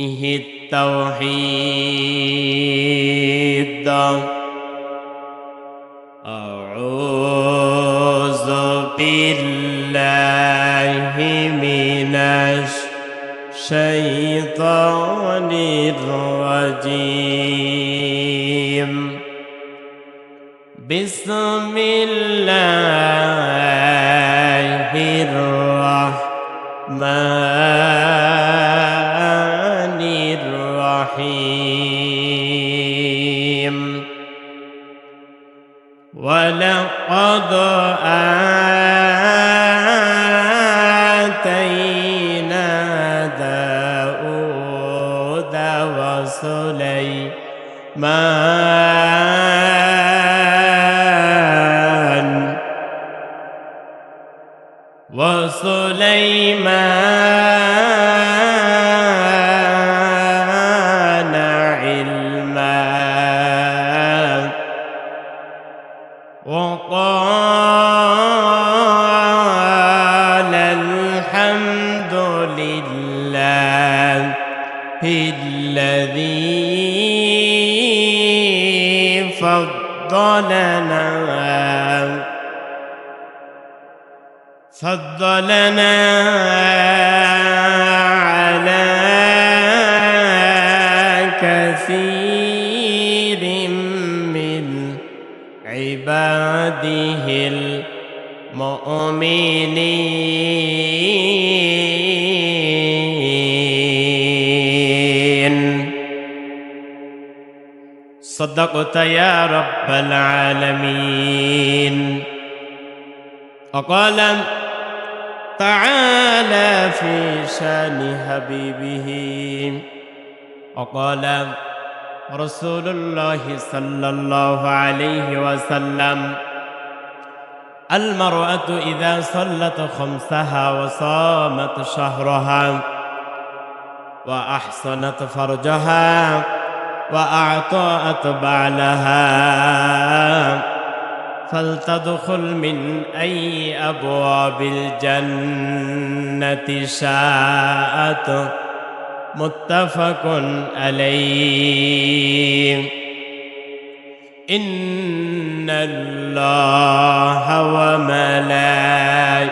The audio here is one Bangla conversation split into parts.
التوحيد أعوذ بالله من الشيطان الرجيم بسم الله الرحمن الرحيم ولقد آتينا داود وسليمان علما وقال الحمد لله الذي فضلنا على كثير من عباده المؤمنين صدقت يا رب العالمين. وقال تعالى في شان حبيبه وقال رسول الله صلى الله عليه وسلم المرأة إذا صلت خمسها وصامت شهرها وأحصنت فرجها وأعطأت بعلها فلتدخل من أي أبواب الجنة شاءت متفق عليه. إن الله وملائكته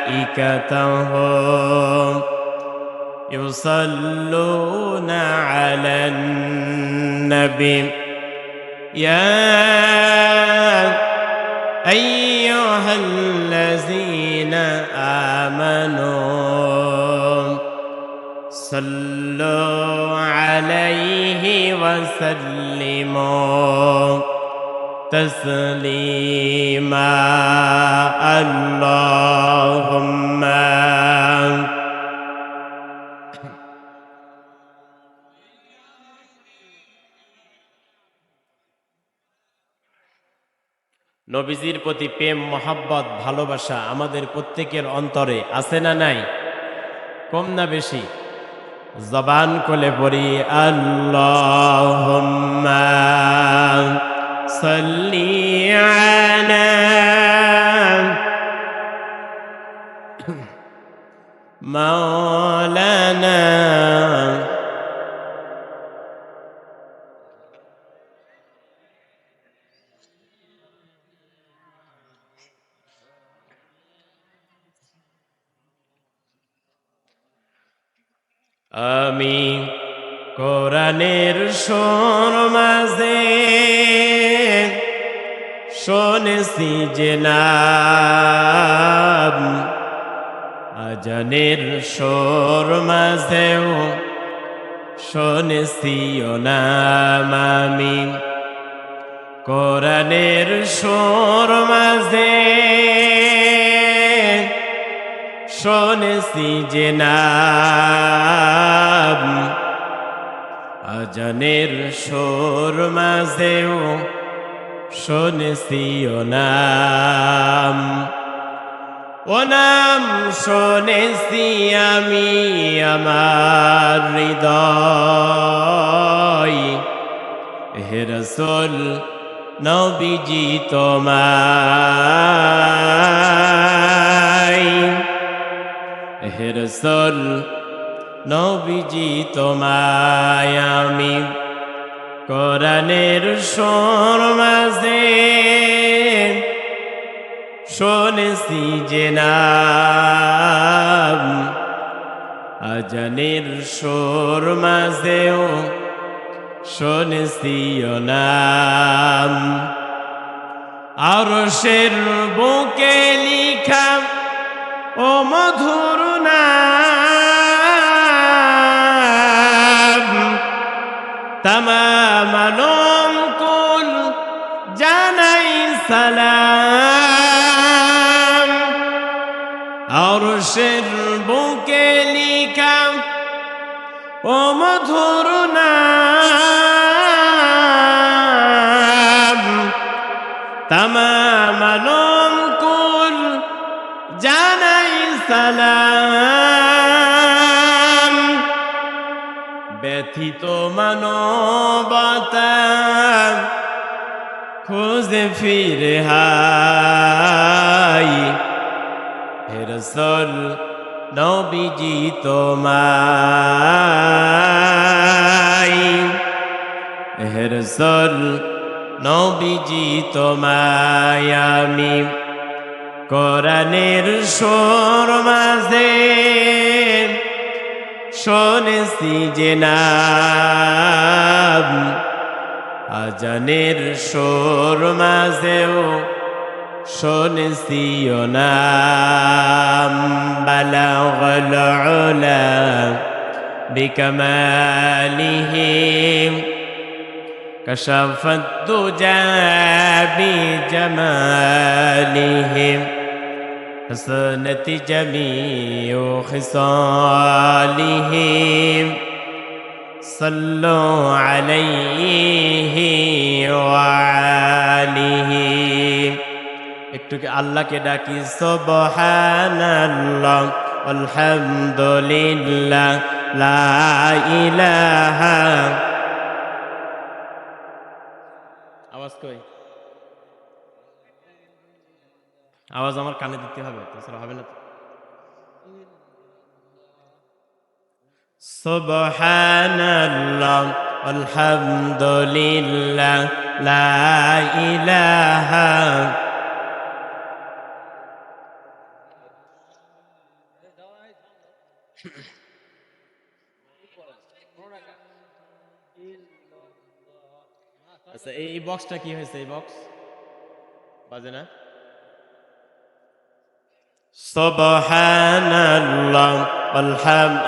يصلون على النبي يا أيها الذين آمنوا صلوا عليه وسلموا تسليما. اللهم নবীজির প্রতি প্রেম মহব্বত ভালোবাসা আমাদের প্রত্যেকের অন্তরে আছে না নাই? কম না বেশি? জবান খুলে পড়ি আল্লাহুম্মা সাল্লি আলা মাওলানা আমি কোরআনের সুর মাঝে শুনেছি যে নাম আজানের সুর মাঝেও শুনেছি ও নাম। আমি কোরআনের সুর মাঝে শুনেছি যে নাম আজানের সুর মাঝেও শুনেছি ও নাম। ও নাম শুনেছি আমি আমার হৃদয় হে রাসূল নবীজি তোমায় হে রাসূল নবীজি তোমায় আমি কোরআনের সুর মাঝে শুনেছি যে নাম, আজানের সুর মাঝেও শুনেছি ও নাম। আরশের বুকে লিখা ও মধুর নাম, তামাম আলম কুল জানাই সালাম। আরশের বুকে লিখা ও মধুর নাম, তামাম আলম কুল জানাই সালাম। ব্যথিত মানবতা খুঁজে ফিরে হাই, হে রাসূল নবীজি তোমায়, হে রাসূল নবীজি তোমায় আমি কোরআনের সুর মাঝে শুনেছি যে নাম, আজানের সুর মাঝেও শুনেছি ও নাম। বালাগাল উলা বিকামালিহি কাশাফাত দুজা বিজামালিহি حسنت جميع خصاله صلوا عليه وآله। একটু কি আল্লাহকে ডাকি সুবহানাল্লাহ আলহামদুলিল্লাহ লা ইলাহা। আওয়াজ কই? আওয়াজ আমার কানে দিতে হবে, তাছাড়া হবে না তো। সুবহানাল্লাহ আলহামদুলিল্লাহ লা ইলাহা। আচ্ছা, এই বক্সটা কি হয়েছে? এই বক্স বাজে না? সুবহানাল্লাহ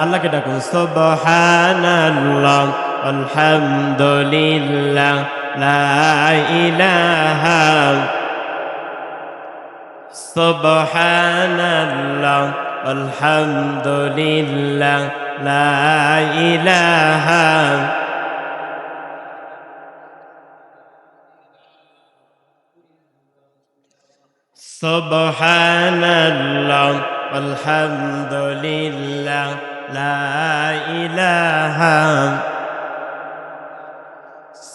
আল্লাহকে ডাকুন। সুবহানাল্লাহ আলহামদুলিল্লাহ লা ইলাহা। সুবহানাল্লাহ আলহামদুলিল্লাহ লা ইলাহা। সুবহানাল্লাহ আলহামদুলিল্লাহ লা ইলাহা।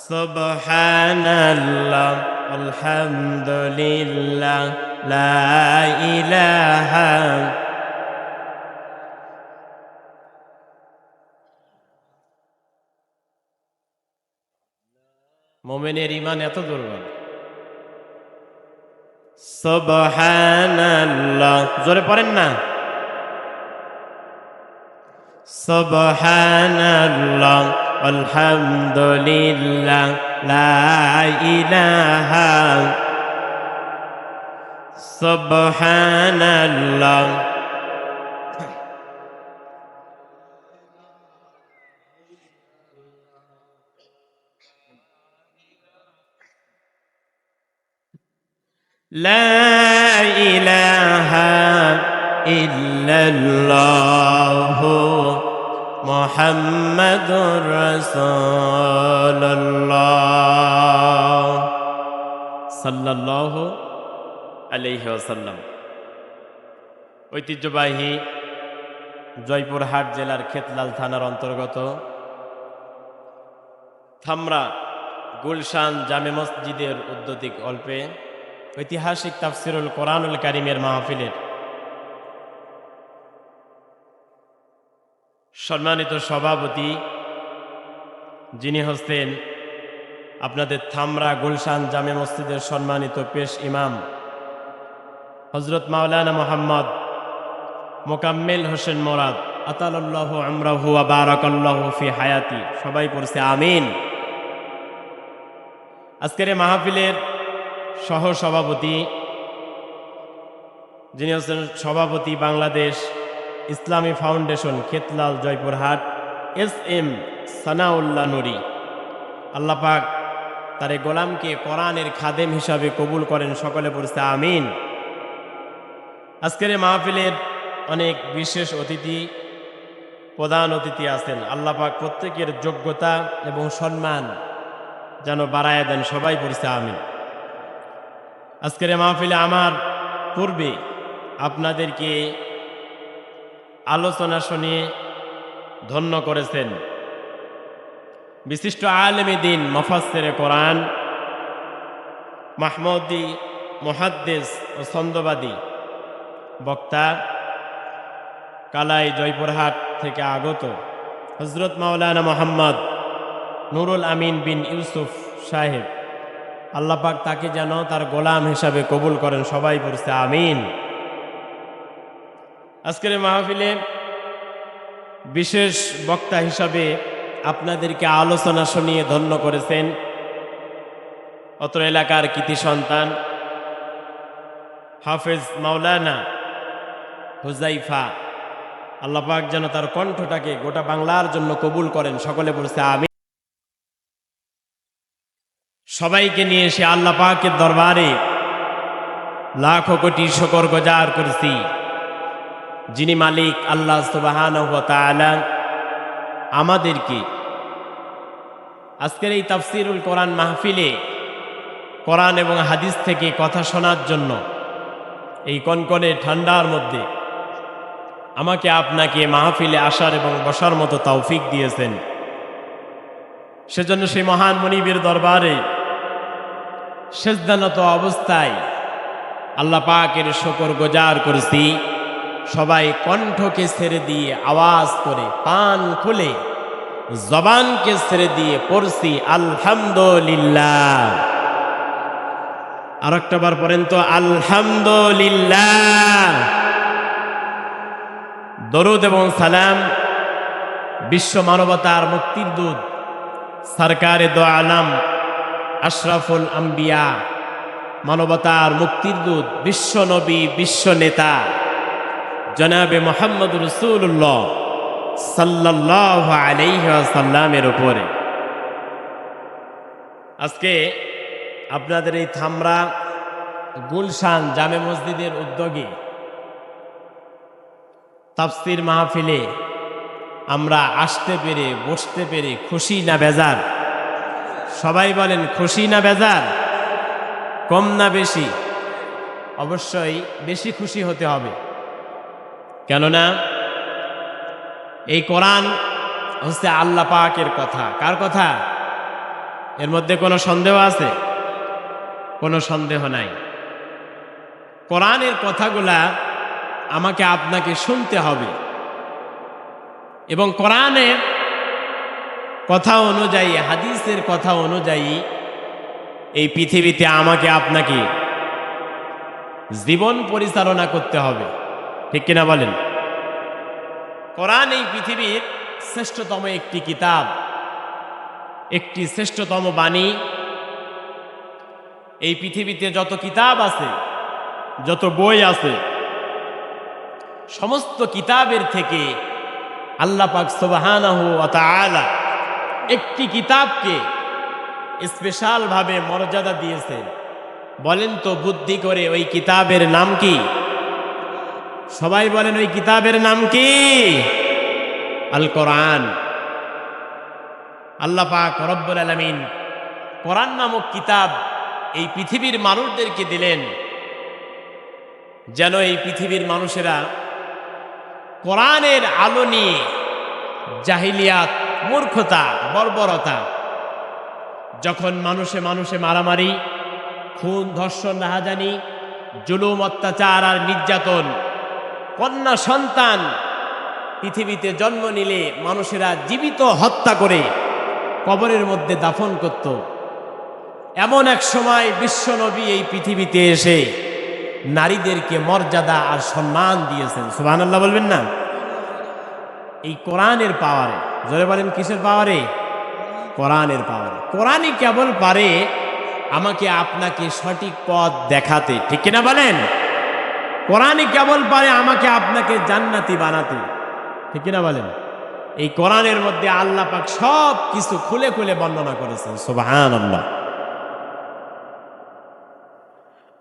সুবহানাল্লাহ আলহামদুলিল্লাহ লা ইলাহা। মুমিনের ঈমান এত দুর্বল। সুবহানাল্লাহ জোরে পড়েন না। সুবহানাল্লাহ আলহামদুলিল্লাহ লা ইলাহা। সুবহানাল্লাহ লা ইলাহা ইল্লাল্লাহু মুহাম্মাদুর রাসূলুল্লাহ সাল্লাল্লাহু আলাইহি ওয়াসাল্লাম। ঐতিহ্যবাহী জয়পুরহাট জেলার খেতলাল থানার অন্তর্গত থামরা গুলশান জামে মসজিদের উদ্যোতিক অল্পে ঐতিহাসিক তাফসিরুল কোরআনুল কারীমের মাহফিলের সম্মানিত সভাপতি যিনি হচ্ছেন আপনাদের থামরা গুলশান জামে মসজিদের সম্মানিত পেশ ইমাম হজরত মাওলানা মোহাম্মদ মোকাম্মেল হোসেন মোরাদ আতালাল্লাহু আমরাহু ওয়া বারাকাল্লাহু ফি হায়াতি, সবাই পড়ছে আমিন। আজকের এই মাহফিলের সহ সভাপতি যিনি হচ্ছেন সভাপতি বাংলাদেশ ইসলামী ফাউন্ডেশন খেতলাল জয়পুরহাট এস সানাউল্লাহ নুরি, আল্লাহ পাক তার এই গোলামকে কোরআনের খাদেম হিসাবে কবুল করেন, সকলে পড়ছে আমিন। আজকের এই মাহফিলের অনেক বিশেষ অতিথি, প্রধান অতিথি আছেন, আল্লাহ পাক প্রত্যেকের যোগ্যতা এবং সম্মান যেন বাড়ায় দেন, সবাই পড়ছে আমিন। আজকের এই মাহফিলে আমার পূর্বে আপনাদেরকে আলোচনা শুনিয়ে ধন্য করেছেন বিশিষ্ট আলেমে দিন মুফাসসিরে কোরআন, মাহমুদি মুহাদ্দিস ও ছন্দবাদী বক্তা, কালাই জয়পুরহাট থেকে আগত হযরত মাওলানা মোহাম্মদ নুরুল আমিন বিন ইউসুফ সাহেব, আল্লাহ পাক তাকে যেন তার গোলাম হিসাবে কবুল করেন, সবাই পড়ছে আমিন। আজকের মাহফিলে বিশেষ বক্তা হিসাবে আপনাদেরকে আলোচনা শুনিয়ে ধন্য করেছেন অত্র এলাকার কৃতি সন্তান হাফেজ মাওলানা হুজাইফা, আল্লাহ পাক যেন তার কণ্ঠটাকে গোটা বাংলার জন্য কবুল করেন, সকলে বলছে আমিন। সবাইকে নিয়ে এসে আল্লাহ পাকের দরবারে লাখো কোটি শুকর গুজার করছি, যিনি মালিক আল্লাহ সুবহানাহু ওয়া তাআলা আমাদেরকে আজকের এই তাফসীরুল কোরআন মাহফিলে কোরআন এবং হাদিস থেকে কথা শোনার জন্য এই কনকনে ঠান্ডার মধ্যে আমাকে আপনাকে মাহফিলে আসার এবং বসার মতো তৌফিক দিয়েছেন। সেজন্য সেই মহান মনিবের দরবারে সেজদানত অবস্থায় আল্লাহ পাকের শুকর গুজার করছি। সবাই কণ্ঠকে ছেড়ে দিয়ে আওয়াজ করে কান খুলে জবানকে ছেড়ে দিয়ে পড়ছি আলহামদুলিল্লাহ। আর একটা বার পড়েন তো আলহামদুলিল্লাহ। দরুদ এবং সালাম বিশ্ব মানবতার মুক্তির দূত সরকারে দো আলম আশরাফুল আম্বিয়া, মানবতার মুক্তির দূত বিশ্ব নবী বিশ্ব নেতা জনাবে মুহাম্মদ রাসূলুল্লাহ সাল্লাল্লাহু আলাইহি ওয়াসাল্লামের উপরে। আজকে আপনাদের এই থামরা গুলশান জামে মসজিদের উদ্যোগে তাফসীর মাহফিলে আমরা আসতে পেরে বসতে পেরে খুশি না বেজার? সবাই বলেন খুশি না বেজার? কম না বেশি? অবশ্যই বেশি খুশি হতে হবে, কেননা এই কোরআন হচ্ছে আল্লাহ পাকের কথা। কার কথা? এর মধ্যে কোনো সন্দেহ আছে? কোনো সন্দেহ নাই। কোরআনের কথাগুলা আমাকে আপনাকে শুনতে হবে এবং কোরআনের কথা অনুযায়ী, হাদিসের কথা অনুযায়ী এই পৃথিবীতে আমাকে আপনাকে জীবন পরিচালনা করতে হবে, ঠিক কিনা বলেন? কোরআন এই পৃথিবীর শ্রেষ্ঠতম একটি কিতাব, একটি শ্রেষ্ঠতম বাণী। এই পৃথিবীতে যত কিতাব আছে, যত বই আছে, সমস্ত কিতাবের থেকে আল্লাহ পাক সুবহানাহু ওয়া তাআলা একটি কিতাবকে স্পেশাল ভাবে মর্যাদা দিয়েছে। বলেন তো বুদ্ধি করে ওই কিতাবের নাম কি? সবাই বলেন ওই কিতাবের নাম কি? আল কোরআন। আল্লাহ পাক রব্বুল আলামিন কোরআন নামক কিতাব এই পৃথিবীর মানুষদেরকে দিলেন, যেন এই পৃথিবীর মানুষেরা কোরআনের আলো নিয়ে জাহিলিয়াত, মূর্খতা, বর্বরতা, যখন মানুষে মানুষে মারামারি, খুন, ধর্ষণ, রাহাজানি, জুলুম, অত্যাচার আর নির্যাতন, কন্যা সন্তান পৃথিবীতে জন্ম নিলে মানুষেরা জীবিত হত্যা করে কবরের মধ্যে দাফন করত। এমন এক সময় বিশ্বনবী এই পৃথিবীতে এসে নারীদেরকে মর্যাদা আর সম্মান দিয়েছেন। সুবহানাল্লাহ বলবেন না? এই কোরআনের পাওয়ারে। জোরে বলেন, কিসের পাওয়ারে? কোরআনের পাওয়ারে। কোরআনই কেবল পারে আমাকে আপনাকে সঠিক পথ দেখাতে, ঠিক কিনা বলেন? কোরআনই কেবল পারে আমাকে আপনাকে জান্নাতি বানাতে, ঠিক কিনা বলেন? এই কোরআনের মধ্যে আল্লাহ পাক সব কিছু খুলে খুলে বর্ণনা করেছেন। সুবহানাল্লাহ।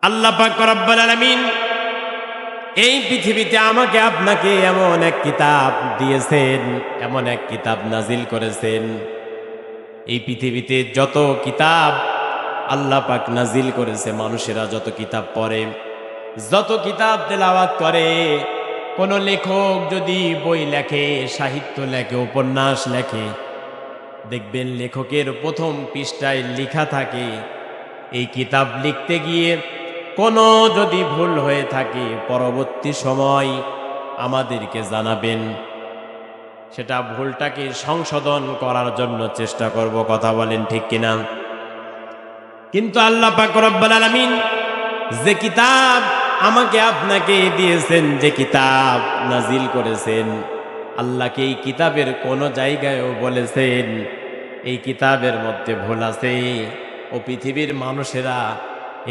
আল্লাহ পাক রব্বুল আলামিন এই পৃথিবীতে আমাকে আপনাকে এমন এক কিতাব দিয়েছেন, এমন এক কিতাব নাজিল করেছেন। এই পৃথিবীতে যত কিতাব আল্লাহ পাক নাজিল করেছে, মানুষেরা যত কিতাব পড়ে, যত কিতাব তেলাওয়াত করে, কোন লেখক যদি বই লেখে, সাহিত্য লেখে, উপন্যাস লেখে, দেখবেন লেখকের প্রথম পৃষ্ঠায় লেখা থাকে এই কিতাব লিখতে গিয়ে কোনো যদি ভুল হয়ে থাকে পরবর্তী সময় আমাদেরকে জানাবেন, সেটা ভুলটাকে সংশোধন করার জন্য চেষ্টা করব। কথা বলেন ঠিক কিনা? কিন্তু আল্লাহ পাক রব্বুল আলামিন যে কিতাব আমাকে আপনাকে দিয়েছেন, যে কিতাব নাজিল করেছেন, আল্লাহকে এই কিতাবের কোন জায়গায়ও বলেছেন এই কিতাবের মধ্যে ভুল আছে, ও পৃথিবীর মানুষেরা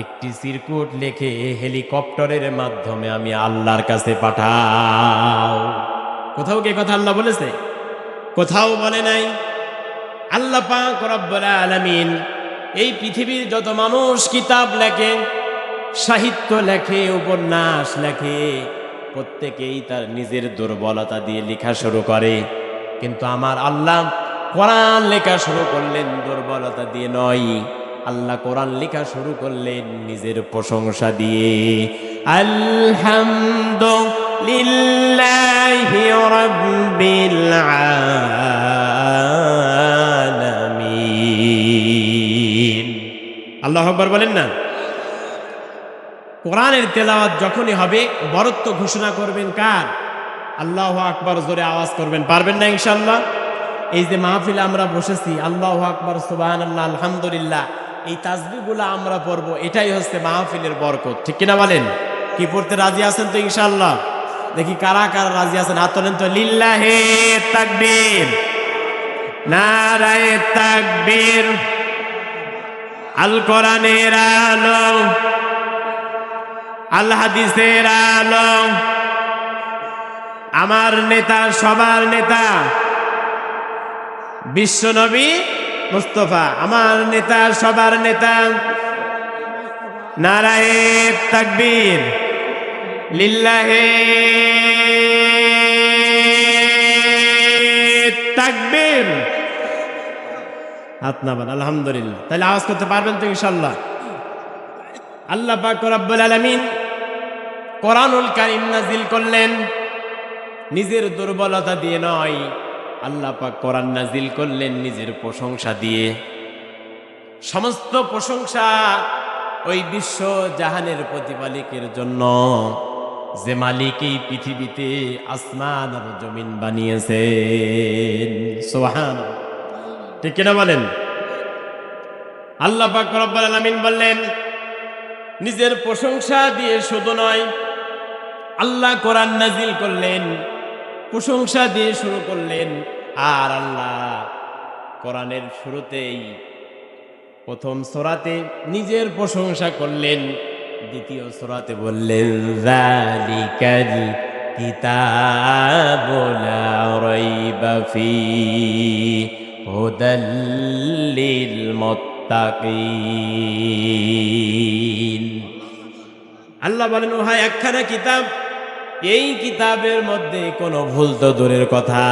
একটি চিরকুট লিখে হেলিকপ্টারের মাধ্যমে আমি আল্লাহর কাছে পাঠাও। কোথাও কি কথা আল্লাহ বলেছে? কোথাও বলে নাই। আল্লাহ পাক রব্বুল আলামিন এই পৃথিবীর যত মানুষ কিতাব লেখে, সাহিত্য লেখে, উপন্যাস লেখে, প্রত্যেকেই তার নিজের দুর্বলতা দিয়ে লেখা শুরু করে। কিন্তু আমার আল্লাহ কোরআন লেখা শুরু করলেন দুর্বলতা দিয়ে নয়। আল্লাহ কোরআন লেখা শুরু করলেন নিজের প্রশংসা দিয়ে। আলহামদুলিল্লাহি রাব্বিল আলামিন। আল্লাহু আকবার বলেন না? কোরআনের তেলাওয়াত যখনই হবে বরত্ব ঘোষণা করবেন কার? আল্লাহু আকবার জোরে আওয়াজ করবেন। পারবেন না ইনশাআল্লাহ? এই যে মাহফিলে আমরা বসেছি, আল্লাহু আকবার, সুবহানাল্লাহ, আলহামদুলিল্লাহ, এই তাসবিহগুলো আমরা পড়ব, এটাই হচ্ছে মাহফিলের বরকত, ঠিক কিনা বলেন? কি পড়তে রাজি আছেন তো ইনশাআল্লাহ? দেখি কারা কারা রাজি আছেন, হাত তোলেন তো। লিল্লাহে তাকবীর, নারায়ে তাকবীর। আল কোরআনের আলো, আল হাদিসের আলো, আমার নেতা, সবার নেতা বিশ্বনবী মুস্তাফা, আমার নেতা, সবার নেতা। নারায়ে তাকবীর, লিল্লাহে তাকবীর। হাত নামান। আলহামদুলিল্লাহ। তাহলে আওয়াজ করতে পারবেন তো ইনশাআল্লাহ? আল্লাহ পাক রব্বুল আলামিন কোরআনুল কারীম নাজিল করলেন নিজের দুর্বলতা দিয়ে নয়। আল্লাহ পাক কোরআন নাজিল করলেন নিজের প্রশংসা দিয়ে। সমস্ত প্রশংসা ওই বিশ্ব জাহানের প্রতিপালকের জন্য, যে মালিক এই পৃথিবীতে আসমান আর জমিন বানিয়েছেন। সুবহানাল্লাহ, ঠিক কিনা বলেন? আল্লাহ পাক রব্বুল আলামিন বললেন নিজের প্রশংসা দিয়ে শুধু নয়, আল্লাহ কোরআন নাজিল করলেন প্রশংসা দিয়ে শুরু করলেন। আর আল্লাহ কোরআনের শুরুতেই প্রথম সূরাতে নিজের প্রশংসা করলেন, দ্বিতীয় সূরাতে বললেন যালিকাল কিতাবু লা রাইবা ফীহি হুদাল লিল মুত্তাকিন। আল্লাহ বলেন, ওহা একখানা কিতাব, এই কিতাবের মধ্যে কোনো ভুল তো দূরের কথা,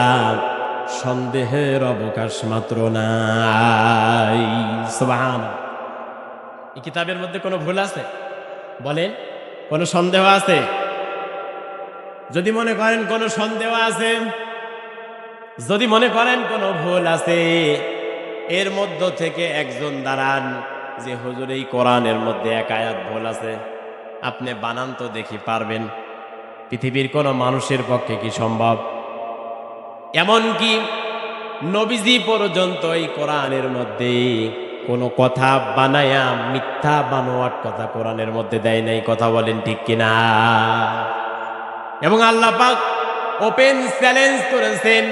সন্দেহের অবকাশ মাত্র নাই। সুবহানাল্লাহ। এই কিতাবের মধ্যে কোনো ভুল আছে? বলেন, কোনো সন্দেহ আছে? যদি মনে করেন কোনো সন্দেহ আছে, যদি মনে করেন কোনো ভুল আছে, এর মধ্য থেকে একজন দাঁড়ান যে হুজুর এই কোরআনের মধ্যে এক আয়াত ভুল আছে, আপনি বানান তো দেখি, পারবেন? পৃথিবীর কোনো মানুষের পক্ষে কি সম্ভব? এমনকি নবীজি পর্যন্ত এই কোরআনের মধ্যে কোনো কথা বানায়া মিথ্যা বানোয়াট কথা কোরআনের মধ্যে দেয় নাই। কথা বলেন ঠিক কিনা? এবং আল্লাহ পাক ওপেন চ্যালেঞ্জ করেছেন,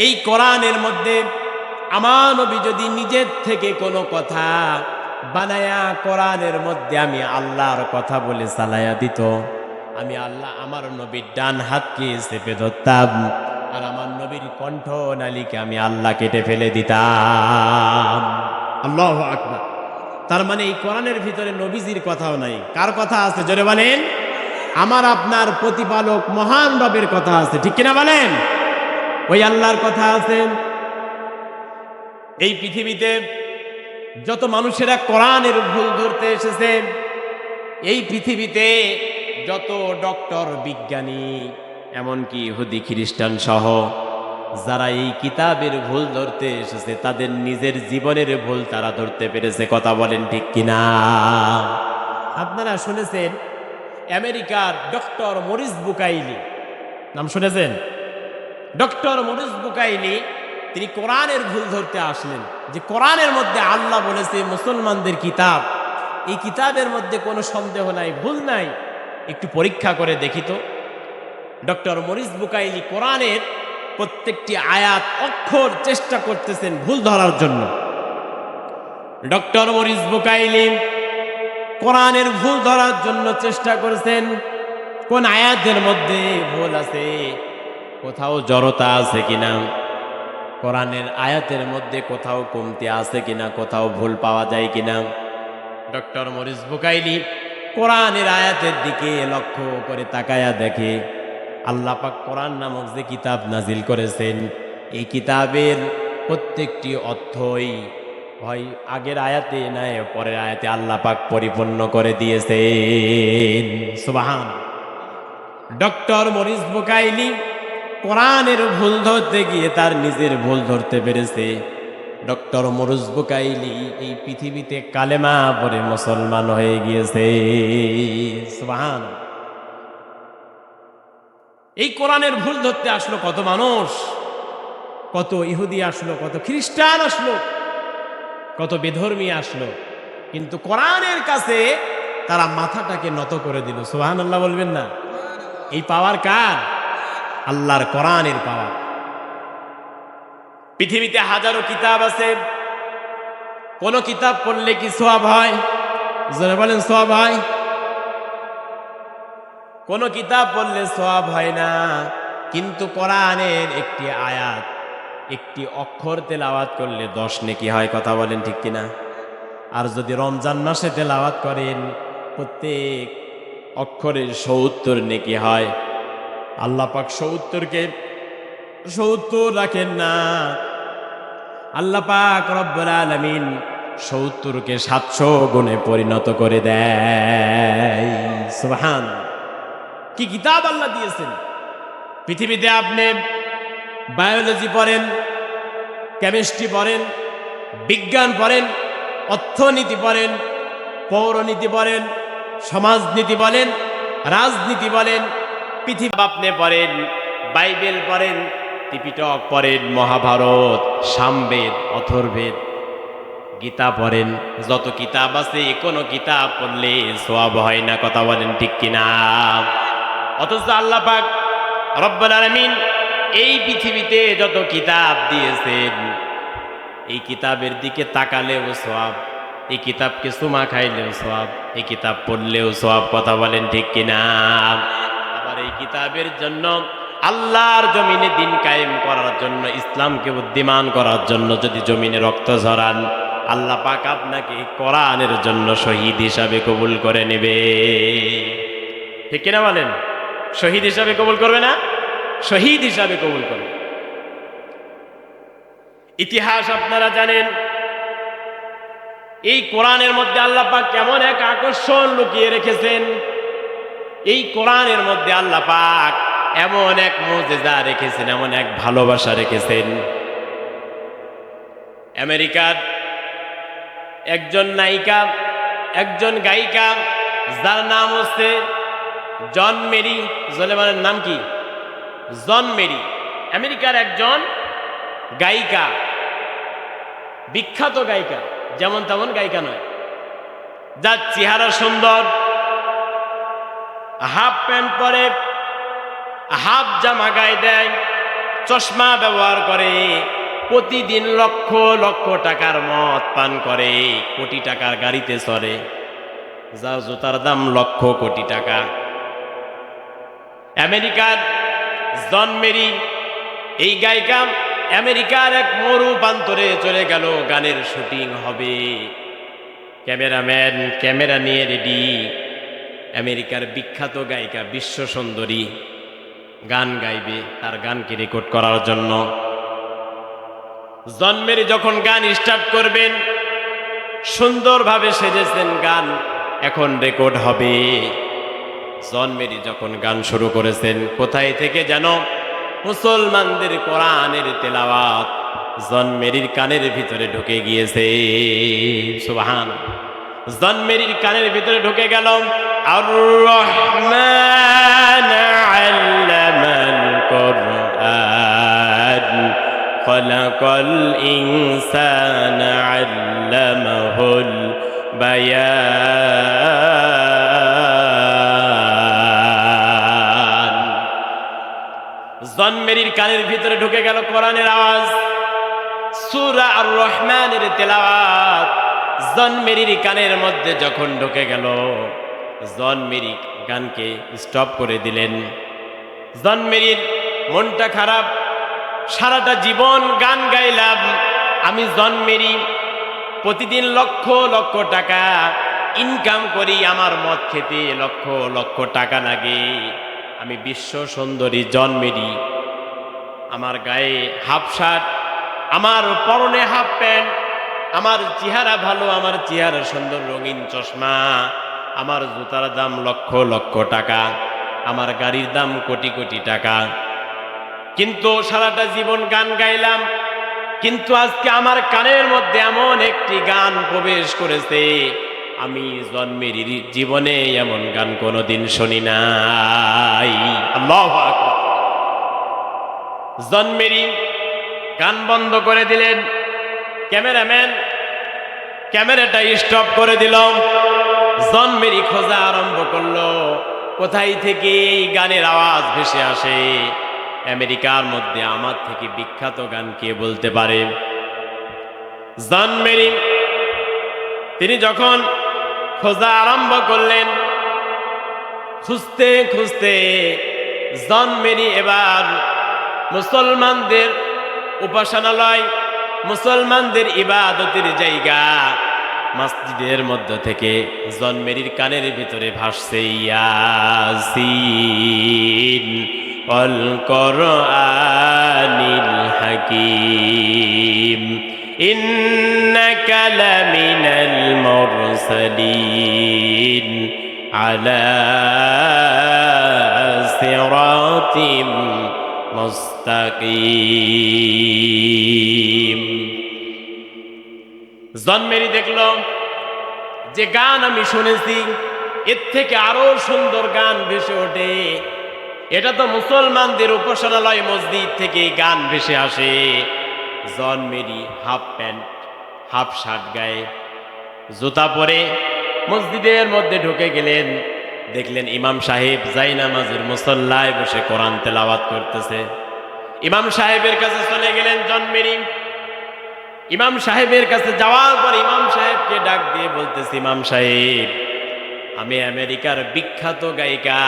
এই কোরআনের মধ্যে আমার নবী যদি নিজের থেকে কোনো কথা বানায়া কোরআনের মধ্যে আমি আল্লাহর কথা বলে চালায়া দিত, আমি আল্লাহ আমার নবীর ডান হাতকে চেপে ধরতাম, আর আমার নবীর কণ্ঠ নালীকে আমি আল্লাহ কেটে ফেলে দিতাম। আল্লাহু আকবার। তার মানে এই কোরআনের ভিতরে নবীজির কথাও নাই। কার কথা আছে জোরে বলেন? আমার আপনার প্রতিপালক মহান রবের কথা আছে, ঠিক কিনা বলেন? ওই আল্লাহর কথা আছে। এই পৃথিবীতে যত মানুষেরা কোরআনের ভুল ধরতে এসেছে, এই পৃথিবীতে যত ডক্টর, বিজ্ঞানী, এমনকি ইহুদি খ্রিস্টান সহ যারা এই কিতাবের ভুল ধরতে এসেছে, তাদের নিজের জীবনের ভুল তারা ধরতে পেরেছে। কথা বলেন ঠিক কিনা? আপনারা শুনেছেন আমেরিকার ডক্টর মরিস বুকাইলি, নাম শুনেছেন? ডক্টর মরিস বুকাইলি তিনি কোরআনের ভুল ধরতে আসলেন, যে কোরআনের মধ্যে আল্লাহ বলেছে মুসলমানদের কিতাব, এই কিতাবের মধ্যে কোনো সন্দেহ নাই, ভুল নাই, একটু পরীক্ষা করে দেখি তো। ডক্টর মরিস বুকাইলি কোরআনের প্রত্যেকটি আয়াত অক্ষর চেষ্টা করতেছেন ভুল ধরার জন্য। ডক্টর মরিস বুকাইলি কোরআনের ভুল ধরার জন্য চেষ্টা করেছেন, কোন আয়াতের মধ্যে ভুল আছে, কোথাও জড়তা আছে কিনা, কোরআনের আয়াতের মধ্যে কোথাও কমতি আছে কিনা, কোথাও ভুল পাওয়া যায় কিনা। ডক্টর মরিস বুকাইলি কোরআনের আয়াতের দিকে লক্ষ্য করে তাকায়া দেখে আল্লাহ পাক কোরআন নামক যে কিতাব নাজিল করেছেন, এই কিতাবের প্রত্যেকটি অর্থই হয় আগের আয়াতে নয় পরের আয়াতে আল্লাহ পাক পরিপূর্ণ করে দিয়েছেন। সুবহান। ডক্টর মরিস বুকাইলি কোরআনের ভুল ধরতে গিয়ে তার নিজের ভুল ধরতে পেরেছে। ডক্টর মরিস বুকাইলি এই পৃথিবীতে কালেমা পড়ে মুসলমান হয়ে গিয়েছে। সুবহান। এই কোরআনের ভুল ধরতে আসলো কত মানুষ, কত ইহুদি আসলো, কত খ্রিস্টান আসলো, কত বেধর্মী আসলো, কিন্তু কোরআনের কাছে তারা মাথাটাকে নত করে দিল। সুবহানাল্লাহ বলবেন না? এই পাওয়ার কার? আল্লাহর কোরআনের পাওয়ার। পৃথিবীতে হাজারো কিতাব আছে, কোন কিতাব পড়লে কি সওয়াব হয়? যারা বলেন সওয়াব হয়? কোন কিতাব পড়লে সওয়াব হয় না, কিন্তু কোরআনের একটি আয়াত, একটি অক্ষর তেলাওয়াত করলে 10 নেকি হয়। কথা বলেন ঠিক কিনা? আর যদি রমজান মাসে তেলাওয়াত করেন, প্রত্যেক অক্ষরের 70 নেকি হয়। আল্লাহ পাক 70কে 70 রাখেন না, আল্লাহ পাক রব্বুল আলামিন 70কে 700 গুণে পরিণত করে দেয়। সুবহান। কি কিতাব আল্লাহ দিয়েছেন! পৃথিবীতে আপনি বায়োলজি পড়েন, কেমিস্ট্রি পড়েন, বিজ্ঞান পড়েন, অর্থনীতি পড়েন, পৌরনীতি পড়েন, সমাজনীতি বলেন, রাজনীতি বলেন, পৃথিবী আপনি পড়েন, বাইবেল পড়েন, ত্রিপিটক পড়েন, মহাভারত, সামবেদ, অথর্বেদ, গীতা পড়েন, যত কিতাব আছে কোনো কিতাব পড়লে সওয়াব হয় না। কথা বলেন ঠিক কিনা? অথচ আল্লাহ পাক রব্বুল আলামিন এই পৃথিবীতে যত কিতাব দিয়েছেন, এই কিতাবের দিকে তাকালেও সওয়াব, এই কিতাবকে চুমা খাইলেও সওয়াব, এই কিতাব পড়লেও সওয়াব। কথা বলেন ঠিক কিনা? আবার এই কিতাবের জন্য আল্লাহর জমিনে দিন কায়েম করার জন্য, ইসলামকে বুদ্ধিমান করার জন্য যদি জমিনে রক্ত ঝরান, আল্লাহ পাক আপনাকে কোরআনের জন্য শহীদ হিসাবে কবুল করে নেবে। ঠিক কিনা বলেন? শহীদ হিসাবে কবুল করবে না? শহীদ হিসাবে কবুল করবে। ইতিহাস আপনারা জানেন, এই কোরআনের মধ্যে আল্লাহ পাক কেমন এক আকর্ষণ লুকিয়ে রেখেছেন। এই কোরআনের মধ্যে আল্লাহ পাক এমন এক মুজিজা রেখেছেন, এমন এক ভালোবাসা রেখেছেন। আমেরিকার একজন নায়িকা, একজন গায়িকা, যার নাম হচ্ছে জন মেরি। জলেমানের নাম কি? জন মেরি। আমেরিকার একজন গায়িকা, বিখ্যাত গায়িকা, যেমন তেমন গায়িকা নয়, যার চেহারা সুন্দর, হাফ প্যান্ট পরে, হাফ জামা গায়ে দেয়, চশমা ব্যবহার করে, প্রতিদিন লক্ষ লক্ষ টাকার মদ পান করে, কোটি টাকার গাড়িতে চড়ে, যার জুতার দাম লক্ষ কোটি টাকা। আমেরিকার জন মেরি এই গায়িকা আমেরিকার এক মরু প্রান্তরে চলে গেল, গানের শুটিং হবে, ক্যামেরাম্যান ক্যামেরা নিয়ে রেডি। আমেরিকার বিখ্যাত গায়িকা, বিশ্ব সুন্দরী, গান গাইবে, তার গানকে রেকর্ড করার জন্য জন মেরি যখন গান স্টার্ট করবেন, সুন্দরভাবে সেজেছেন, গান এখন রেকর্ড হবে। জন মেরি যখন গান শুরু করেছেন, কোথায় থেকে যেন মুসলমানদের কোরআনের তেলাওয়াত জন মেরির কানের ভিতরে ঢুকে গিয়েছে। সুবহানাল্লাহ। জন মেরির কানের ভিতরে ঢুকে গেল। আর রহমান আল্লামাল কুরআন খলাকাল ইনসানা আল্লামাহুল বায়ান। জন মেরির কানের ভিতরে ঢুকে গেল কোরআনের আওয়াজ, সূরা আর রহমানের তেলাওয়াত জন মেরির কানের মধ্যে যখন ঢুকে গেল, জন মেরি গানকে স্টপ করে দিলেন। জন মেরির মনটা খারাপ, সারাটা জীবন গান গাইলাম আমি, জন মেরি প্রতিদিন লক্ষ লক্ষ টাকা ইনকাম করি, আমার মদ খেতে লক্ষ লক্ষ টাকা লাগে, আমি বিশ্ব সুন্দরী জন মেরি, আমার গায়ে হাফ শার্ট, আমার পরনে হাফ প্যান্ট, আমার চেহারা ভালো, আমার চেহারা সুন্দর, রঙিন চশমা, আমার জুতার দাম লক্ষ লক্ষ টাকা, আমার গাড়ির দাম কোটি কোটি টাকা, কিন্তু সারাটা জীবন গান গাইলাম, কিন্তু আজকে আমার কানের মধ্যে এমন একটি গান প্রবেশ করেছে, আমি জন মেরির জীবনে এমন গান কোনোদিন শুনি নাই। আল্লাহু আকবার। জন মেরি গান বন্ধ করে দিলেন, ক্যামেরাম্যান ক্যামেরাটা স্টপ করে দিল। জন মেরি খোঁজা আরম্ভ করলো, কোথায় থেকে এই গানের আওয়াজ ভেসে আসে, আমেরিকার মধ্যে আমার থেকে বিখ্যাত গান কে বলতে পারে? জন মেরি তিনি যখন খোঁজা আরম্ভ করলেন, খুঁজতে খুঁজতে জন মেরি এবার মুসলমানদের উপাসনালয়, মুসলমানদের ইবাদতের জায়গা মসজিদের মধ্য থেকে জন মেরির কানের ভিতরে ভাসছে ইয়াসিন ওয়াল কুরআনিল হাকীম ইন্নাকা লামিনাল মুরসালিন আলা সিরাতিম মুস্তাকিম। জন মেরি দেখল যে গান আমি শুনেছি এর থেকে আরো সুন্দর গান ভেসে ওঠে, এটা তো মুসলমানদের উপাসনালয় মসজিদ থেকে গান ভেসে আসে। John Mary half pant half shirt গায়ে, জুতা পরে মসজিদের মধ্যে ঢুকে গেলেন, দেখলেন ইমাম সাহেব জায়নামাজের মুসল্লায় বসে কোরআন তেলাওয়াত করতেছে। ইমাম সাহেবের কাছে চলে গেলেন জন মেরি। ইমাম সাহেবের কাছে যাওয়ার পর ইমাম সাহেবকে ডাক দিয়ে বলতেছে, ইমাম সাহেব, আমি আমেরিকার বিখ্যাত গায়িকা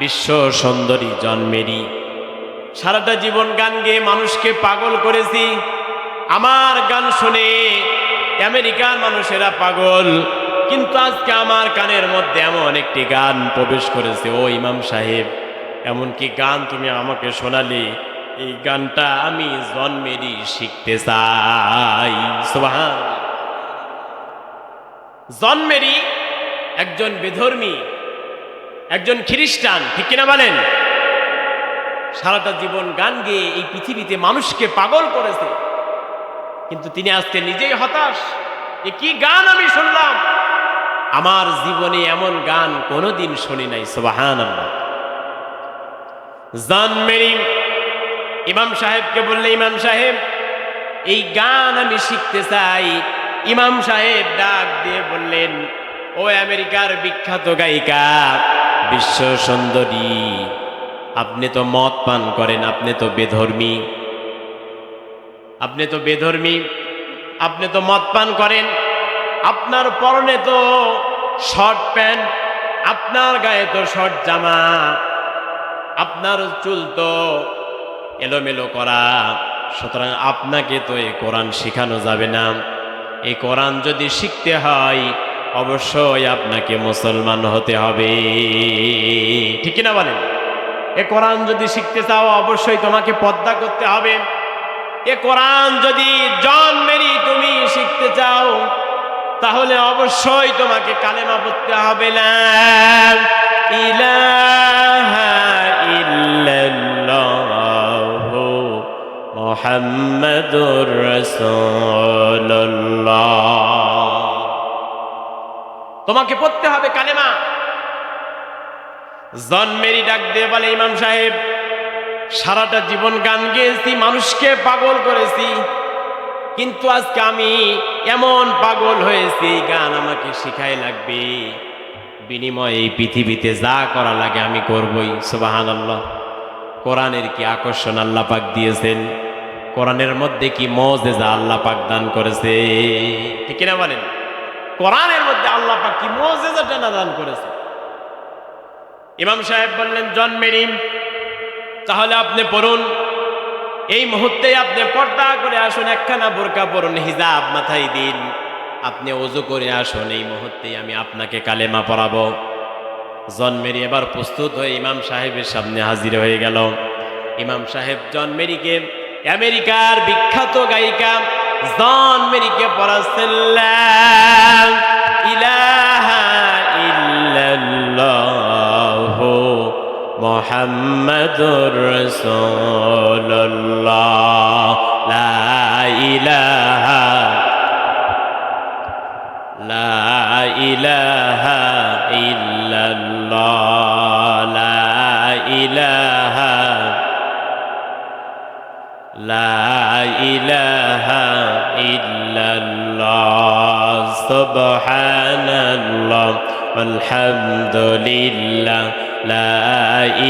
বিশ্ব সুন্দরী জন মেরি, সারাটা জীবন গান গেয়ে মানুষকে পাগল করেছি, আমার গান শুনে আমেরিকার মানুষেরা পাগল, কিন্তু আজকে আমার কানের মধ্যে এমন একটি গান প্রবেশ করেছে, ও ইমাম সাহেব, এমন কি গান তুমি আমাকে শোনালে, এই গানটা আমি জন মেরি শিখতে চাই। সুবহানাল্লাহ। জন মেরি একজন বেধর্মী, একজন খ্রিস্টান, ঠিক কিনা বলেন? সারাটা জীবন গান গেয়ে এই পৃথিবীতে মানুষকে পাগল করেছে, কিন্তু তিনি আজকে নিজেই হতাশ, এ কি গান আমি শুনলাম, আমার জীবনে এমন গান কোনোদিন শুনি নাই। সুবহানাল্লাহ। জন মেরি ইমাম সাহেবকে বললে, ইমাম সাহেব এই গান আমি শিখতে চাই। ইমাম সাহেব ডাক দিয়ে বললেন, ও আমেরিকার বিখ্যাত গায়িকা, বিশ্ব সুন্দরী, আপনি তো মদ পান করেন, আপনি তো বেধর্মী, আপনি তো বেধর্মী, আপনি তো মদ পান করেন, আপনার পরনে তো শর্ট প্যান্ট, আপনার গায়ে তো শর্ট জামা, আপনার চুল তো এলোমেলো করা, সুতরাং আপনাকে তো এই কোরআন শেখানো যাবে না। এই কোরআন যদি শিখতে হয় অবশ্যই আপনাকে মুসলমান হতে হবে। ঠিক না বলেন? এ কোরআন যদি শিখতে চাও অবশ্যই তোমাকে পর্দা করতে হবে। এ কোরআন যদি জন মেরি তুমি শিখতে চাও তাহলে অবশ্যই তোমাকে কালেমা পড়তে হবে। লা ইলাহা ইল্লাল্লাহু মুহাম্মাদুর রাসূলুল্লাহ। তোমাকে পড়তে হবে কালেমা। জন মেরি ডাক দিয়ে বলে, ইমাম সাহেব সারাটা জীবন গান গেয়েছি, মানুষকে পাগল করেছি, কিন্তু আজকে আমি এমন পাগল হয়েছি, গান আমাকে শিখাই লাগবে, বিনিময়ে এই পৃথিবীতে যা করা লাগে আমি করবই। সুবহানাল্লাহ। কোরআনের কি আকর্ষণ আল্লাহ পাক দিয়েছেন, কোরআনের মধ্যে কি মুজিজা আল্লাহ পাক দান করেছে। ঠিক না বলেন? কোরআনের মধ্যে আল্লাহ পাক কি মুজিজাটা না দান করেছে। ইমাম সাহেব বললেন, জন মেরি তাহলে আপনি পড়ুন, এই মুহূর্তে আপনি পর্দা করে আসুন, একখানা বোরকা পরুন, হিজাব মাথায় দিন, আপনি ওযু করে আসুন, এই মুহূর্তে আমি আপনাকে কালেমা পড়াবো। জন মেরি এবার প্রস্তুত হয়ে ইমাম সাহেবের সামনে হাজির হয়ে গেল। ইমাম সাহেব জন মেরিকে, আমেরিকার বিখ্যাত গায়িকা জন মেরিকে পড়াচ্ছেন, লা ইলাহা ইল্লাল্লাহু মুহাম্মাদুর রাসূলুল্লাহ, লা ইলাহা ইল্লাল্লাহ, লা ইলাহা ইল্লাল্লাহ, সুবহানাল্লাহ আলহামদুলিল্লাহ, লা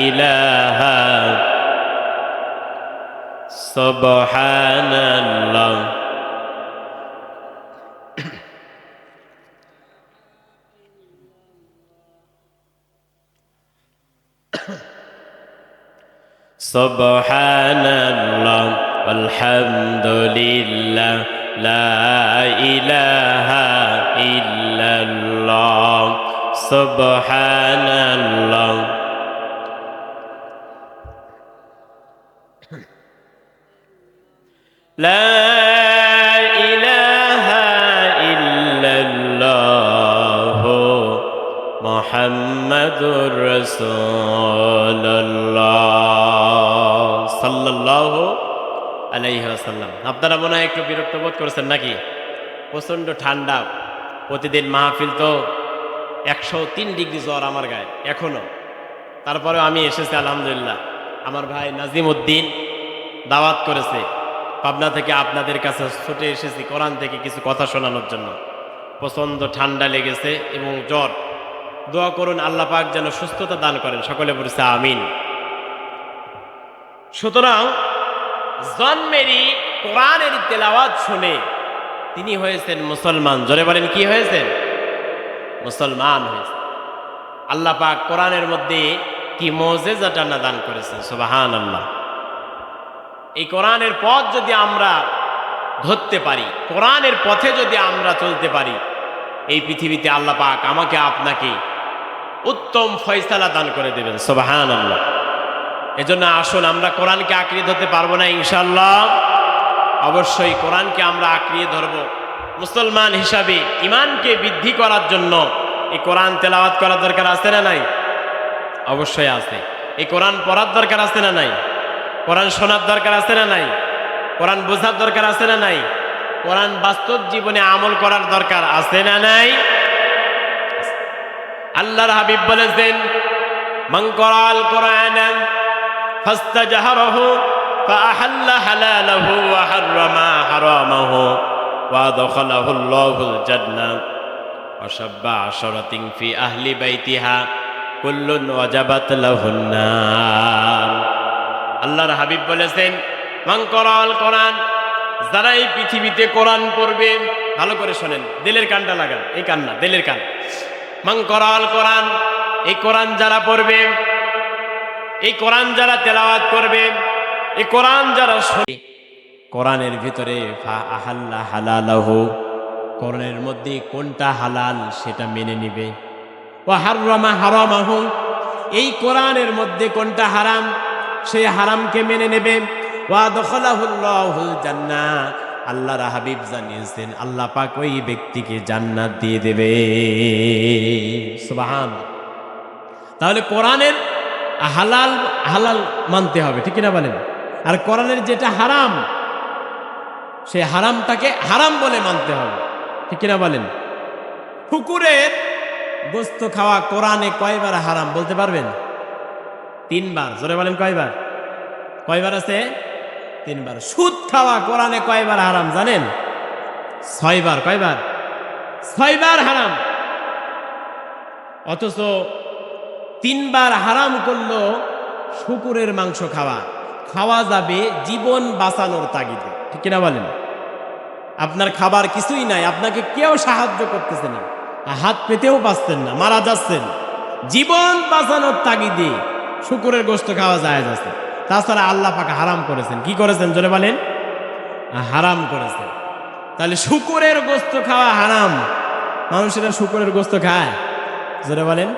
ইলাহা, সুবহানাল্লাহ। সুবহানাল্লাহ আলহামদুলিল্লাহ, লা ইলাহা ইল্লাল্লাহ, সুবহানাল্লাহ। লা ইলাহা ইল্লাল্লাহ মুহাম্মাদুর রাসূলুল্লাহ সাল্লাল্লাহু আলাইহি ওয়াসাল্লাম। আপনারা মনে হয় একটু বিরক্ত বোধ করছেন নাকি? প্রচণ্ড ঠান্ডা, প্রতিদিন মাহফিল তো 103 ডিগ্রি জ্বর আমার গায়ে এখনো, তারপরেও আমি এসেছি আলহামদুলিল্লাহ। আমার ভাই নাজিম উদ্দিন দাওয়াত করেছে পাবনা থেকে, আপনাদের কাছে ছুটে এসেছি কোরআন থেকে কিছু কথা শোনানোর জন্য। প্রচণ্ড ঠান্ডা লেগেছে এবং জ্বর, দোয়া করুন আল্লাহ পাক যেন সুস্থতা দান করেন, সকলে বলেছে আমিন। সুতরাং জন মেরি কোরআনের তেলাওয়াত শুনে তিনি হয়েছেন মুসলমান। জোরে বলেন, কি হয়েছেন? মুসলমান হয়েছে। আল্লাহ পাক কোরআনের মধ্যে কি মুজিজাটা না দান করেছেন, সুবহানাল্লাহ। এই কোরআনের পথ যদি আমরা ধরতে পারি, কোরআনের পথে যদি আমরা চলতে পারি, এই পৃথিবীতে আল্লাহ পাক আমাকে আপনাকে উত্তম ফয়সালা দান করে দেবেন, সুবহানাল্লাহ। এজন্য আসুন, আমরা কোরআনকে আঁকড়িয়ে ধরতে পারবো না ইনশাআল্লাহ, অবশ্যই কোরআনকে আমরা আঁকড়িয়ে ধরব। মুসলমান হিসাবে ঈমানকে বৃদ্ধি করার জন্য এই কোরআন তেলাওয়াত করার দরকার আছে না নাই? অবশ্যই আছে। এই কোরআন পড়ার দরকার আছে না নাই? কোরআন শোনার দরকার আছে না নাই? কোরআন বোঝার দরকার আছে না নাই? কোরআন বাস্তব জীবনে আমল করার দরকার আছে না নাই? আল্লাহর হাবিব বলেছেন, মান ক্বরাআল কোরআন ফাস্তাজহারাহু فأحل حلاله وحرم حرامه وأدخله الله الجنة وشب عشرة في أهل بيتها كل وجبت له النار আল্লাহর হাবিব বলেছেন মান করাল কোরআন, যারা এই পৃথিবীতে কোরআন পড়বে, ভালো করে শোনেন, দিলের কানটা লাগান, এই কান না, দিলের কান। মান করাল কোরআন, এই কোরআন যারা পড়বে, এই কোরআন যারা তেলাওয়াত করবে, এই কোরআন যারা শুনে, কোরআনের ভিতরে ফা আহাল্লা হালালাহু, কোরআনের মধ্যে কোনটা হালাল সেটা মেনে নিবে, ওয়া হাররামা হারামাহু, এই কোরআনের মধ্যে কোনটা হারাম সেই হারামকে মেনে নেবে, ওয়া আদখালাহুল্লাহুল জান্নাহ, আল্লাহর হাবিব জানিয়েছেন আল্লাহ পাক ওই ব্যক্তিকে জান্নাত দিয়ে দেবে। সুবহানাল্লাহ। তাহলে কোরআনের হালাল হালাল মানতে হবে, ঠিক না বলেন? আর কোরআনের যেটা হারাম সেই হারামটাকে হারাম বলে মানতে হবে, ঠিক না বলেন? কুকুরের গোশত খাওয়া কোরআনে কয়বার হারাম বলতে পারবেন? 3 বার। জোরে বলেন কয়বার? কয়বার আছে? 3 বার। সুদ খাওয়া কোরআনে কয়বার হারাম জানেন? 6 বার। কয়বার? 6 বার হারাম। অথচ 3 বার হারাম করলো শুকুরের মাংস খাওয়া। খাওয়া যাবে জীবন বাঁচানোর তাগিদে, ঠিক কিনা বলেন? আপনার খাবার কিছুই নাই, আপনাকে কেউ সাহায্য করতেছে না, হাত পেতেও পাচ্ছেন না, মারা যাচ্ছেন, জীবন বাঁচানোর তাগিদে শুকুরের গোশত খাওয়া জায়েজ আছে। তাছাড়া আল্লাহ পাক হারাম করেছেন। কি করেছেন জোরে বলেন? হারাম করেছেন। তাহলে শুকুরের গোশত খাওয়া হারাম। মানুষেরা শুকুরের গোশত খায়? জোরে বলেন।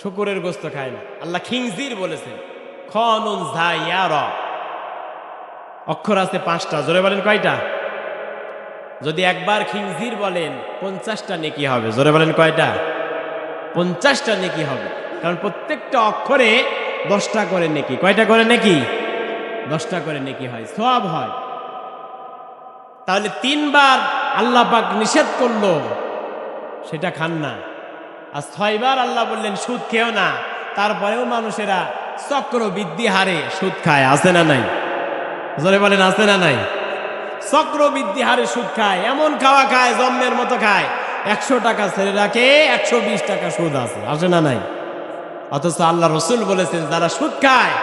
শুকুরের গোশত খায় না। আল্লাহ খিনজির বলেছেন, খনুন যায়ার, অক্ষর আছে 5টা। জোরে বলেন কয়টা? যদি একবার খিনজির বলেন 50টা নেকি হবে। জোরে বলেন কয়টা? 50টা নেকি হবে। কারণ প্রত্যেকটা অক্ষরে 10টা করে নেকি। কয়টা করে নেকি? 10টা করে নেকি হয়, সওয়াব হয়। তাহলে 3 বার আল্লাহ পাক নিষেধ করলো, সেটা খান না। আর 6 বার আল্লাহ বললেন সুদ খেও না, তারপরেও মানুষেরা চক্রবৃদ্ধি হারে সুদ খায়। আছে না নাই? জোরে বলেন আছে না নাই? চক্রবৃদ্ধি হারে সুদ খায়, এমন খাওয়া খায় জম্মের মতো খায়। 100 টাকা ছেড়ে রাখে, 120 টাকা সুদ আছে। আছে না নাই? অথচ আল্লাহ রসুল বলেছেন যারা সুদ খায়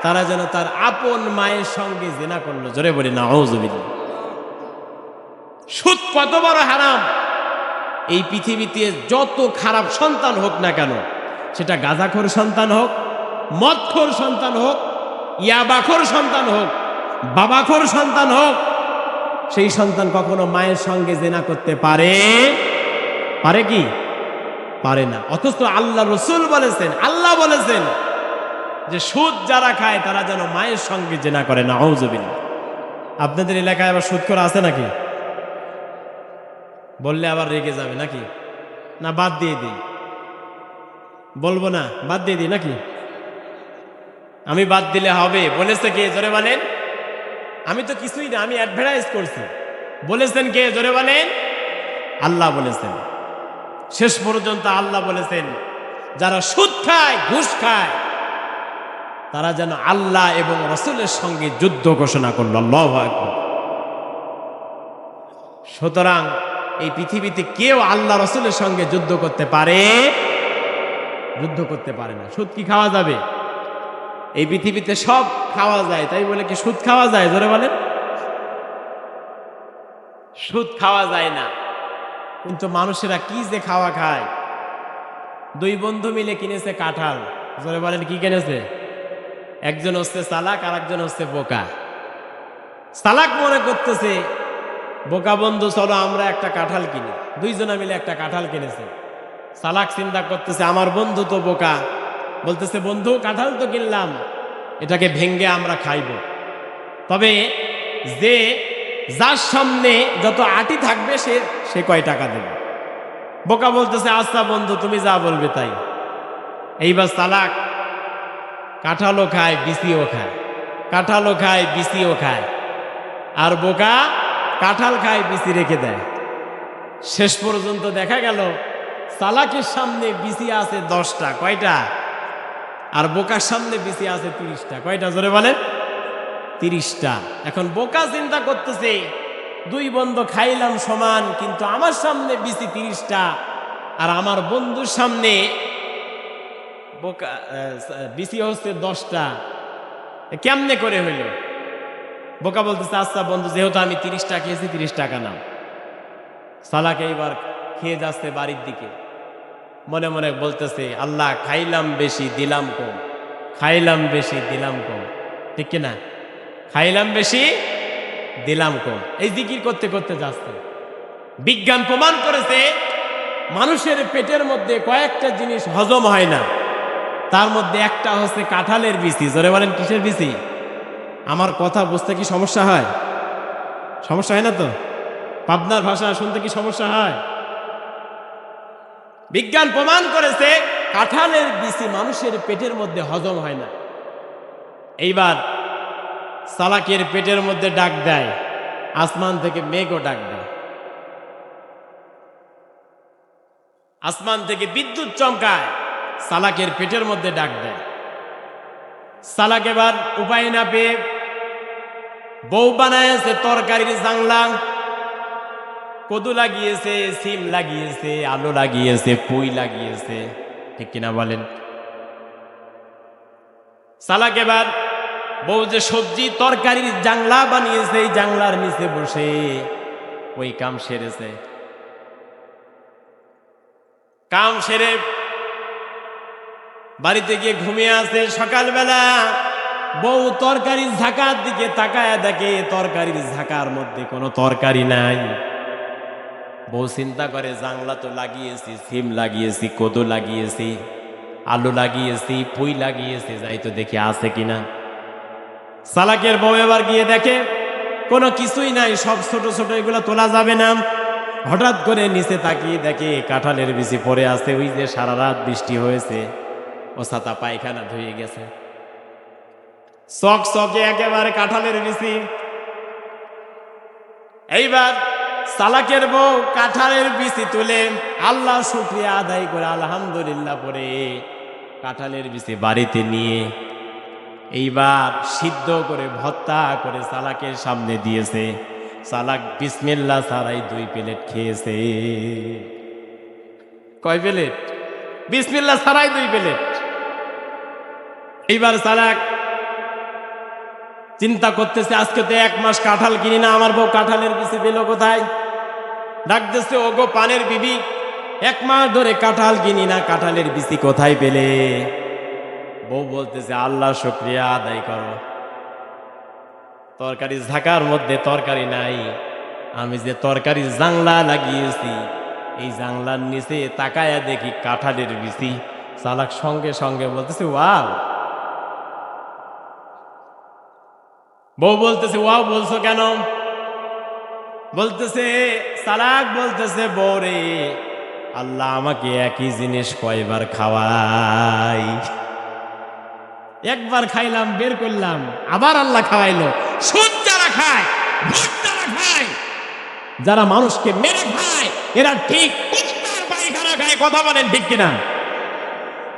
তারা যেন তার আপন মায়ের সঙ্গে জিনা করলো। জোরে বলি নাউযুবিল্লাহ। সুদ কত বড় হারাম! এই পৃথিবীতে যত খারাপ সন্তান হোক না কেন, সেটা গাঁজাখোর সন্তান হোক, মদখোর সন্তান হোক, ইয়াবাখোর সন্তান হোক, বাবাখোর সন্তান হোক, সেই সন্তান কখনো মায়ের সঙ্গে জিনা করতে পারে? পারে কি? পারে না। অথচ আল্লাহ রসুল বলেছেন, আল্লাহ বলেছেন যে সুদ যারা খায় তারা যেন মায়ের সঙ্গে জিনা করে। নাউযুবিল্লাহ। আপনাদের এলাকায় আবার সুদখোর আছে নাকি? বললে আবার রেগে যাবে নাকি? না বাদ দিয়ে দিই? বলবো না, বাদ দিয়ে দিই নাকি? আমি বাদ দিলে হবে বলেছে কে? জোরে বলেন। আমি তো কিছুই না, আমি অ্যাডভার্টাইজ করছি। বলেছেন কে? জোরে বলেন। আল্লাহ বলেছেন। শেষ পর্যন্ত আল্লাহ বলেছেন যারা সুদ খায়, ঘুষ খায়, তারা যেন আল্লাহ এবং রাসূলের সঙ্গে যুদ্ধ ঘোষণা করল। আল্লাহু আকবার। সুতরাং এই পৃথিবীতে কেউ আল্লাহ রাসূলের সঙ্গে যুদ্ধ করতে পারে? যুদ্ধ করতে পারে না। সুদ কি খাওয়া যাবে? এই পৃথিবীতে সব খাওয়া যায়, তাই বলে কি সুদ খাওয়া যায়? জোরে বলেন। সুদ খাওয়া যায় না, কিন্তু মানুষেরা কি যে খাওয়া খায়। 2 বন্ধু মিলে কিনেছে কাঁঠাল। জোরে বলেন কি কিনেছে? একজন হচ্ছে চালাক আর একজন হচ্ছে বোকা। চালাক মনে করতেছে বোকা বন্ধু চলো আমরা একটা কাঁঠাল কিনি। 2 জনা মিলে একটা কাঁঠাল কিনেছে। চালাক চিন্তা করতেছে আমার বন্ধু তো বোকা, বলতেছে বন্ধু কাঁঠাল তো কিনলাম, এটাকে ভেঙ্গে আমরা খাইব, তবে যে যার সামনে যত আটি থাকবে সে কয় টাকা দেবে। বোকা বলতেছে আচ্ছা বন্ধু তুমি যা বলবে তাই। এইবার চালাক কাঁঠালও খায় বিচিও খায়, কাঁঠালও খায় বিচিও খায়, আর বোকা কাঁঠাল খায় বিচি রেখে দেয়। শেষ পর্যন্ত দেখা গেল চালাকের সামনে বিচি আছে 10টা। কয়টা? আর বোকার সামনে বিসি আছে 30টা। কয়টা জোরে বলেন? 30টা। এখন বোকা চিন্তা করতেছে, দুই বন্ধু খাইলাম সমান, কিন্তু আমার সামনে বিসি 30টা আর আমার বন্ধুর সামনে বোকা বিসি হচ্ছে 10টা। কেমনে করে হইল? বোকা বলতেছে, আচ্ছা বন্ধু, যেহেতু আমি 30টা খেয়েছি, 30 টাকা নাও। সালাকে এইবার খেয়ে যাচ্ছে বাড়ির দিকে, মনে মনে বলতেছে, আল্লাহ, খাইলাম বেশি দিলাম কম, খাইলাম বেশি দিলাম কম। ঠিক কিনা? খাইলাম বেশি দিলাম কম, এই জিকির করতে করতে যাচ্ছে। বিজ্ঞান প্রমাণ করেছে মানুষের পেটের মধ্যে কয়েকটা জিনিস হজম হয় না, তার মধ্যে একটা হচ্ছে কাঁঠালের বিচি। জোরে বলেন, কিসের বিচি? আমার কথা বুঝতে কি সমস্যা হয়? সমস্যা হয় না তো? পাবনার ভাষা শুনতে কি সমস্যা হয়? বিজ্ঞান প্রমাণ করেছে কাঁঠালের বিচি মানুষের পেটের মধ্যে হজম হয় না। এইবার সালাকের পেটের মধ্যে ডাক দেয়, আসমান থেকে মেঘও ডাক দেয়, আসমান থেকে বিদ্যুৎ চমকায়, সালাকের পেটের মধ্যে ডাক দেয়। সালাক এবার উপায় না পেয়ে বউ বানায়ছে তরকারির জাংলা, কদু লাগিয়েছে, সিম লাগিয়েছে, আলু লাগিয়েছে, পুঁই লাগিয়েছে। ঠিক কিনা বলেন? সালাক এবার বউ যে সবজি তরকারির জাংলা বানিয়েছে, এই জাংলার নিচে বসে ওই কাম সেরেছে। কাম সেরে বাড়িতে গিয়ে ঘুমিয়ে আছে। সকালবেলা বউ তরকারির ঝাঁকার দিকে তাকায় দেখে তরকারির ঝাঁকার মধ্যে কোনো তরকারি নাই। বউ চিন্তা করে, জাংলা তো লাগিয়েছি, সিম লাগিয়েছি, কদু লাগিয়েছি, আলু লাগিয়েছি, পুঁই লাগিয়েছি, যাই তো দেখি আছে কিনা। সালাকের বউ এবার গিয়ে দেখে কোনো কিছুই নাই, সব ছোট ছোট, এগুলো তোলা যাবে না। হঠাৎ করে নিচে তাকিয়ে দেখে কাঁঠালের বিচি পড়ে আছে। ওই যে সারা রাত বৃষ্টি হয়েছে, ও ছাতা পায়খানা ধুয়ে গেছে, চক চকে একেবারে কাঁঠালের বিচি। এইবার সালাকের বউ কাঁঠালের বিচি তুলে আল্লাহ শুকরিয়া আদায় করে আলহামদুলিল্লাহ পরে কাঁঠালের বিচি বাড়িতে নিয়ে এইবার সিদ্ধ করে ভর্তা করে সালাকের সামনে দিয়েছে। সালাক বিসমিল্লাহ ছাড়াই 2 প্লেট খেয়েছে। কয় প্লেট? বিসমিল্লাহ ছাড়াই 2 প্লেট। এইবার সালাক চিন্তা করতেছে, আজকে তো 1 মাস কাঁঠাল কিনি না, আমার বউ কাঁঠালের বিচি পেল কোথায়? ডাকতেছে, ওগো পানের বিবি, 1 মাস ধরে কাঁঠাল কিনি না, কাঁঠালের বিচি কোথায় পেলে? বউ বলতেছে, আল্লাহ শুকরিয়া আদায় করো, তরকারি ঝাঁকার মধ্যে তরকারি নাই, আমি যে তরকারির জাংলা লাগিয়েছি, এই জাংলার নিচে তাকায়া দেখি কাঁঠালের বিচি। সালাক সঙ্গে সঙ্গে বলতেছে, ওয়াও। বউ বলতেছে, ওয়াও বলছো কেন? বলতেছে, সালাক বলতেছে, বউরে, আল্লাহ আমাকে একই জিনিস কয়বার খাওয়াই, একবার খাইলাম, বের করলাম, আবার আল্লাহ খাওয়াইলো। সুদ যারা খায়, ঘুষ যারা খায়, যারা মানুষকে মেরে খায়, এরা ঠিক কুত্তার পায়খানা খায়। কথা বলেন ঠিক কিনা?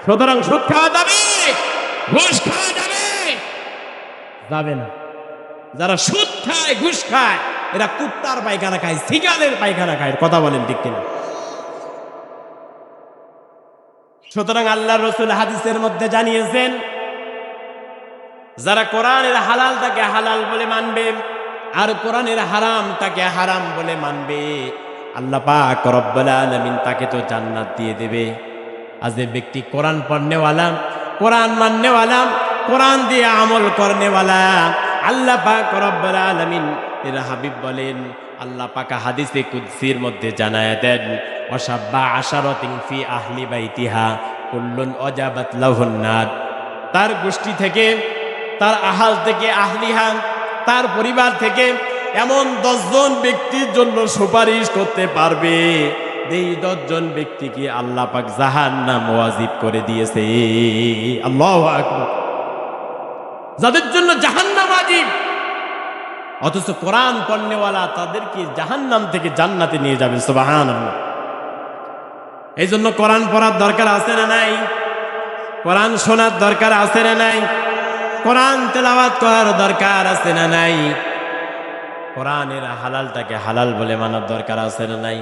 সুতরাং সুদ খাওয়া যাবে, ঘুষ খাওয়া যাবে? যাবে না। যারা সুদ খায়, ঘুষ খায়, এরা কুত্তার পায়খানা খায়, সিগালের পায়খানা খায়। কথা বলেন ঠিক কিনা? সুতরাং আল্লাহ রাসূল হাদিসের মধ্যে জানিয়েছেন, যারা কোরআনের হালাল তাকে হালাল বলে মানবে আর কোরআনের হারাম তাকে হারাম বলে মানবে, আল্লাহ পাক রব্বুল আলামিন তাকে তো জান্নাত দিয়ে দেবে। আর যে ব্যক্তি কোরআন পড়নেওয়ালা, কোরআন মাননেওয়ালা, কোরআন দিয়ে আমল করনেওয়ালা, আল্লাহ পাক রব্বুল আলামিন এর হাবিব বলেন, আল্লাহ পাক হাদিসে কুদসির মধ্যে জানায়া দেন, ওয়াসাব্বা আশারাতিন ফি আহলি বাইতিহা কুল্লুন ওয়াজাবাত লাহুন নার। তার গোষ্ঠী থেকে, তার আহাল থেকে, আহলিহা, তার পরিবার থেকে এমন 10 জন ব্যক্তির জন্য সুপারিশ করতে পারবে, এই 10 জন ব্যক্তিকে আল্লাহ পাক জাহান্নাম ওয়াজিব করে দিয়েছে। আল্লাহু আকবার। যাদের জন্য জাহান্নাম ওয়াজিব, অথচ কোরআন পড়নেওয়ালা তাদেরকে জাহান্নাম থেকে জান্নাতে নিয়ে যাবে। সুবহানাল্লাহ। এই জন্য কোরআন পড়ার দরকার আছে না নাই? কোরআন শোনার দরকার আছে না নাই? কোরআন তেলাওয়াত করার দরকার আছে না নাই? কোরআনের হালালটাকে হালাল বলে মানার দরকার আছে না নাই?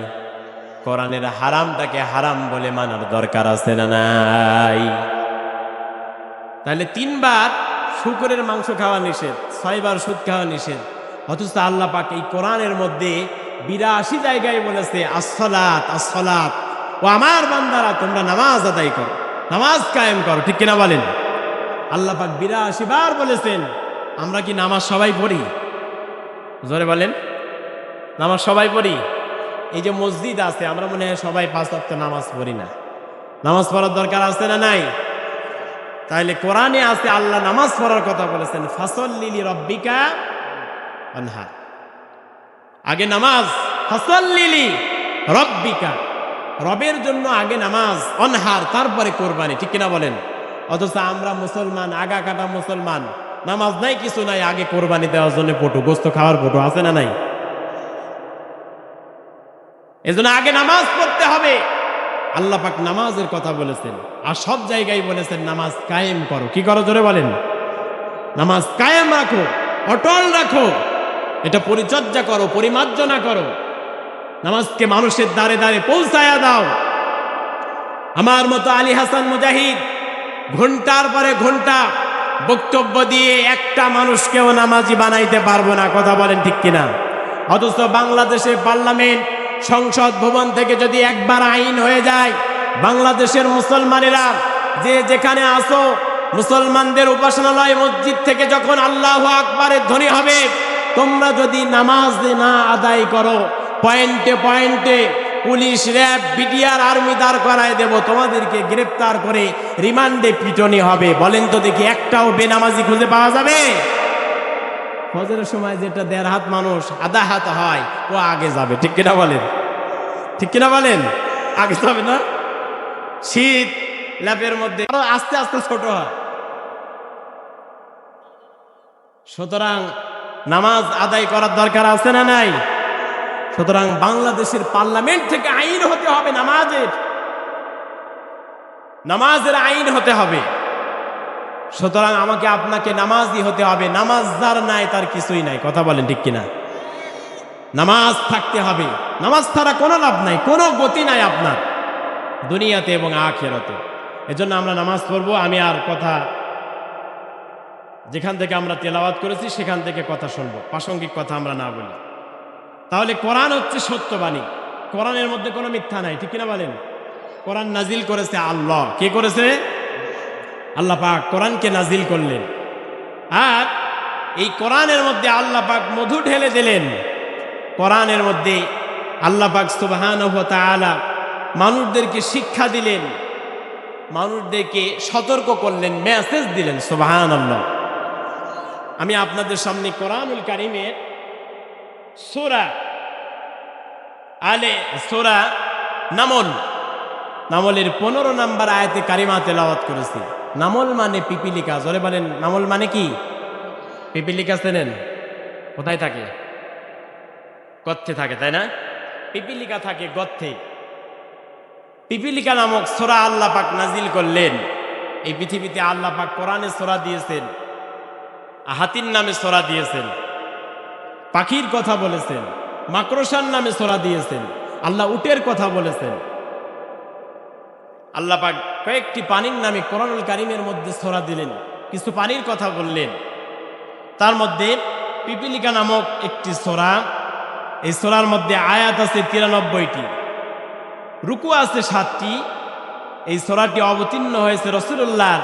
কোরআনের হারামটাকে হারাম বলে মানার দরকার আছে না নাই? তাহলে 3 বার শুকরের মাংস খাওয়া নিষেধ, 6 বার সুদ খাওয়া নিষেধ, অথচ আল্লাহ পাক এই কোরআনের মধ্যে 82 জায়গায় বলেছে আসসালাত আসসালাত, ও আমার বান্দারা তোমরা নামাজ আদায় করো, নামাজ কায়েম করো। ঠিক কিনা বলেন? আল্লাহ পাক 82 বার বলেছেন। আমরা কি নামাজ সবাই পড়ি? জোরে বলেন, নামাজ সবাই পড়ি? এই যে মসজিদ আছে, আমরা মনে হয় সবাই 5 ওয়াক্ত নামাজ পড়ি না। নামাজ পড়ার দরকার আছে না নাই? তাইলে কোরআনে আছে আল্লাহ নামাজ পড়ার কথা বলেছেন, ফাসল্লি লিরাব্বিকা ওয়ানহার। আগে নামাজ, ফাসল্লি লিরাব্বিকা, রবের জন্য আগে নামাজ, অনহার তারপরে কোরবানি। ঠিক কিনা বলেন? অথচ আমরা মুসলমান, আগা কাটা মুসলমান, নামাজ নাই কিছু নাই, আগে কোরবানি দেওয়ার জন্য পটু, গোস্ত খাওয়ার পটু, আছে না নাই? এজন্য আগে নামাজ পড়তে হবে। আল্লাহ পাক নামাজের কথা বলেছেন, আর সব জায়গায় বলেছেন নামাজ কায়েম করো। কি করো? জোরে বলেন। নামাজ কায়েম রাখো, অটল রাখো, এটা পরিচর্যা করো, পরিমার্জনা করো, নামাজকে মানুষের দ্বারে দ্বারে পৌঁছায়া দাও। আমার মতো আলী হাসান মুজাহিদ ঘন্টার পরে ঘন্টা বক্তব্য দিয়ে একটা মানুষকেও নামাজি বানাইতে পারবো না। কথা বলেন ঠিক কিনা? অথচ বাংলাদেশের পার্লামেন্ট, সংসদ ভবন থেকে যদি একবার আইন হয়ে যায়, বাংলাদেশের মুসলমানেরা যে যেখানে আসো, মুসলমানদের উপাসনালয় মসজিদ থেকে যখন আল্লাহু আকবারের ধ্বনি হবে, তোমরা যদি নামাজ না আদায় করো, পয়েন্টে পয়েন্টে পুলিশ, র্যাব, বিডিআর, আর্মি দাঁড় করায় দেব, তোমাদেরকে গ্রেপ্তার করে রিমান্ডে পিটনি হবে। বলেন তো দেখি, একটাও বেনামাজি খুঁজে পাওয়া যাবে? ফজরের সময় যেটা 1.5 হাত মানুষ আধা হাত হয়, ও আগে যাবে। ঠিক কিনা বলেন? ঠিক কিনা বলেন? আগে যাবে না? শীত ল্যাপের মধ্যে আরো আস্তে আস্তে ছোট হয়। সুতরাং নামাজ আদায় করার দরকার আছে না নাই? সুতরাং বাংলাদেশের পার্লামেন্ট থেকে আইন হতে হবে, নামাজের আইন হতে হবে। সুতরাং আমাকে আপনাকে নামাজি হতে হবে। নামাজ যার নাই তার কিছুই নাই। কথা বলেন ঠিক কিনা? নামাজ থাকতে হবে, নামাজ ছাড়া কোনো লাভ নাই, কোনো গতি নাই আপনার দুনিয়াতে এবং আখিরাতে। এজন্য আমরা নামাজ পড়বো। আমি আর কথা, যেখান থেকে আমরা তেলাওয়াত করেছি সেখান থেকে কথা শুনবো, প্রাসঙ্গিক কথা আমরা না বলি। তাহলে কোরআন হচ্ছে সত্যবাণী, কোরআনের মধ্যে কোনো মিথ্যা নাই। ঠিক কিনা বলেন? কোরআন নাজিল করেছে আল্লাহ। কে করেছে? আল্লাহ পাক কোরআনকে নাজিল করলেন। আর এই কোরআনের মধ্যে আল্লাহ পাক মধু ঢেলে দিলেন। কোরআনের মধ্যে আল্লাহ পাক সুবহানাহু ওয়া তাআলা মানুষদেরকে শিক্ষা দিলেন, মানুষদেরকে সতর্ক করলেন, মেসেজ দিলেন। সুবহানাল্লাহ। আমি আপনাদের সামনে কোরআনুল কারীমের সূরা নামলের 15 নম্বর আয়াতে কারিমা তেলাওয়াত করেছি। নামল মানে পিপিলিকা। জোরে বলেন, নামল মানে কি? পিপিলিকা চেনেন? কোথায় থাকে? গর্তে থাকে, তাই না? পিপিলিকা থাকে গর্তে। পিপিলিকা নামক সূরা আল্লাহ পাক নাজিল করলেন। এই পৃথিবীতে আল্লাহ পাক কোরআনে সূরা দিয়েছেন, হাতির নামে সূরা দিয়েছেন, পাখির কথা বলেছেন, মাকড়সার নামে সূরা দিয়েছেন, আল্লাহ উটের কথা বলেছেন। আল্লাহ পাক কয়েকটি পানির নামে কোরআনুল কারীমের মধ্যে সূরা দিলেন, কিছু পানির কথা বললেন। তার মধ্যে পিপিলিকা নামক একটি সূরা, এই সূরার মধ্যে আয়াত আছে 93টি, রুকু আছে 7টি। এই সূরাটি অবতীর্ণ হয়েছে রাসূলুল্লাহর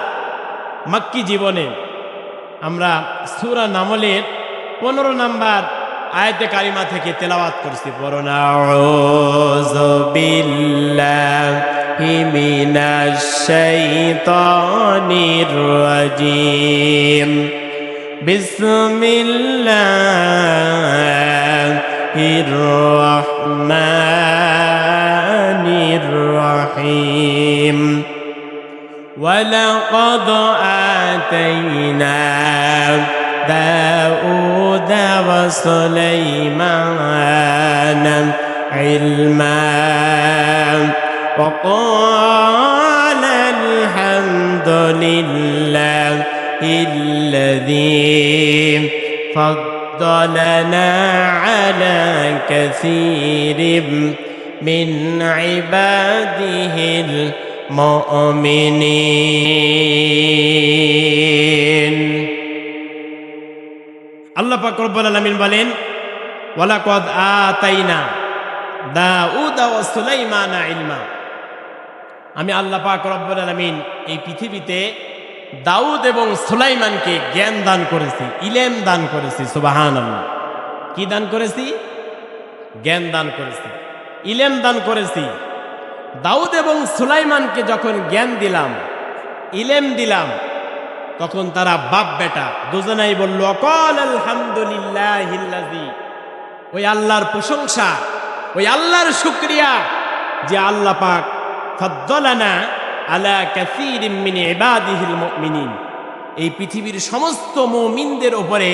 মক্কি জীবনে। আমরা সূরা নামলের 15 নম্বর আয়াতে কারিমা থেকে তেলাওয়াত করছি। পড়ুন, আউযু বিল্লাহি মিনাশ শাইতানির রাজীম, বিসমিল্লাহির রাহমানির রাহিম। ওয়ালাকাদ আতাইনা দাউদ ওয়া সুলাইমান ইলমা ওয়া ক্বালা আলহামদুলিল্লাহি লিল্লাহিল্লাযী ফাদ্দালানা আলা কাসীরিম মিন ইবাদিহিল মুমিনিন। আল্লাহ পাক রব্বুল আলামিন বলেন, ওয়ালাকাদ আতাইনা দাউদা ওয়া সুলাইমানা ইলমা। আমি আল্লাহ পাক রব্বুল আলামিন এই পৃথিবীতে দাউদ এবং সুলাইমানকে জ্ঞান দান করেছি, ইলম দান করেছি। সুবহানাল্লাহ। কি দান করেছি? জ্ঞান দান করেছি, ইলম দান করেছি। দাউদ এবং সুলাইমানকে যখন জ্ঞান দিলাম, ইলম দিলাম, তখন তারা বাপ বেটা দুজনাই বলল, অকাল আলহামদুলিল্লাহিল্লাযী, ওই আল্লাহর প্রশংসা, ওই আল্লাহর শুকরিয়া যে আল্লাহ পাক ফাদ্দালানা আলা কাসীরিম মিন ইবাদিহিল মুমিনিন, এই পৃথিবীর সমস্ত মুমিনদের উপরে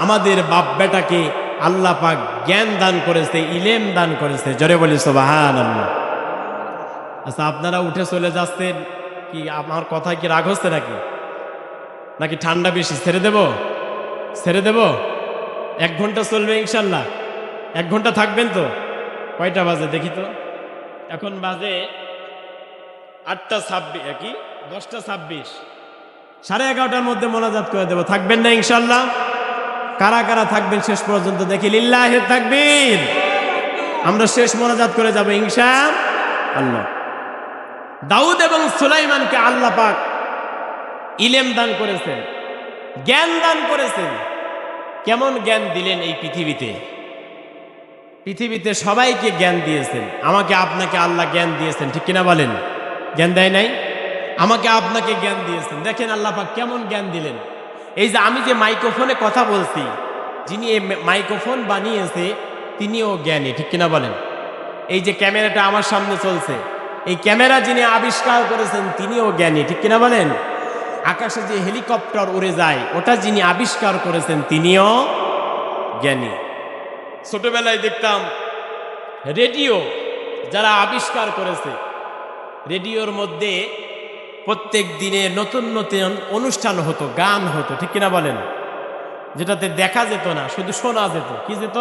আমাদের বাপ বেটাকে আল্লাহ পাক জ্ঞান দান করেছে, ইলম দান করেছে। জোরে বলি সুবহানাল্লাহ। আচ্ছা, আপনারা উঠে চলে যাচ্ছেন কি? আমার কথায় কি রাগ হচ্ছে নাকি? নাকি ঠান্ডা বেশি? ছেড়ে দেব? ছেড়ে দেব? 1 ঘন্টা চলবে ইনশাল্লাহ? 1 ঘন্টা থাকবেন তো? কয়টা বাজে দেখি তো? এখন বাজে 8:26, কি 10:26। 11:30টার মধ্যে মোনাজাত করে দেব। থাকবেন না ইনশাল্লাহ? কারা কারা থাকবেন শেষ পর্যন্ত দেখি? লিল্লাহি তাকবীর। আমরা শেষ মোনাজাত করে যাব ইনশাআল্লাহ। দাউদ এবং সুলাইমানকে আল্লাহ পাক ইলম দান করেছেন, জ্ঞান দান করেছেন। কেমন জ্ঞান দিলেন? এই পৃথিবীতে সবাইকে জ্ঞান দিয়েছেন। আমাকে আপনাকে আল্লাহ জ্ঞান দিয়েছেন, ঠিক কিনা বলেন? জ্ঞান দেয় নাই? আমাকে আপনাকে জ্ঞান দিয়েছেন। দেখেন আল্লাহ পাক কেমন জ্ঞান দিলেন। এই যে আমি যে মাইক্রোফোনে কথা বলছি, যিনি এই মাইক্রোফোন বানিয়েছে তিনিও জ্ঞানী, ঠিক কিনা বলেন? এই যে ক্যামেরাটা আমার সামনে চলছে, এই ক্যামেরা যিনি আবিষ্কার করেছেন তিনিও জ্ঞানী, ঠিক কিনা বলেন? আকাশে যে হেলিকপ্টার উড়ে যায় ওটা যিনি আবিষ্কার করেছেন তিনিও জ্ঞানী। ছোটবেলায় দেখতাম রেডিও যারা আবিষ্কার করেছে, রেডিওর মধ্যে প্রত্যেক দিনে নতুন নতুন অনুষ্ঠান হতো, গান হতো, ঠিক কিনা বলেন? যেটাতে দেখা যেত না, শুধু শোনা যেত। কি যেত?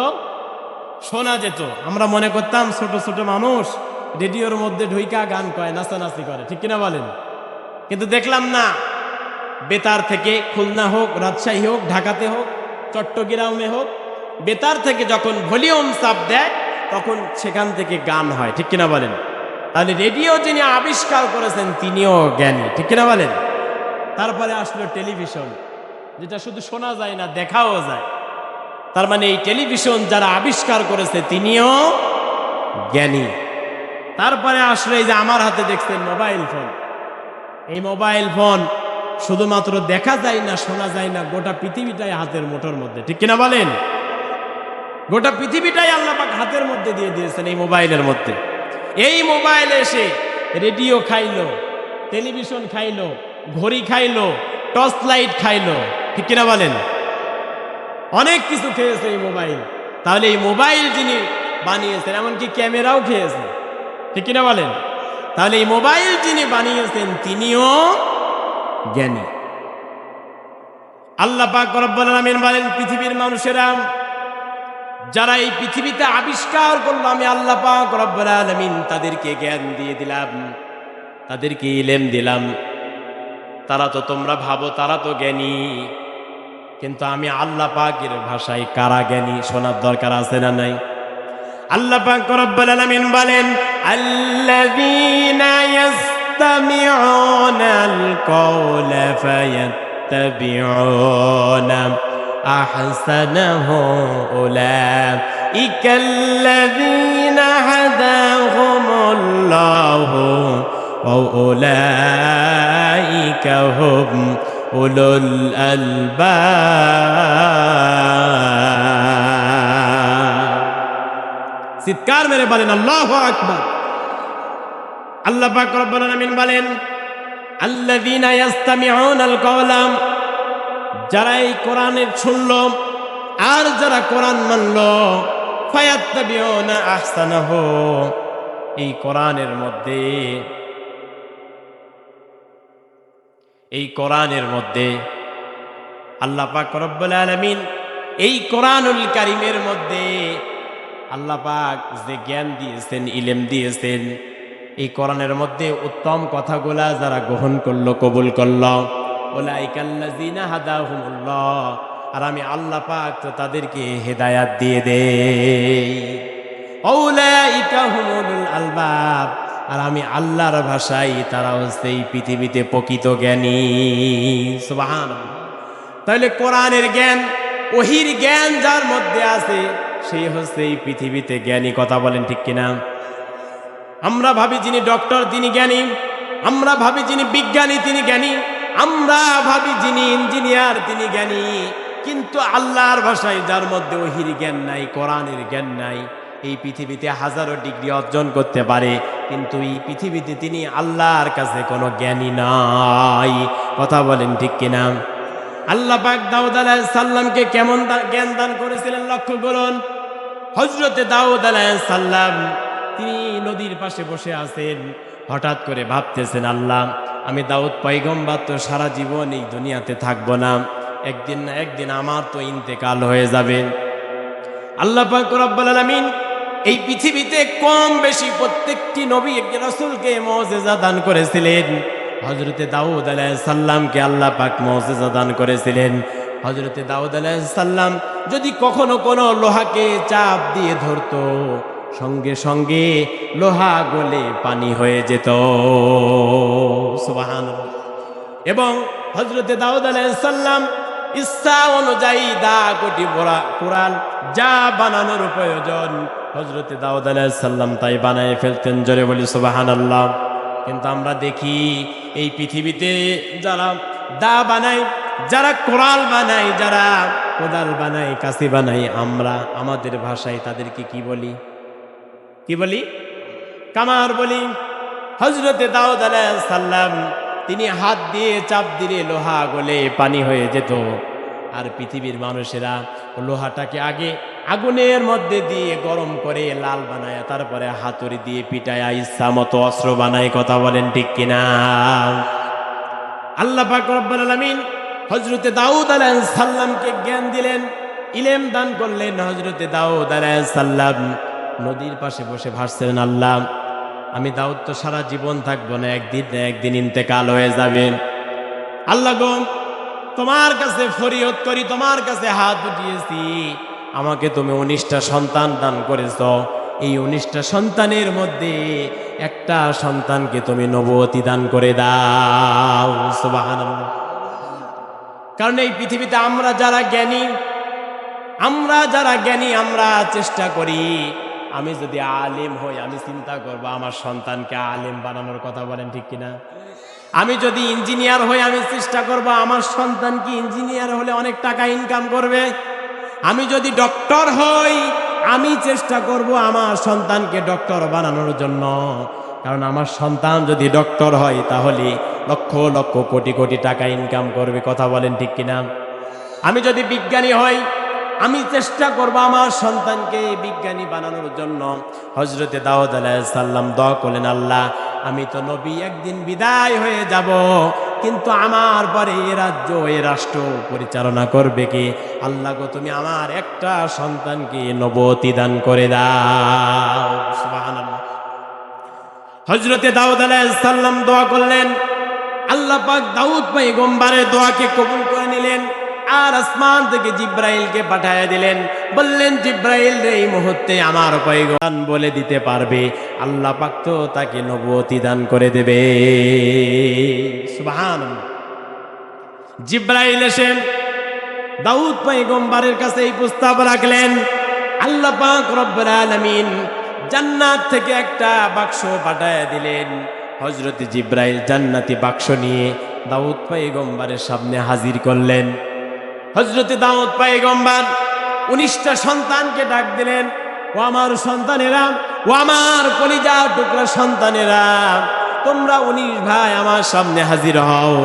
শোনা যেত। আমরা মনে করতাম ছোট ছোট মানুষ রেডিওর মধ্যে ঢুইকা গান কয়, নাচানাচি করে, ঠিক কিনা বলেন? কিন্তু দেখলাম না, বেতার থেকে, খুলনা হোক, রাজশাহী হোক, ঢাকাতে হোক, চট্টগ্রামে হোক, বেতার থেকে যখন ভলিউম চাপ দেয় তখন সেখান থেকে গান হয়, ঠিক কিনা বলেন? তাহলে রেডিও যিনি আবিষ্কার করেছেন তিনিও জ্ঞানী, ঠিক কিনা বলেন? তারপরে আসলো টেলিভিশন, যেটা শুধু শোনা যায় না, দেখাও যায়। তার মানে এই টেলিভিশন যারা আবিষ্কার করেছে তিনিও জ্ঞানী। তারপরে আসলে এই যে আমার হাতে দেখছেন মোবাইল ফোন, এই মোবাইল ফোন শুধুমাত্র দেখা যায় না, শোনা যায় না, গোটা পৃথিবীটাই হাতের মুঠোর মধ্যে, ঠিক কিনা বলেন? গোটা পৃথিবীটাই আল্লাহ পাক হাতের মধ্যে দিয়ে দিয়েছেন এই মোবাইলের মধ্যে। এই মোবাইলে এসে রেডিও খাইলো, টেলিভিশন খাইলো, ঘড়ি খাইলো, টর্চ লাইট খাইলো, ঠিক কিনা বলেন? অনেক কিছু খেয়েছে এই মোবাইল। তাহলে এই মোবাইল যিনি বানিয়েছেন, এমনকি ক্যামেরাও খেয়েছে, ঠিক কিনা বলেন? তাহলে এই মোবাইল যিনি বানিয়েছেন তিনিও জ্ঞানী। আল্লাহ পাক রব্বুল আলামিন বলেন, পৃথিবীর মানুষেরা যারা এই পৃথিবীতে আবিষ্কার করলো, আমি আল্লাহ পাক রব্বুল আলামিন তাদেরকে জ্ঞান দিয়ে দিলাম, তাদেরকে ইলম দিলাম। তারা তো, তোমরা ভাবো তারা তো জ্ঞানী, কিন্তু আমি আল্লাহ পাকের ভাষায় কারা জ্ঞানী শোনার দরকার আছে না নাই? আল্লাহ পাক রব্বুল আলামিন বলেন, আল্লাযীনা ইয়াসতামিউনাল কওলা ফায়াত্তাবিউনা আহসানাহু উলাইকাল্লাযীনা হাদাহুমুল্লাহু ওয়া উলাইকা হুম উলুল আলবাব। চিৎকার মেরে বলেন আল্লাহু আকবার। আল্লাহ পাক রব্বুল আলামিন বলেন, আল্লাযীনা ইয়াসতামিউনাল কওলা, যারা এই কোরআনের শুনলো আর যারা কোরআন মানলো, ফায়াত্তাবিউনা আহসানাহু, এই কোরআনের মধ্যে এই কোরআনের মধ্যে আল্লাহ পাক রব্বুল আলামিন এই কোরআনুল কারীমের মধ্যে আল্লাহ পাক যে জ্ঞান দিয়েছেন, ইলম দিয়েছেন, এই কোরআনের মধ্যে উত্তম কথাগুলা যারা গ্রহণ করলো, কবুল করলো, উলাইকাল্লাযিনা হাদাহুমুল্লাহ, আর আমি আল্লাহ পাক তো তাদেরকে হেদায়াত দিয়ে দেই। উলাইকা হুমুল আলবাব, আর আমি আল্লাহর ভাষায় তারা হচ্ছে এই পৃথিবীতে প্রকৃত জ্ঞানী। সুবহানাল্লাহ। তাহলে কোরআনের জ্ঞান, ওহির জ্ঞান যার মধ্যে আছে সেই হচ্ছে এই পৃথিবীতে জ্ঞানী। কথা বলেন ঠিক কিনা? আমরা ভাবি যিনি ডক্টর তিনি জ্ঞানী, আমরা ভাবি যিনি বিজ্ঞানী তিনি জ্ঞানী, আমরা ভাবি যিনি ইঞ্জিনিয়ার তিনি জ্ঞানী, কিন্তু আল্লাহর ভাষায় যার মধ্যে ওহির জ্ঞান নাই, কোরআনের জ্ঞান নাই, এই পৃথিবীতে হাজারো ডিগ্রি অর্জন করতে পারে, কিন্তু এই পৃথিবীতে তিনি আল্লাহর কাছে কোনো জ্ঞানী নাই। কথা বলেন ঠিক কিনা? আল্লাহ পাক দাউদ আলাইহিস সালামকে কেমন জ্ঞান দান করেছিলেন লক্ষ্য করুন। হযরতে দাউদ আলাইহিস সালাম তিনি নদীর পাশে বসে আছেন, হঠাৎ করে ভাবতেছেন, আল্লাহ আমি দাউদ পয়গম্বর তো সারা জীবন এই দুনিয়াতে থাকবো না, একদিন না একদিন আমার তো ইন্তেকাল হয়ে যাবে। আল্লাহ পাক রব্বুল আলামিন এই পৃথিবীতে কম বেশি প্রত্যেকটি নবী রাসূলকে মুজিজা দান করেছিলেন। হযরতে দাউদ আলাইহিস সালামকে আল্লাহ পাক মুজিজা দান করেছিলেন। হযরতে দাউদ আলাইহিস সালাম যদি কখনো কোনো লোহাকে চাপ দিয়ে ধরতো, সঙ্গে সঙ্গে লোহা গলে পানি হয়ে যেত। সুবহানাল্লাহ। এবং হযরতে দাউদ আলাইহিস সালাম ইচ্ছা অনুযায়ী দা কোটি কোরআন যা বানানোর প্রয়োজন হযরতে দাউদ আলাইহিস সালাম তাই বানায় ফেলতেন। জোরে বলি সুবহানাল্লাহ। কিন্তু আমরা দেখি এই পৃথিবীতে যারা দা বানায়, যারা কোরাল বানায়, যারা কোদাল বানায়, কাঁচি বানায়, আমরা আমাদের ভাষায় তাদেরকে কি বলি? কি বলি? কামার বলি। হযরতে দাউদ আলাইহিস সালাম তিনি হাত দিয়ে চাপ দিলে লোহা গলে পানি হয়ে যেত, আর পৃথিবীর মানুষেরা লোহাটাকে আগে আগুনের মধ্যে দিয়ে গরম করে লাল বানায়, তারপরে হাতুড়ি দিয়ে পিটায় ইচ্ছা মতো অস্ত্র বানায়। কথা বলেন ঠিক কিনা? আল্লাহ পাক রব্বুল আলামিন হযরতে দাউদ আলাইহিস সালামকে জ্ঞান দিলেন, ইলম দান করলেন। হযরতে দাউদ আলাইহিস সালাম নদীর পাশে বসে ভাবছিলেন, আল্লাহ আমি দাউদ তো সারা জীবন থাকবো না, একদিন না একদিন ইন্তেকাল হয়ে যাবে। আল্লাহ গো তোমার কাছে ফরিয়াদ করি, তোমার কাছে হাত উঠিয়েছি, আমাকে তুমি 19টা সন্তান দান করেছ, এই 19টা সন্তানের মধ্যে একটা সন্তানকে তুমি নবুয়তি দান করে দাও। সুবহানাল্লাহ। কারণ এই পৃথিবীতে আমরা যারা জ্ঞানী, আমরা চেষ্টা করি, আমি যদি আলেম হই আমি চিন্তা করবো আমার সন্তানকে আলেম বানানোর। কথা বলেন ঠিক কিনা? আমি যদি ইঞ্জিনিয়ার হই আমি চেষ্টা করব আমার সন্তান কি ইঞ্জিনিয়ার হলে অনেক টাকা ইনকাম করবে। আমি যদি ডক্টর হই আমি চেষ্টা করব আমার সন্তানকে ডক্টর বানানোর জন্য, কারণ আমার সন্তান যদি ডক্টর হয় তাহলে লক্ষ লক্ষ কোটি কোটি টাকা ইনকাম করবে। কথা বলেন ঠিক কিনা? আমি যদি বিজ্ঞানী হই আমি চেষ্টা করব আমার সন্তানকে বিজ্ঞানী বানানোর জন্য। হযরতে দাউদ আলাইহিস সালাম দোয়া করলেন, আল্লাহ আমি তো নবী, একদিন বিদায় হয়ে যাব, কিন্তু আমার পরে এ রাজ্য এ রাষ্ট্র পরিচালনা করবে কে? আল্লাহ গো তুমি আমার একটা সন্তানকে নবুয়তি দান করে দাও। সুবহানাল্লাহ। হযরতে দাউদ আলাইহিস সালাম দোয়া করলেন, আল্লাহ পাক দাউদ পয়গম্বরের দোয়াকে কবুল করে নিলেন, আর আসমান থেকে জিব্রাইলকে পাঠিয়ে দিলেন, বললেন জিব্রাইল রে এই মুহূর্তে আমার পয়গম্বর বলে দিতে পারবে, আল্লাহ পাক তো তাকে নবুয়তি দান করে দেবে। সুবহানাল্লাহ। জিব্রাইল এসে দাউদ পয়গম্বরের কাছে এই প্রস্তাব রাখলেন, আল্লাহ পাক রব্বুল আলামিন জান্নাত থেকে একটা বাক্স পাঠিয়ে দিলেন। হযরত জিব্রাইল জান্নাতি বাক্স নিয়ে দাউদ পয়গম্বরের সামনে হাজির করলেন। হযরতে দাউদ পয়গম্বর 19টা সন্তানকে ডাক দিলেন, ও আমার সন্তানেরা, ও আমার কলিজার টুকরা সন্তানেরা, তোমরা 19 ভাই আমার সামনে হাজির হও,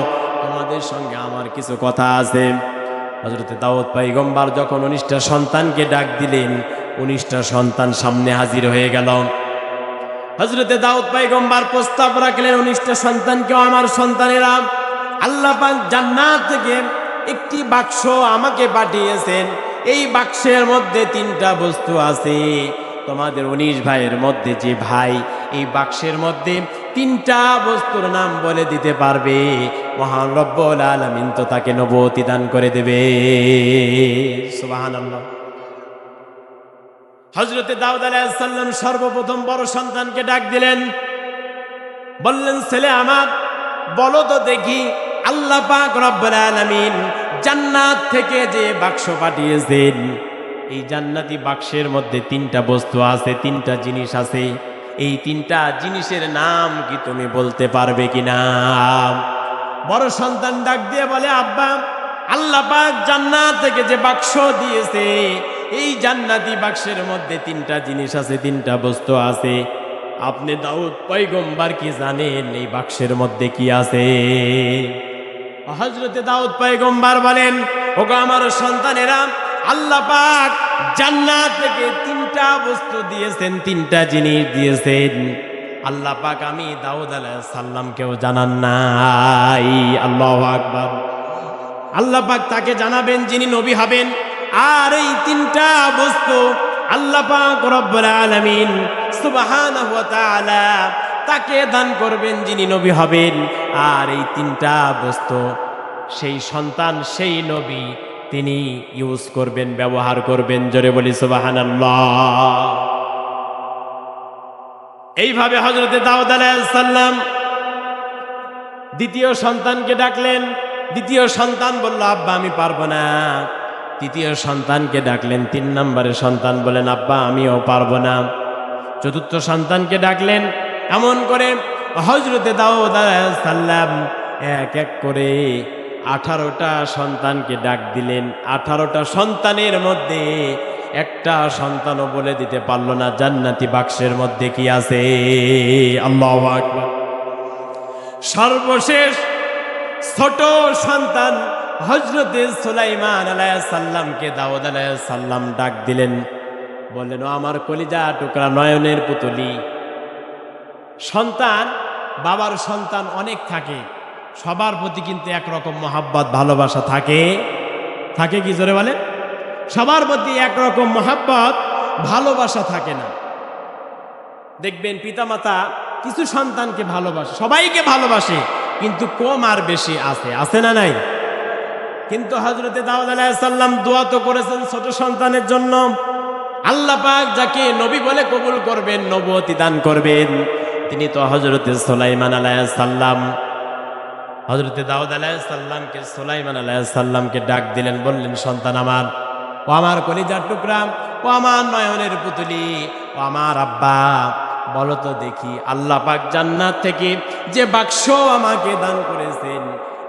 তোমাদের সঙ্গে আমার কিছু কথা আছে। হযরতে দাউদ পয়গম্বর যখন 19টা সন্তানকে ডাক দিলেন, 19টা সন্তান সামনে হাজির হয়ে গেল। হযরতে দাউদ পয়গম্বর প্রস্তাব রাখলেন 19টা সন্তানকে, আমার সন্তানেরা আল্লাহ পাক জান্নাত থেকে একটি বাক্স আমাকে পাঠিয়েছেন, এই বাক্সের মধ্যে 3টা বস্তু আছে। তোমাদের 19 ভাইয়ের মধ্যে যে ভাই এই বাক্সের মধ্যে 3টা বস্তুর নাম বলে দিতে পারবে, মহান রব্বুল আলামিন তো তাকে নবুয়তি দান করে দেবে। সুবহানাল্লাহ। হযরতে দাউদ আলাইহিস সালাম সর্বপ্রথম বড় সন্তানকে ডাক দিলেন, বললেন, ছেলে আমার, বলো তো দেখি আল্লাহ পাক রব্বুল আলামিন জান্নাত থেকে যে বাক্স পাঠিয়েছেন, এই জান্নাতি বাক্সের মধ্যে 3টা বস্তু আছে, 3টা জিনিস আছে, এই 3টা জিনিসের নাম কি তুমি বলতে পারবে কিনা? বড় সন্তান ডাক দিয়ে বলে, আব্বা, আল্লাহ পাক জান্নাত থেকে যে বাক্স দিয়েছে, এই জান্নাতি বাক্সের মধ্যে 3টা জিনিস আছে, 3টা বস্তু আছে। আপনি দাউদ পয়গম্বর কি জানেন এই বাক্সের মধ্যে কি আছে? হযরতে দাউদ পয়গম্বর বলেন, ওগো আমার সন্তানেরা, আল্লাহ পাক জান্নাত থেকে 3টা বস্তু দিয়েছেন, 3টা জিনিস দিয়েছেন। আল্লাহ পাক আমি দাউদ আলাইহিস সালামকেও জানান নাই। আল্লাহু আকবার। আল্লাহ পাক তাকে জানাবেন যিনি নবী হবেন, আর এই 3টা বস্তু আল্লাহ পাক রব্বুল আলামিন সুবহানাহু ওয়া তাআলা তাকে দান করবেন যিনি নবী হবেন। আর এই 3টা বস্তু সেই সন্তান, সেই নবী তিনি ইউজ করবেন, ব্যবহার করবেন। জোরে বলি সুবহানাল্লাহ। এইভাবে হযরতে দাউদ আলাইহিস সালাম দ্বিতীয় সন্তানকে ডাকলেন। দ্বিতীয় সন্তান বলল, আব্বা আমি পারবো না। তৃতীয় সন্তানকে ডাকলেন। 3 নম্বরের সন্তান বলেন, আব্বা আমিও পারবো না। চতুর্থ সন্তানকে ডাকলেন। এমন করে হযরতে দাউদ আলাইহিস সালাম এক এক করে 18টা সন্তানকে ডাক দিলেন। 18টা সন্তানের মধ্যে একটা সন্তানও বলে দিতে পারল না জান্নাতি বাক্সের মধ্যে কি আছে। আল্লাহু আকবার। সর্বশেষ ছোট সন্তান হযরতে সুলাইমান আলাইহিস সালামকে দাউদ আলাইহিস সালাম ডাক দিলেন, বললেন, ও আমার কলিজা টুকরা, নয়নের পুতুলি। সন্তান, বাবার সন্তান অনেক থাকে, সবার প্রতি কিন্তু একরকম মহাব্বত ভালোবাসা থাকে। থাকে কি? জোরে বলে। সবার প্রতি একরকম মহাব্বত ভালোবাসা থাকে না। দেখবেন পিতামাতা কিছু সন্তানকে ভালোবাসে, সবাইকে ভালোবাসে, কিন্তু কম আর বেশি আছে, আছে না নাই? কিন্তু হযরতে দাউদ আলাইহিস সালাম দোয়া তো করেছেন ছোট সন্তানের জন্য। আল্লাহ পাক যাকে নবী বলে কবুল করবেন, নবুয়তি দান করবেন, তিনি তো হযরতে সুলাইমান আলাইহিস সালাম। হযরতে দাউদ আলাইহিস সালামকে সুলাইমান আলাইহিস সালামকে ডাক দিলেন, বললেন, সন্তান আমার, ও আমার কলিজার টুকরা, ও আমার নয়নের পুতুলি, ও আমার আব্বা, বলো তো দেখি আল্লাহ পাক জান্নাত থেকে যে বাক্স আমাকে দান করেছেন,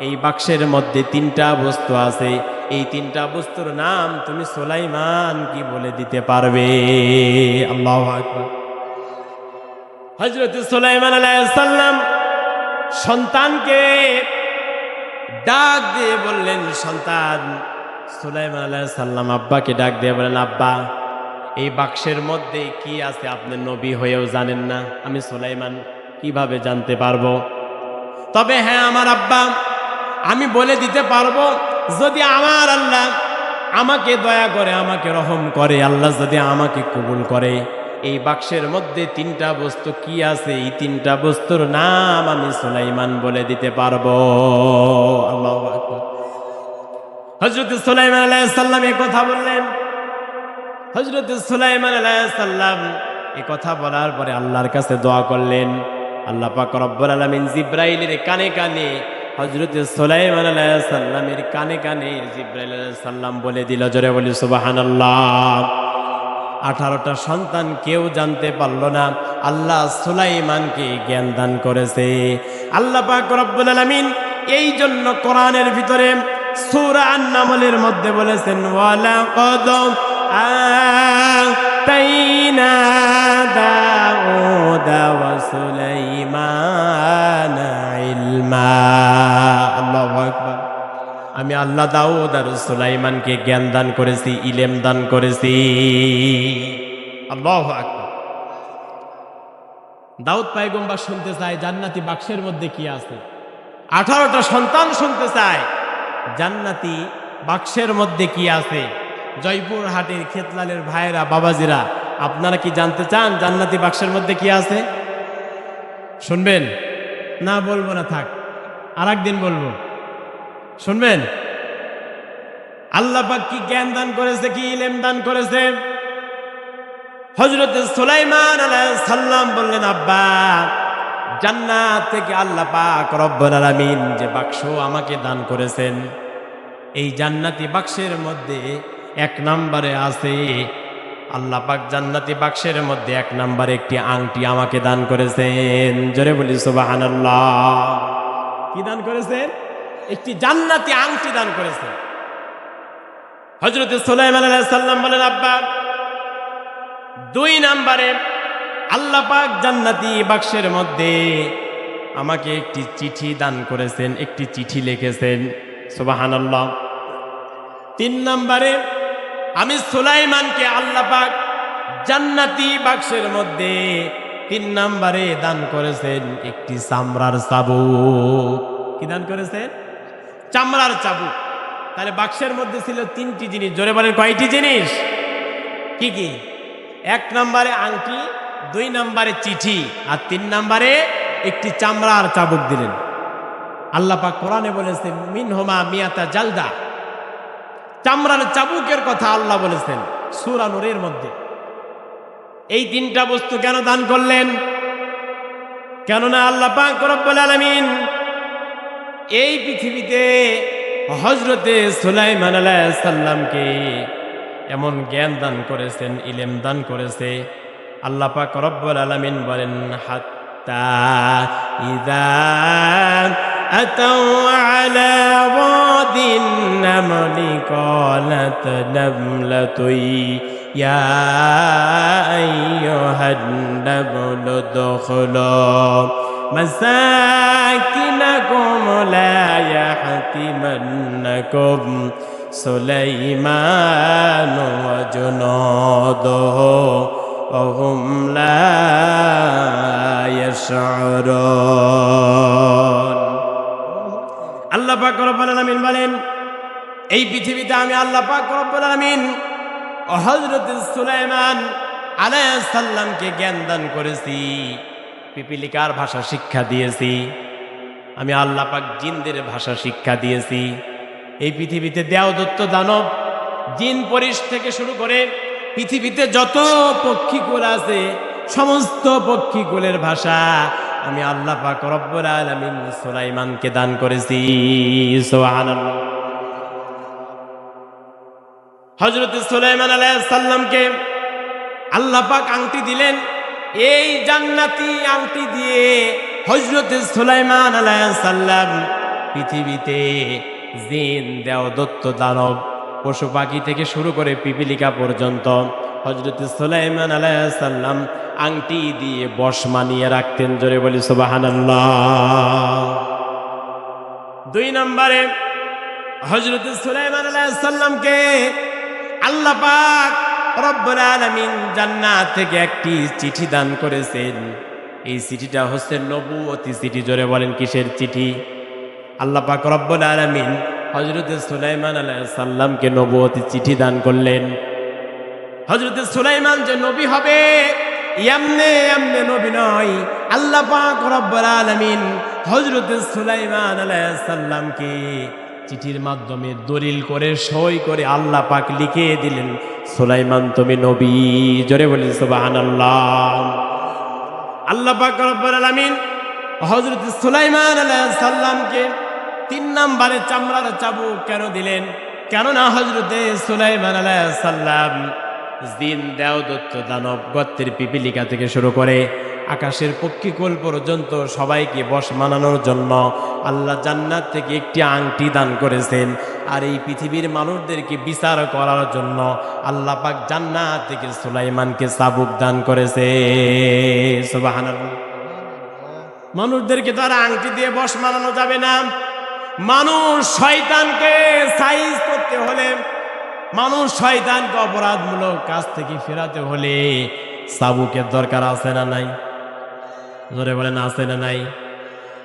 এই বাক্সের মধ্যে 3টা বস্তু আছে, এই 3টা বস্তুর নাম তুমি সুলাইমান কি বলে দিতে পারবে? আল্লাহু আকবার। হযরত সুলাইমান আলাইহিস সালাম সন্তানকে ডাক দিয়ে বললেন, সন্তান। সুলাইমান আলাইহিস সালাম আব্বাকে ডাক দিয়ে বলেন, আব্বা, এই বাক্সের মধ্যে কি আছে আপনি নবী হয়েও জানেন না, আমি সুলাইমান কিভাবে জানতে পারবো? তবে হ্যাঁ আমার আব্বা, আমি বলে দিতে পারবো, যদি আমার আল্লাহ আমাকে দয়া করে, আমাকে রহম করে, আল্লাহ যদি আমাকে কবুল করে, এই বাক্সের মধ্যে 3টা বস্তু কি আছে, এই 3টা বস্তুর নাম আমি সুলাইমান বলে দিতে পারবো। আল্লাহু আকবার। হযরত সুলাইমান আলাইহিস সালাম এই কথা বললেন। হযরত সুলাইমান আলাইহিস সালাম এই কথা বলার পরে আল্লাহর কাছে দোয়া করলেন। আল্লাহ পাক রব্বুল আলামিন জিবরাইলের কানে কানে হযরত সুলাইমান আলাইহিস সালামের কানে কানে জিবরাইল আলাইহিস সালাম বলে দিল। জোরে বলি সুবহানাল্লাহ। 18টা সন্তান কেউ জানতে পারল না, আল্লাহ সুলাইমানকে জ্ঞান দান করেছে। আল্লাহ পাক রব্বুল আলামিন এই জন্য কোরআনের ভিতরে সূরা আন-নামলের মধ্যে বলেছেন, ওয়ালাকাদ আতাইনা দাউদা ওয়া সুলাইমানা ইলমা। আল্লাহু আকবার। আমি আল্লাহ দাউদ আর সুলাইমানকে জ্ঞান দান করেছি, ইলম দান করেছি। আল্লাহু আকবার। দাউদ পয়গম্বর শুনতে চায় জান্নাতি বাক্সের মধ্যে কি আছে। 18টা সন্তান শুনতে চায় জান্নাতি বাক্সের মধ্যে কি আছে। জয়পুর হাটের খেতলালের ভাইরা বাবাজিরা, আপনারা কি জানতে চান জান্নাতি বাক্সের মধ্যে কি আছে? শুনবেন না? বলবো না, থাক, আর একদিন বলবো। শুনবেন? আল্লাহ পাক কি জ্ঞান দান করেছে, কি ইলম দান করেছে। হযরত সুলাইমান আলাইহিস সালাম বললেন, আব্বা, জান্নাত থেকে আল্লাহ পাক রব্বুল আলামিন যে বাক্স আমাকে দান করেছেন, এই জান্নাতি বাক্সের মধ্যে 1 নম্বরে আছে, আল্লাহ পাক জান্নাতি বাক্সের মধ্যে 1 নম্বরে একটি আংটি আমাকে দান করেছেন। জোরে বলি সুবহানাল্লাহ। কি দান করেছেন? একটি জান্নাতি আংটি দান করেছেন। হযরত সুলাইমান আলাইহিস সালাম বলেন, আব্বা, 2 নম্বরে আল্লাহ পাক জান্নাতি বাক্সের মধ্যে আমাকে একটি চিঠি দান করেছেন, একটি চিঠি লিখেছেন। সুবহানাল্লাহ। 3 নম্বরে আমি সুলাইমানকে আল্লাহ পাক জান্নাতি বাক্সের মধ্যে 3 নম্বরে দান করেছেন একটি চামড়ার চাবুক। কি দান করেছেন? চামড়ার চাবুক। তাহলে বাক্সের মধ্যে ছিল 3টি জিনিস। জোরে বলেন, কয়টি জিনিস? কি কি? 1 নম্বরে আংটি, 2 নম্বরে চিঠি, আর 3 নম্বরে একটি চামড়ার চাবুক দিলেন। আল্লাহ পাক কোরআনে বলেছেন, মিনহুমা মিয়াতা জালদা। চামড়ার চাবুকের কথা আল্লাহ বলেছেন সূরা নূরের মধ্যে। এই 3টা বস্তু কেন দান করলেন? কেননা আল্লাহ পাক রব্বুল আলামিন এই পৃথিবীতে হযরতে সুলাইমান আলাইহিস সালামকে এমন জ্ঞান দান করেছেন, ইলম দান করেছে। আল্লাহ পাক রব্বুল আলামিন বলেন, হাত্তা ইযা আতাউ আলা ওয়াদিন নামলি ক্বালাত নামলাতুই ইয়া আইয়ুহান নামলু দুখুলু মাসাকিনাকুম লা ইয়াহতিমান্নাকুম সুলাইমান ওয়া জুনুদুহু ওয়া হুম লা ইয়াশউরুন। আল্লাহ পাক রব্বুল আলামিন বলেন, এই পৃথিবীতে আমি আল্লাহ পাক রব্বুল আলামিন হযরত সুলাইমান আলাইহিস সালামকে জ্ঞান দান করেছি, পিপিলিকার ভাষা শিক্ষা দিয়েছি। আমি আল্লাহ পাক জিনদের ভাষা শিক্ষা দিয়েছি। এই পৃথিবীতে দেবদত্ত দানব, জিন পরিশ থেকে শুরু করে পৃথিবীতে যত পক্ষীকুল আছে, সমস্ত পক্ষীকুলের ভাষা আমি আল্লাহ পাক রব্বুল আলামিন সুলাইমানকে দান করেছি। সুবহানাল্লাহ। হযরত সুলাইমান আলাইহিস সালামকে আল্লাহ পাক আংটি দিলেন। এই জান্নাতি আংটি দিয়ে হযরত সুলাইমান আলাইহিস সালাম পৃথিবীতে জিন, দেবদত্ত দানব, পশু পাখি থেকে শুরু করে পিপিলিকা পর্যন্ত হযরত সুলাইমান আলাইহিস সালাম আংটি দিয়ে বশ মানিয়ে রাখতেন। জোরে বলি সুবহানাল্লাহ। 2 নম্বরে হযরত সুলাইমান আলাইহিস সালামকে আল্লাহ পাক রব্বুল আলামিন জান্নাত থেকে একটি চিঠি দান করেছেন। এই চিঠিটা হচ্ছে নবুয়তি চিঠি। জোরে বলেন, কিসের চিঠি? আল্লাহ পাক রব্বুল আলামিন হযরত সুলাইমান আলাইহিস সালামকে নবুয়তি চিঠি দান করলেন। হযরত সুলাইমান যে নবী হবে, এমনে এমনে নবী নয়। আল্লাহ পাক রব্বুল আলামিন হযরত সুলাইমান আলাইহিস সালামকে চিঠির মাধ্যমে দলিল করে, সই করে আল্লাহ পাক লিখে দিলেন, সুলাইমান তুমি নবী। জোরে বলি সুবহানাল্লাহ। আল্লাহ পাক রব্বুল আলামিন হযরত সুলাইমান আলাইহিস সালামকে 3 নম্বরে চামড়ার চাবুক কেন দিলেন? কেননা হযরত সুলাইমান আলাইহিস সালাম জিন, দেবদত্ত দানব, গর্তের পিপিলিকা থেকে শুরু করে আকাশের পক্ষীকুল পর্যন্ত সবাইকে বশ মানানোর জন্য আল্লাহ জান্নাত থেকে একটি আংটি দান করেছেন। আর এই পৃথিবীর মানুষদেরকে বিচার করার জন্য আল্লাহ পাক জান্নাত থেকে সুলাইমানকে চাবুক দান করেছে। সুবহানাল্লাহ। মানুষদেরকে তো আর আংটি দিয়ে বশ মানানো যাবে না। মানুষ শয়তানকে সাইজ করতে হলে, মানুষ শয়তানকে অপরাধমূলক কাজ থেকে ফেরাতে হলে চাবুকের দরকার আছে না নাই? জোরে বলেন, আছে না নাই?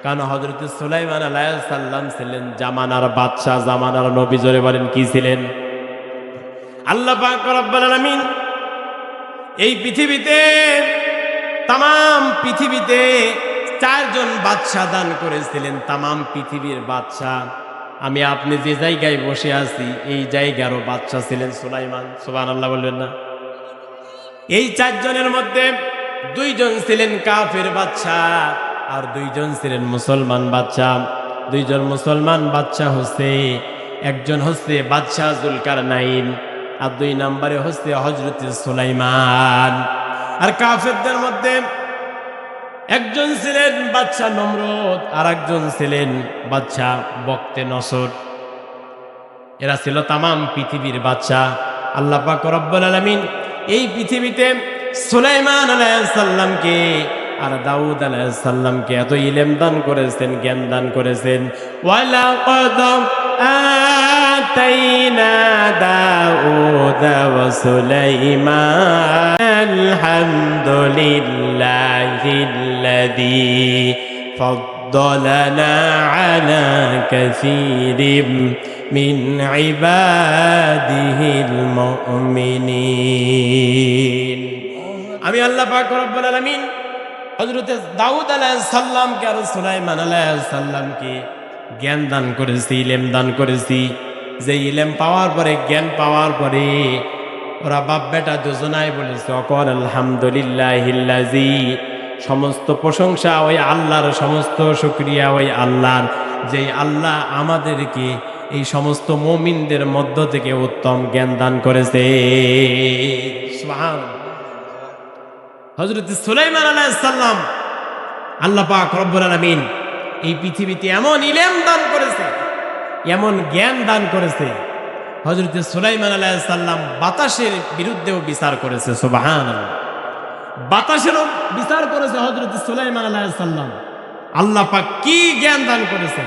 কারণ হযরত সুলাইমান আলাইহিস সালাম ছিলেন জামানার বাদশা, জামানার নবী। জোরে বলেন কি ছিলেন? আল্লাহ পাক রব্বুল আলামিন এই পৃথিবীতে, তাম পৃথিবীতে 4 জন বাদশা দান করেছিলেন, তাম পৃথিবীর বাদশা। আমি আপনি যে জায়গায় বসে আছি এই জায়গারও বাদশা ছিলেন সুলাইমান। সুবহানাল্লাহ বলবেন না? এই 4 জনের মধ্যে 2 জন ছিলেন কাফের বাদশা আর 2 জন ছিলেন মুসলমান বাদশা। 2 জন মুসলমান বাদশা হচ্ছে, একজন হচ্ছে বাদশা যুলকারনাইন আর 2 নম্বরে হচ্ছে হযরত সুলাইমান। আর কাফেরদের মধ্যে একজন ছিলেন বাদশা নমরুদ আর একজন ছিলেন বাদশা বক্তে নসর। এরা ছিল তাম পৃথিবীর বাদশা। আল্লাহ পাক রব্বুল আলামিন এই পৃথিবীতে সুলাইমান আলাইহিস সালামকে আর দাউদ আলাইহিস সালামকে এত ইলম দান করেছেন, জ্ঞান দান করেছেন। ওয়ালাকাদ আতাইনা দাউদ ওয়া সুলাইমান আলহামদুলিল্লাহিল্লাযী ফাদ্দালানা আলা কাসীরিম মিন ইবাদিহিল মুমিনিন। আমি আল্লাহ পাক রব্বুল আলামিন হযরত দাউদ আলাইহিস সালামকে আর সুলাইমান আলাইহিস সালামকে জ্ঞান দান করেছি, ইলম দান করেছি। যে ইলম পাওয়ার পরে, জ্ঞান পাওয়ার পরে ওরা বাপ বেটা দুজনাই বলেছে অকল আলহামদুলিল্লাহিল্লাযী, সমস্ত প্রশংসা ওই আল্লাহর, সমস্ত শুকরিয়া ওই আল্লাহর, যেই আল্লাহ আমাদেরকে এই সমস্ত মুমিনদের মধ্য থেকে উত্তম জ্ঞান দান করেছে। সুবহানাল্লাহ। হযরত সুলাইমান আলাইহিস সালাম আল্লাহ পাক রব্বুল আলামিন এই পৃথিবীতে এমন ইলম দান করেছে, এমন জ্ঞান দান করেছে। হযরত সুলাইমান আলাইহিস সালাম বাতাসের বিরুদ্ধেও বিচার করেছে। সুবহানাল্লাহ। বাতাসেরও বিচার করেছে হযরত সুলাইমান আলাইহিস সালাম। আল্লাহ পাক কি জ্ঞান দান করেছেন।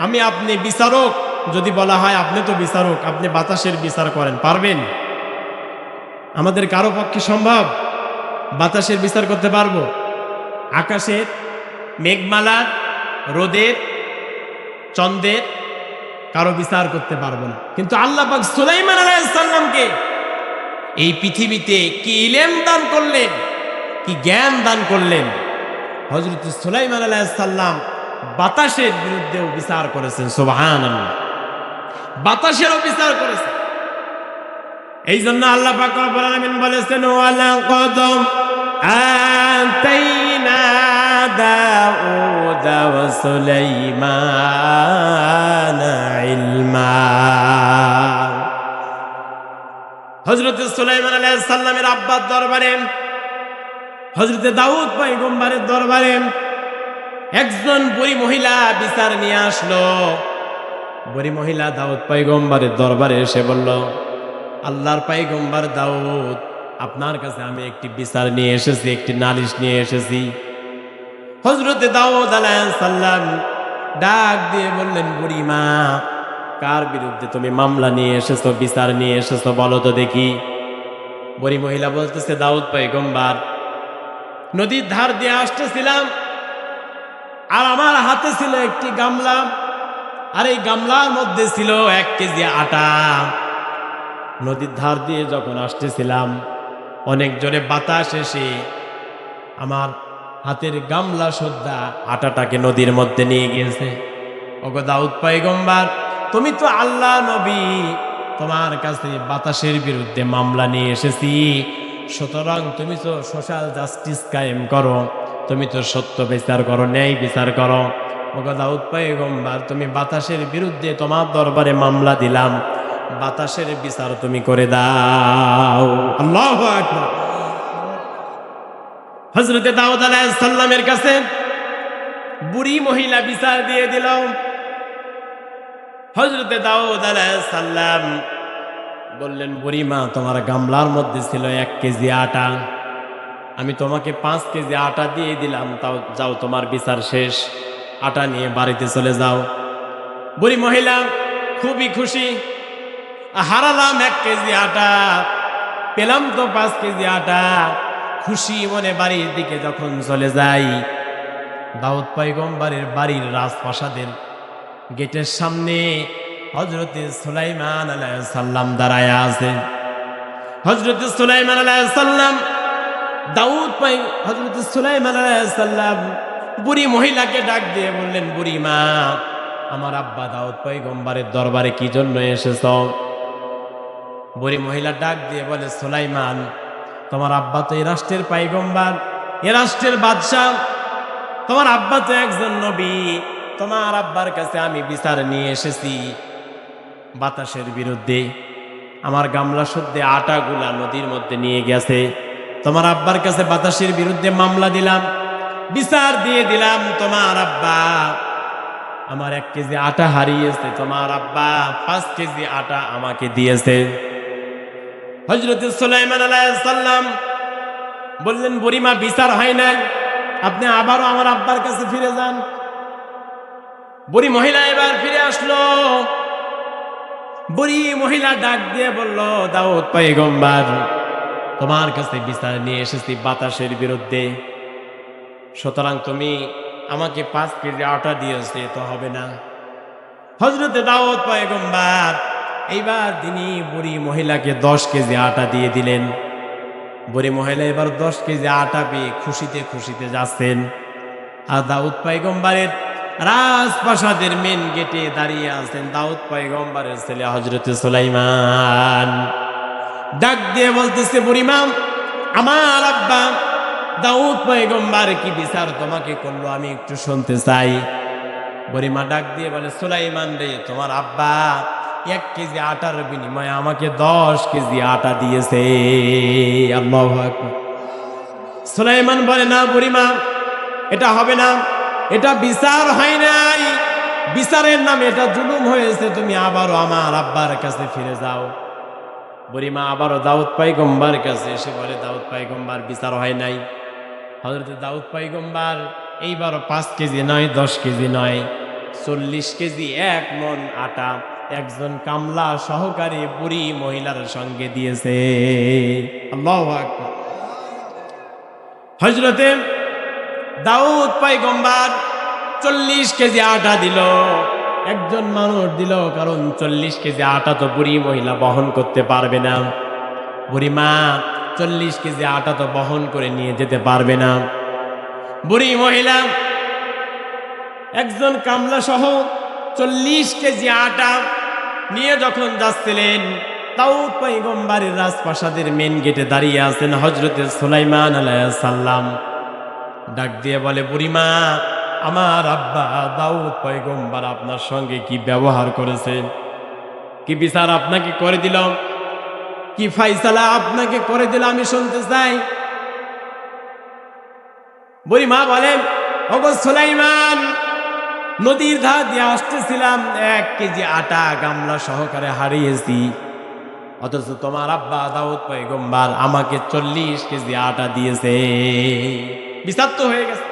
আমি আপনি বিচারক, যদি বলা হয় আপনি তো বিচারক, আপনি বাতাসের বিচার করেন, পারবেন? আমাদের কারো পক্ষে সম্ভব বাতাসের বিচার করতে পারবো? আকাশের, মেঘমালার, রোদের, চন্দ্রের কারো বিচার করতে পারবো না। কিন্তু আল্লাহ পাক সুলাইমান আলাইহিস সালামকে এই পৃথিবীতে কি ইলম দান করলেন, কি জ্ঞান দান করলেন। হযরত সুলাইমান আলাইহিস সালাম বাতাসের বিরুদ্ধেও বিচার করেছেন। সুবহানাল্লাহ। বাতাসেরও বিচার করেছেন। এই জন্য আল্লাহ পাক রব্বুল আলামিন বলেছেন ওয়ালাকাদ আতাইনা দাউদ ওয়া সুলাইমান ইলমা। হযরত সুলাইমান আলাইহিস সালামের আব্বার দরবারে, হযরত দাউদ পয়গম্বরের দরবারে একজন বুড়ি মহিলা বিচার নিয়ে আসলো। বুড়ি মহিলা দাউদ পয়গম্বরের দরবারে এসে বলল, আল্লাহর পয়গম্বর দাউদ, আপনার কাছে আমি একটি বিচার নিয়ে এসেছি, একটি নালিশ নিয়ে এসেছি। হযরত দাউদ আলাইহিস সালাম ডাক দিয়ে বললেন, বুড়ি মা, কার বিরুদ্ধে তুমি মামলা নিয়ে এসেছো, বিচার নিয়ে এসেছো, বলো তো দেখি। বুড়ি মহিলা বলতেছে, দাউদ পয়গম্বর, নদীর ধার দিয়ে আসতেছিলাম আর আমার হাতে ছিল একটি গামলা, আর এই গামলার মধ্যে ছিল 1 কেজি আটা। নদীর ধার দিয়ে যখন আসতেছিলাম অনেক জোরে বাতাস এসে আমার হাতের গামলা সুদ্ধা আটাটাকে নদীর মধ্যে নিয়ে গিয়েছে। ওগো দাউদ পয়গম্বর, তুমি তো আল্লাহ নবী, তোমার কাছে বাতাসের বিরুদ্ধে মামলা নিয়ে এসেছি, সুতরাং তুমি তো সোশ্যাল জাস্টিস কায়েম করো, তুমি তো সত্য বিচার করো, ন্যায় বিচার করো। ওগো দাউদ পয়গম্বর, তুমি বাতাসের বিরুদ্ধে তোমার দরবারে মামলা দিলাম, বাতাসের বিচার তুমি করে দাও। আল্লাহু আকবার। হযরত দাউদ আলাইহিস সালামের কাছে বুড়ি মহিলা বিচার দিয়ে দিল। হযরত দাউদ আলাইহিস সালাম বললেন, বুড়ি মা, তোমার গামলার মধ্যে ছিল 1 কেজি আটা, আমি তোমাকে 5 কেজি আটা দিয়ে দিলাম, তাও যাও, তোমার বিচার শেষ, আটা নিয়ে বাড়িতে চলে যাও। বুড়ি মহিলা খুবই খুশি, হারালাম 1 কেজি আটা, পেলাম তো 5 কেজি আটা। খুশি মনে বাড়ির দিকে যখন চলে যাই, দাউদ পয়গম্বরের বাড়ির রাজপ্রাসাদের গেটের সামনে হযরতে সুলাইমান আলাইহিস সালাম দাঁড়ায় আছেন। হযরতে সুলাইমান আলাইহিস সালাম হযরতে সুলাইমান আলাইহিস সালাম বুড়ি মহিলাকে ডাক দিয়ে বললেন, বুড়ি মা, আমার আব্বা দাউদ পয়গম্বরের দরবারে কি জন্য এসেছ? বুড়ি মহিলা ডাক দিয়ে বলে, সুলাইমান, তোমার আব্বা তো এই রাষ্ট্রের পয়গম্বর, এ রাষ্ট্রের বাদশাহ, তোমার আব্বা তো একজন নবী। তোমার আব্বার কাছে আমি বিচার নিয়ে এসেছি বাতাসের বিরুদ্ধে। আমার গামলা শুদ্ধে আটাগুলা নদীর মধ্যে নিয়ে গেছে। তোমার আব্বার কাছে বাতাসের বিরুদ্ধে মামলা দিলাম, বিচার দিয়ে দিলাম। তোমার আব্বা আমার 1 কেজি আটা হারিয়েছে, তোমার আব্বা 5 কেজি আটা আমাকে দিয়েছে। হযরত সুলাইমান আলাইহিস সালাম বললেন, বুড়িমা, বিচার হয় নাই, আপনি আবারও আমার আব্বার কাছে ফিরে যান। বুড়ি মহিলা এবার ফিরে আসলো। বুড়ি মহিলা ডাক দিয়ে বলল, দাউদ পয়গম্বর, তোমার কাছে বিচার নিয়ে এসেছি বাতাসের বিরুদ্ধে, সুতরাং তুমি আমাকে 5 কেজি আটা দিয়েছে, তো হবে না। হযরতে দাউদ পয়গম্বর এইবার তিনি বুড়ি মহিলাকে 10 কেজি আটা দিয়ে দিলেন। বুড়ি মহিলা এবার 10 কেজি আটা পেয়ে খুশিতে খুশিতে যাচ্ছেন। আর দাউদ পয়গম্বরের রাজপ্রাসাদের মেন গেটে দাঁড়িয়ে আছেন দাউদ পয়গম্বরের ছেলে হযরতে সুলাইমান। ডাক দিয়ে বলতেছে, বুড়িমা, আমার আব্বা দাউদ পয়গম্বর কি বিচার তোমাকে করলো, আমি একটু শুনতে চাই। বুড়িমা ডাক দিয়ে বলে, সুলাইমান রে, তোমার আব্বা 1 কেজি আটার বিনিময়ে আমাকে 10 কেজি আটা দিয়েছে। আল্লাহু আকবার। সুলাইমান বলে, না বুড়িমা, এটা হবে না, এটা বিচার হয় নাই, বিচারের নামে এটা জুলুম হয়েছে, তুমি আবারও আমার আব্বার কাছে ফিরে যাও। বুড়িমা আবারও দাউদ পয়গম্বর কাছে এসে বলে, দাউদ পয়গম্বর, বিচার হয় নাই। হযরত দাউদ পয়গম্বর এইবারও 5 কেজি নয়, 10 কেজি নয়, 40 কেজি 1 মণ আটা একজন কামলা সহকারে বুড়ি মহিলার সঙ্গে দিয়েছে। আল্লাহু আকবার। হযরতে দাউদ পয়গম্বর 40 কেজি আটা দিল, একজন মানুষ দিল, কারণ 40 কেজি আটা তো বুড়ি মহিলা বহন করতে পারবে না। বুড়ি মা 40 কেজি আটা তো বহন করে নিয়ে যেতে পারবে না। বুড়ি মহিলা একজন কামলা সহ 40 কেজি আটা নিয়ে যখন যাচ্ছিলেন, দাউদ পয়গম্বরের রাজপ্রাসাদের মেন গেটে দাঁড়িয়ে আছেন হযরতে সুলাইমান আলাইহিস সালাম। ডাক দিয়ে বলে, বুড়িমা, আমার আব্বা দাউদ পয়গম্বর আপনার সঙ্গে কি ব্যবহার করেছে, কি বিচার আপনাকে করে দিল, কি ফায়সালা আপনাকে করে দিল, আমি শুনতে চাই। বুড়িমা বলেন, ওগো সুলাইমান, নদীর ধার দিয়ে আসতেছিলাম, 1 কেজি আটা গামলা সহকারে হারিয়েছি, অথচ তোমার আব্বা দাউদ পয়গম্বর আমাকে 40 কেজি আটা দিয়েছে। বিচার তো হয়ে গেছে।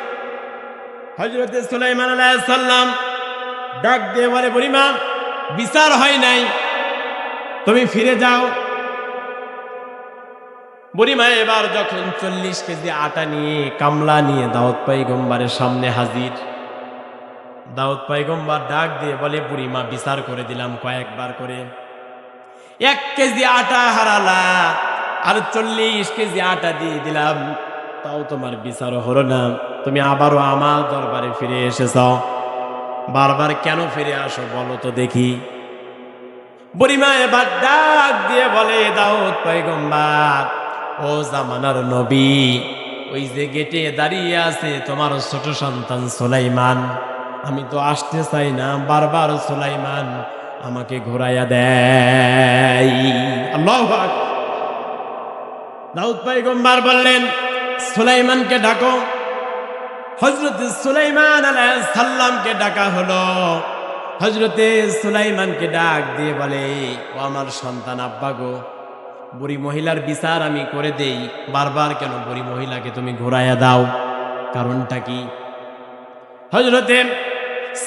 হযরতে সুলাইমান আলাইহিস সালাম ডাক দিয়ে বলে, বুড়িমা, বিচার হয় নাই, তুমি ফিরে যাও। বুড়িমা এবার যখন 40 কেজি আটা নিয়ে কামলা নিয়ে দাউদ পয়গম্বরের সামনে হাজির, দাউদ পয়গম্বর ডাক দিয়ে বলে, বুড়িমা, বিচার করে দিলাম কয়েকবার করে, 1 কেজি আটা হারালা আর 40 কেজি আটা দিয়ে দিলাম, তাও তোমার বিচার হলো না, তুমি আবারও আমার দরবারে ফিরে এসেছ। বারবার কেন ফিরে আসো বলো তো দেখি। বুড়িমা এবার ডাক দিয়ে বলে, দাউদ পয়গম্বর, ও জামানার নবী, ওই যে গেটে দাঁড়িয়ে আছে তোমার ছোট সন্তান সুলাইমান, আমি তো আসতে চাই না, বারবার সুলাইমান আমাকে ঘোরাইয়া দেয়। আল্লাহু আকবার। দাউদ পয়গম্বর বললেন, সুলাইমানকে ডাকো। হযরতে সুলাইমান আলাইহিস সালামকে ডাকা হলো। হযরতে সুলাইমানকে ডাক দিয়ে বলে, ও আমার সন্তান আব্বা গো, বুড়ি মহিলার বিচার আমি করে দেই, বারবার কেন বুড়ি মহিলাকে তুমি ঘোরাইয়া দাও, কারণটা কি? হযরতে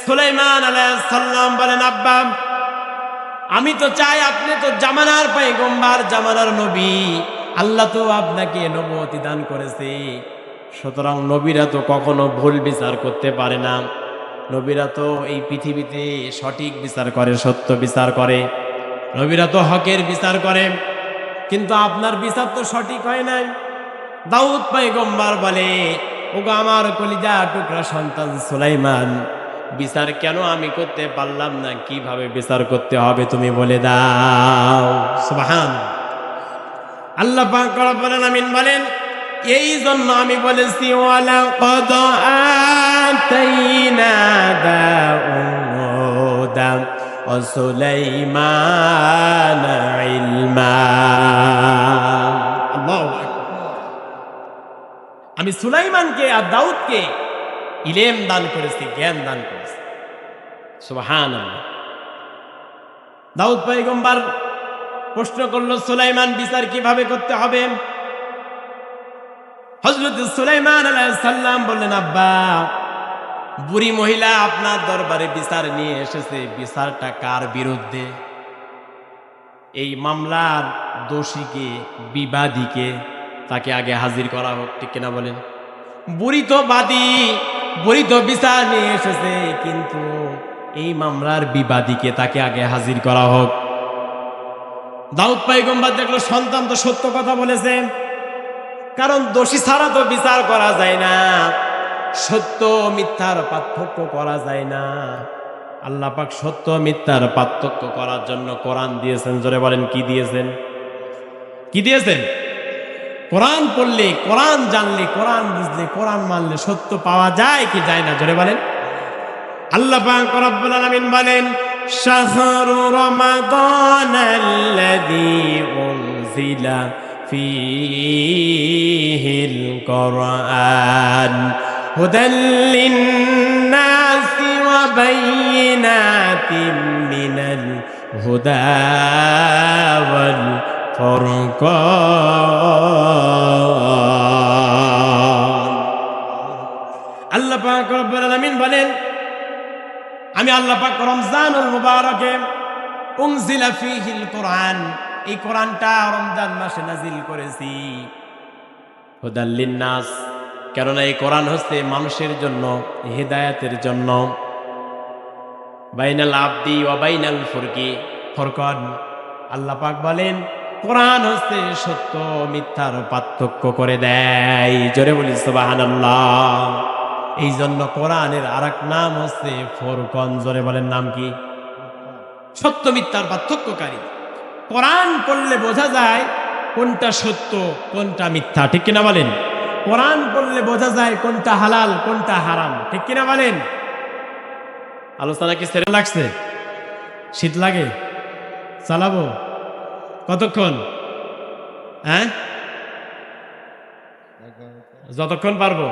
সুলাইমান আলাইহিস সালাম বলেন, আব্বা, আমি তো চাই, আপনি তো জামানার পয়গম্বর, জামানার নবী, আল্লাহ তো আপনাকে নবুয়তি দান করেছে, সুতরাং নবীরা তো কখনো ভুল বিচার করতে পারে না। নবীরা তো এই পৃথিবীতে সঠিক বিচার করে, সত্য বিচার করে, নবীরা তো হকের বিচার করে। কিন্তু আপনার বিচার তো সঠিক হয় নাই। দাউদ পয়গম্বর বলে, ওগো আমার কলিজা টুকরা সন্তান সুলাইমান, বিচার কেন আমি করতে পারলাম না? কিভাবে বিচার করতে হবে তুমি বলে দাও। সুবহানাল্লাহ। আল্লাহ পাক রব্বুল আলামিন বলেন, এই জন্য আমি বলেছি ওয়ালাকাদ আতাইনা দাউদা ওয়া সুলাইমানা ইলমা। আল্লাহু আকবার। আমি সুলাইমানকে আর দাউদকে ইলম দান করেছি, জ্ঞান দান করেছি। সুবহানাল্লাহ। দাউদ পয়গম্বর প্রশ্ন করলো, সুলাইমান বিচার কিভাবে করতে হবে? হযরত সুলাইমান আলাইহিস সালাম বললেন, আব্বা, বুড়ি মহিলা আপনার দরবারে বিচার নিয়ে এসেছে। বিচারটা কার বিরুদ্ধে? এই মামলার দোষীকে, বিবাদীকে, তাকে আগে হাজির করা হোক। ঠিক কিনা বলেন? বুড়ি তো বাদী, বুড়ি তো বিচার নিয়ে এসেছে, কিন্তু এই মামলার বিবাদীকে, তাকে আগে হাজির করা হোক। দাউদ পয়গম্বর দেখলো সন্তান তো সত্য কথা বলেছে, কারণ দোষী ছাড়া তো বিচার করা যায় না, সত্য মিথ্যার পার্থক্য করা যায় না। আল্লাহ পাক সত্য মিথ্যার পার্থক্য করার জন্য কোরআন দিয়েছেন। জোরে বলেন, কি দিয়েছেন? কি দিয়েছেন? কোরআন পড়লে, কোরআন জানলে, কোরআন বুঝলে, কোরআন মানলে সত্য পাওয়া যায় কি যায় না? জোরে বলেন। আল্লাহ পাক রব্বুল আলামিন বলেন, শাহরু রমাদানাল্লাযী উনজিলা ফীহিল কুরআন হুদাল লিন্নাসি ওয়া বাইয়িনাতিম মিনাল হুদা ওয়াল ফুরকান। আল্লাহ পাক রব্বুল আলামিন বলেন, আমি আল্লাহ পাক রমজানুল মুবারকে উনজিলা ফীহিল কুরআন, এই কোরআনটা রমজান মাসে নাজিল করেছি। হুদাল লিন্নাস, কেননা এই কোরআন হচ্ছে মানুষের জন্য, হিদায়াতের জন্য। বাইনাল আবদি ওয়া বাইনাল ফুরকান, আল্লাহ পাক বলেন কোরআন হচ্ছে সত্য মিথ্যার পার্থক্য করে দেয়। জোরে বলি সুবহানাল্লাহ। এই জন্য কোরআনের আরেক নাম হচ্ছে ফুরকান। জোরে বলেন, নাম কি? সত্য মিথ্যার পার্থক্যকারী। কোরআন পড়লে বোঝা যায় কোনটা সত্য, কোনটা মিথ্যা। ঠিক কিনা বলেন? কোরআন পড়লে বোঝা যায় কোনটা হালাল, কোনটা হারাম। ঠিক কিনা বলেন? আলোচনা কি সেরে লাগছে? শীত লাগে? চালাবো কতক্ষণ? হ্যাঁ, যতক্ষণ পারবো।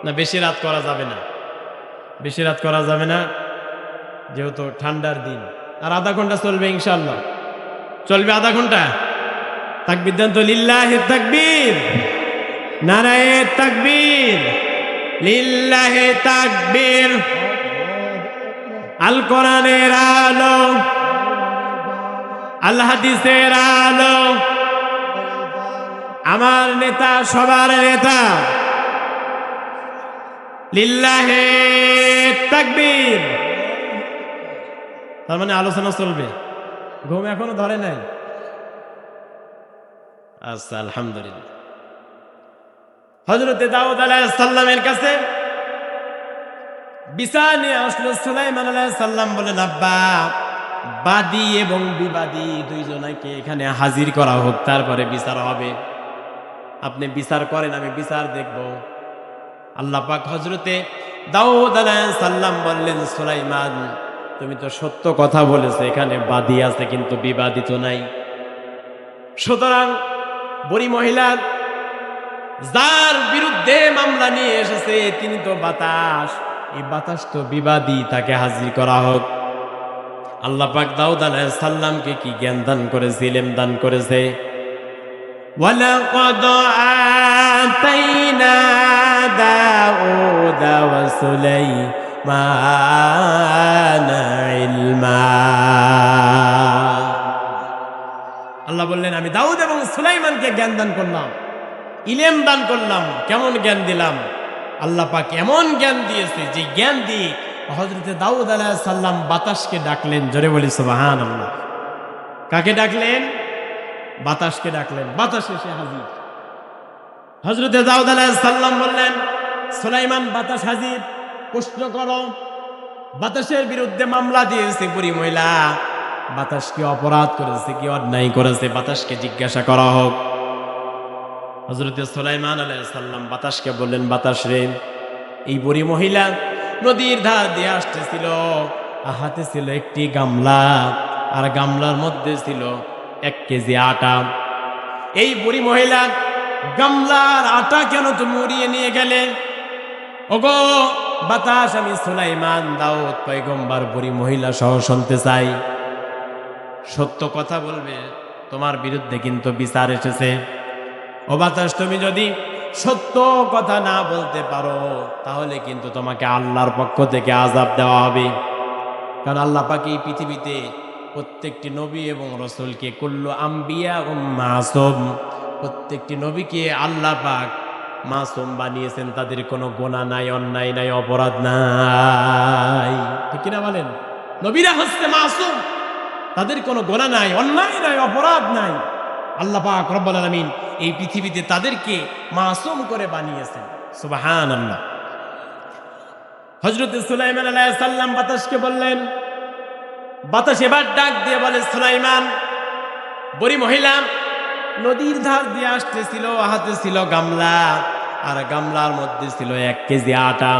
না, বেশি রাত করা যাবে না, বেশি রাত করা যাবে না, যেহেতু ঠান্ডার দিন। আর আধা ঘন্টা চলবে ইনশাআল্লাহ। চলবে আধা ঘন্টা। তাকবীর দেন তো, লিল্লাহি তাকবীর, নারায়ে তাকবীর, লিল্লাহি তাকবীর। আল কোরআনের আলো, আল হাদিসের আলো, আমার নেতা, সবার নেতা, লিল্লাহি তাকবীর। তার মানে আলোচনা চলবে। ঘুম এখনো ধরে নাই? আচ্ছা, আলহামদুলিল্লাহ। হযরত দাউদ আলাইহিস সালামের কাছে বিচার নিয়ে আসলো সুলাইমান আলাইহিস সালাম। বলেন, আব্বা, বাদী এবং বিবাদী দুইজনকে এখানে হাজির করা হোক, তারপরে বিচার হবে। আপনি বিচার করেন, আমি বিচার দেখব। আল্লাহ পাক হযরতে দাউদ আলাইহিস সালাম বললেন, সুলাইমান, তুমি তো সত্য কথা বলেছো, এখানে বাদী আছে কিন্তু বিবাদী তো নাই। সুতরাং বুড়ি মহিলা যার বিরুদ্ধে মামলা নিয়ে এসেছে তিনি তো বাতাস, এই বাতাস তো বিবাদী, তাকে হাজির করা হোক। আল্লাহ পাক দাউদ আলাইহিস সালামকে কি জ্ঞান দান করেছে, ইলম দান করেছে। ওয়ালাকাদ আতাইনা দাউদা ওয়া সুলাইমানা ইলমা। আল্লাহ বললেন, আমি দাউদ এবং সুলাইমানকে জ্ঞান দান করলাম। ইলম দান করলাম, কেমন জ্ঞান দিলাম। আল্লাহ পাক এমন জ্ঞান দিয়েছে যে জ্ঞান দিয়ে হযরতে দাউদ আলাইহিস সালাম বাতাসকে ডাকলেন। জোরে বলি সুবহানাল্লাহ। কাকে ডাকলেন? বাতাসকে ডাকলেন, বাতাস এসে হাজির। হযরতে দাউদ আলাইহিস সালাম বললেন, সুলাইমান বাতাস হাজির, প্রশ্ন করো। বাতাসের বিরুদ্ধে মামলা দিয়েছে বুড়ি মহিলা। বাতাস কি অপরাধ করেছে, কি অন্যায় করেছে, বাতাসকে জিজ্ঞাসা করা হোক। হযরতে সুলাইমান আলাইহিস সালাম বাতাসকে বললেন, বাতাস রে, এই বুড়ি মহিলা নদীর ধার দিয়ে আসতেছিল, হাতে ছিল একটি গামলা, আর গামলার মধ্যে ছিল 1 কেজি আটা। এই বুড়ি মহিলা গামলার আটা কেন তুমি উড়িয়ে নিয়ে গেলে? ওগো বাতাস, আমি সুলাইমান দাউদ পয়গম্বর বুড়ি মহিলা সহ শুনতে চাই। সত্য কথা বলবে, তোমার বিরুদ্ধে কিন্তু বিচার এসেছে। ও বাতাস, তুমি যদি সত্য কথা না বলতে পারো তাহলে কিন্তু তোমাকে আল্লাহর পক্ষ থেকে আযাব দেওয়া হবে। কারণ আল্লাহ পাক এই পৃথিবীতে প্রত্যেকটি নবী এবং রাসূলকে কুল্লু আম্বিয়া মাসুম, প্রত্যেকটি নবীকে আল্লাহ পাক মাসুম বানিয়েছেন। তাদের কোনো গুনাহ নাই, অন্যায় নাই, অপরাধ নাই। ঠিক কিনা বলেন? নবীরা হচ্ছে মাসুম, তাদের কোনো গুনাহ নাই, অন্যায় নাই, অপরাধ নাই। আল্লাহ পাক রব্বুল আলামিন এই পৃথিবীতে তাদেরকে মাসুম করে বানিয়েছেন। সুবহানাল্লাহ। হযরত সুলাইমান আলাইহিস সালাম বাতাসকে বললেন, বাতাস এবার ডাক দিয়ে বলে, সুলাইমান, বুড়ি মহিলা নদীর ধার দিয়ে আসতেছিল, হাতে ছিল গামলা, আর গামলার মধ্যে ছিল 1 কেজি আটা।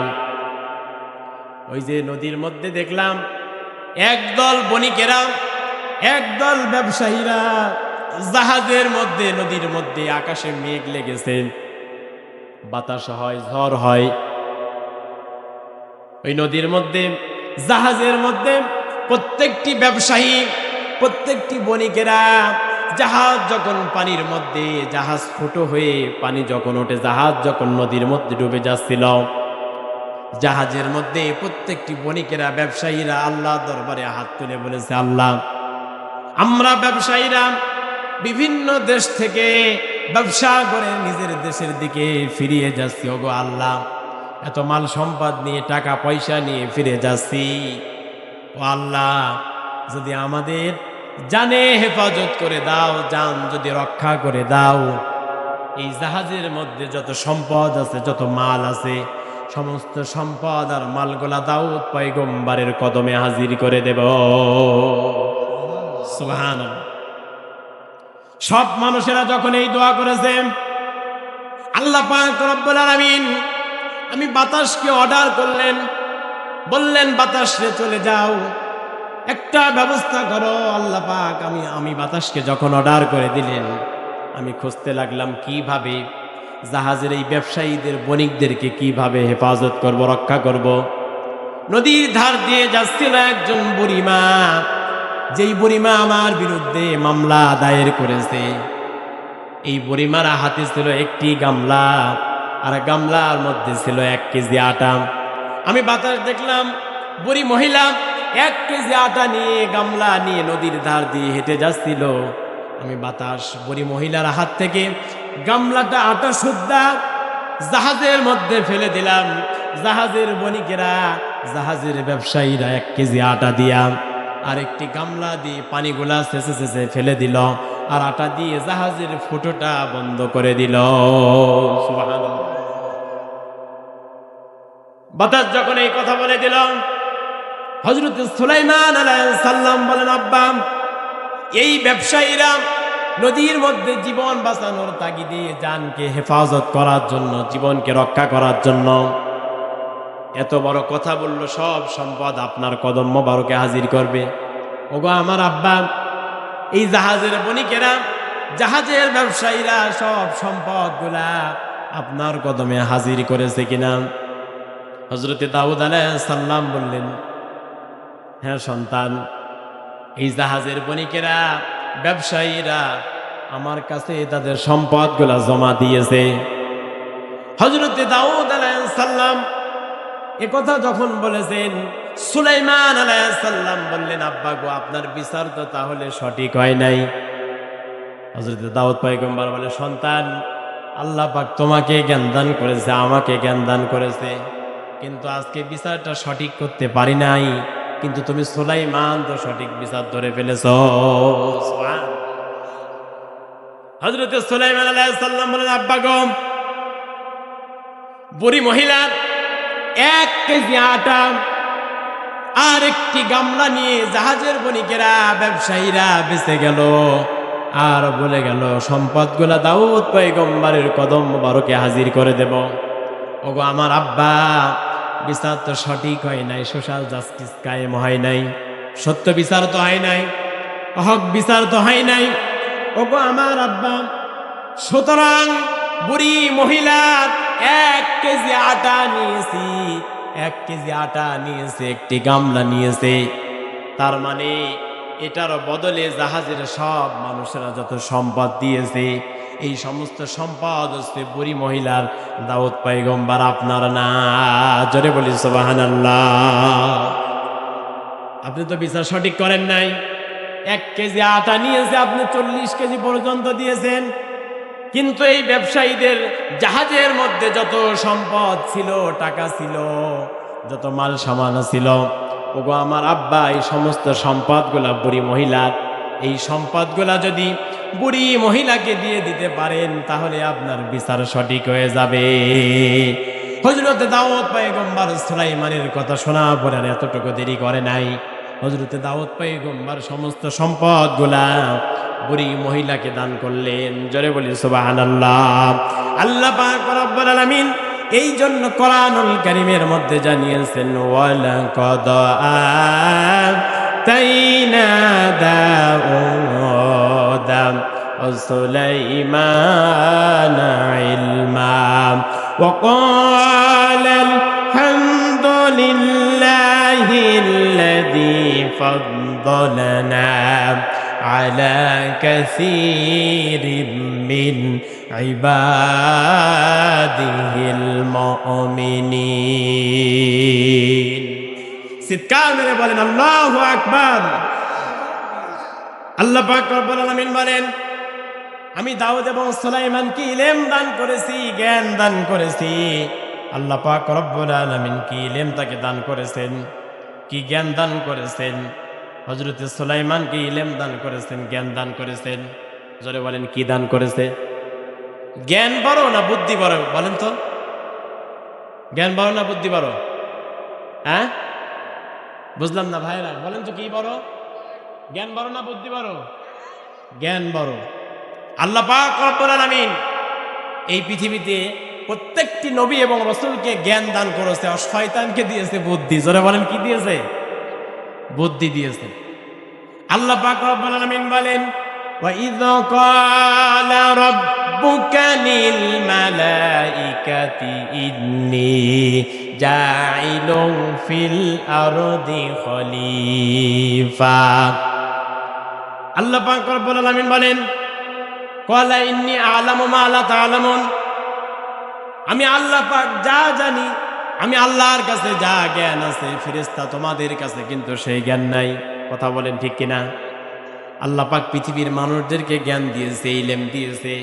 ওই যে নদীর মধ্যে দেখলাম একদল বণিকেরা, একদল ব্যবসায়ীরা জাহাজের মধ্যে, নদীর মধ্যে, আকাশে মেঘ লেগেছে, বাতাস হয়, ঝড় হয়। ওই নদীর মধ্যে, জাহাজের মধ্যে প্রত্যেকটি ব্যবসায়ী, প্রত্যেকটি বণিকেরা, জাহাজ যখন পানির মধ্যে, জাহাজ ফুটো হয়ে পানি যখন ওঠে, জাহাজ যখন নদীর মধ্যে ডুবে যাচ্ছিল, জাহাজের মধ্যে প্রত্যেকটি বণিকেরা, ব্যবসায়ীরা আল্লাহ দরবারে হাত তুলে বলেছে, আল্লাহ, আমরা ব্যবসায়ীরা বিভিন্ন দেশ থেকে ব্যবসা করে নিজের দেশের দিকে ফিরিয়ে যাচ্ছি। ওগো আল্লাহ, এত মাল সম্পদ নিয়ে, টাকা পয়সা নিয়ে ফিরে যাচ্ছি। ও আল্লাহ, যদি আমাদের জানে হেফাজত করে দাও, জান যদি রক্ষা করে দাও, এই জাহাজের মধ্যে যত সম্পদ আছে, যত মাল আছে, সমস্ত সম্পদ আর মালগুলা দাউদ পয়গম্বরের কদমে হাজির করে দেব। সুবহানাল্লাহ। সব মানুষেরা যখন এই দোয়া করেছে, আল্লাহ পাক রব্বুল আলামিন আমি বাতাসকে অর্ডার করলেন, বললেন, বাতাস রে চলে যাও, একটা ব্যবস্থা করো। আল্লাহ পাক আমি বাতাসকে যখন অর্ডার করে দিলেন, আমি খুঁজতে লাগলাম কিভাবে জাহাজের এই ব্যবসায়ীদের, বণিকদেরকে কিভাবে হেফাজত করব, রক্ষা করব। নদীর ধার দিয়ে যাচ্ছিল একজন বুড়িমা, যেই বুড়িমা আমার বিরুদ্ধে মামলা দায়ের করেছে। এই বুড়িমার হাতে ছিল একটি গামলা, আর গামলার মধ্যে ছিল 1 কেজি আটা। আমি বাতাস দেখলাম বুড়ি মহিলা 1 কেজি আটা নিয়ে, গামলা নিয়ে নদীর ধার দিয়ে হেঁটে যাচ্ছিল। আমি বাতাস বুড়ি মহিলার হাত থেকে গামলাটা আটা সুদ্ধা জাহাজের মধ্যে ফেলে দিলাম। জাহাজের বণিকেরা, জাহাজের ব্যবসায়ীরা 1 কেজি আটা দিয়া আর একটি গামলা দিয়ে পানিগুলা শেষে শেষে ফেলে দিল, আর আটা দিয়ে জাহাজের ফুটোটা বন্ধ করে দিল। সুবহানাল্লাহ। বাতাস যখন এই কথা বলে দিল, হযরত সুলাইমান আলাইহিস সালাম বলেন, আব্বা, এই ব্যবসায়ীরা নদীর মধ্যে জীবন বাঁচানোর তাগিদে, জানকে হেফাজত করার জন্য, জীবনকে রক্ষা করার জন্য এত বড় কথা বলল, সব সম্পদ আপনার কদম মোবারকে হাজির করবে। ওগো আমার আব্বা, এই জাহাজের বণিকেরা, জাহাজের ব্যবসায়ীরা সব সম্পদগুলা আপনার কদমে হাজির করেছে কিনা? হযরতে দাউদ আলাইহিস সালাম বললেন, হ্যাঁ সন্তান, এই জাহাজের বণিকেরা, ব্যবসায়ীরা আমার কাছে তাদের সম্পদগুলা জমা দিয়েছে। হযরতে দাউদ আলাইহিস সালাম একথা যখন বলেছেন, সুলাইমান আলাইহিস সালাম বললেন, আব্বা গো, আপনার বিচার তো তাহলে সঠিক হয় নাই। হযরত দাউদ পয়গম্বর বলে, সন্তান, আল্লাহ পাক তোমাকে জ্ঞান দান করেছে, আমাকে জ্ঞান দান করেছে, কিন্তু আজকে বিচারটা সঠিক করতে পারি নাই, কিন্তু তুমি সুলাইমান তো সঠিক বিচার ধরে ফেলেছো। হযরত সুলাইমান আলাইহিস সালাম বলেন, আব্বা গো, বুড়ি মহিলার 1 কেজি আটা আর একটি গামলা নিয়ে জাহাজের বণিকেরা, ব্যবসায়ীরা বেঁচে গেল, আর বলে গেল সম্পদগুলা দাউদ পয়গম্বরের কদম মোবারকে হাজির করে দেব। ওগো আমার আব্বা, বিচার তো সঠিক হয় নাই, সোশ্যাল জাস্টিস কায়েম হয় নাই, সত্য বিচার তো হয় নাই, হক বিচার তো হয় নাই। ওগো আমার আব্বা, সুতরাং বুড়ি মহিলার 1 কেজি আটা নিয়েছি, 1 কেজি আটা নিয়েছে, একটি গামলা নিয়েছে, তার মানে এটার বদলে জাহাজের সব মানুষেরা যত সম্পদ দিয়েছে, এই সমস্ত সম্পদ হচ্ছে বুড়ি মহিলার, দাউদ পয়গম্বর আপনার না। জোরে বলি সুবহানাল্লাহ। আপনি তো বিচার সঠিক করেন নাই। 1 কেজি আটা নিয়েছে, আপনি 40 কেজি পর্যন্ত দিয়েছেন, কিন্তু এই ব্যবসায়ীদের জাহাজের মধ্যে যত সম্পদ ছিল, টাকা ছিল, যত মাল সামান ছিল, ওগো আমার আব্বা, এই সমস্ত সম্পদগুলা বুড়ি মহিলার, এই সম্পদগুলা যদি বুড়ি মহিলাকে দিয়ে দিতে পারেন, তাহলে আপনার বিচার সঠিক হয়ে যাবে। হযরত দাউদ পয়গম্বর সুলাইমানের কথা শোনা পরে এতটুকু দেরি করে নাই, হযরত দাউদ পয়গম্বর সমস্ত সম্পদগুলা বুড়ি মহিলাকে দান করলেন। জোরে বলি সুবহানাল্লাহ। আল্লাহ পাক রব্বুল আলামিন এই জন্য কোরআনুল কারীমের মধ্যে জানিয়েছেন, ওয়ালাকাদ আতাইনা দাউদা ওয়া সুলাইমানা ইলমা ওয়া ক্বালাল হামদুলিল্লাহিল্লাযী ফাদ্দালানা على كثير من عباده المؤمنين। চিৎকার মেরে বলেন আল্লাহু আকবার। আল্লাহ পাক রব্বুল আলামিন বলেন, আমি দাউদ এবং সুলাইমানকে ইলম দান করেছি, জ্ঞান দান করেছি। আল্লাহ পাক রব্বুল আলামিন কি ইলম তাকে দান করেছেন, কি জ্ঞান দান করেছেন? হযরত সুলাইমানকে ইলম দান করেছেন, জ্ঞান দান করেছেন। জোরে বলেন, কি দান করেছে? জ্ঞান বড় না বুদ্ধি বড় বলেন তো? জ্ঞান বড় না বুদ্ধি বড়? হ্যাঁ, বুঝলাম না ভাইরা, বলেন তো কি বড়? জ্ঞান বড় না বুদ্ধি বড়? জ্ঞান বড়। আল্লাহ পাক রব্বুল আলামিন এই পৃথিবীতে প্রত্যেকটি নবী এবং রাসূলকে জ্ঞান দান করেছে, আর শয়তানকে দিয়েছে বুদ্ধি। জোরে বলেন, কি দিয়েছে? বুদ্ধি দিয়েছে। আল্লাহ পাক রব্বুল আলামিন বলেন, ওয়া ইয ক্বালা রাব্বুকা লিল মালাইকাতি ইন্নী জাইলুন ফিল আরদি খলিফা। আল্লাহ পাক রব্বুল আলামিন বলেন, ক্বালা ইন্নী আ'লামু মা লা তা'লামুন, আমি আল্লাহ পাক যা জানি, আমি আল্লাহর কাছে যা জ্ঞান আছে, ফেরেশতা তোমাদের কাছে কিন্তু সেই জ্ঞান নাই। কথা বলেন ঠিক কিনা? আল্লাহ পাক পৃথিবীর মানুষদেরকে জ্ঞান দিয়েছে, ইলম দিয়েছে।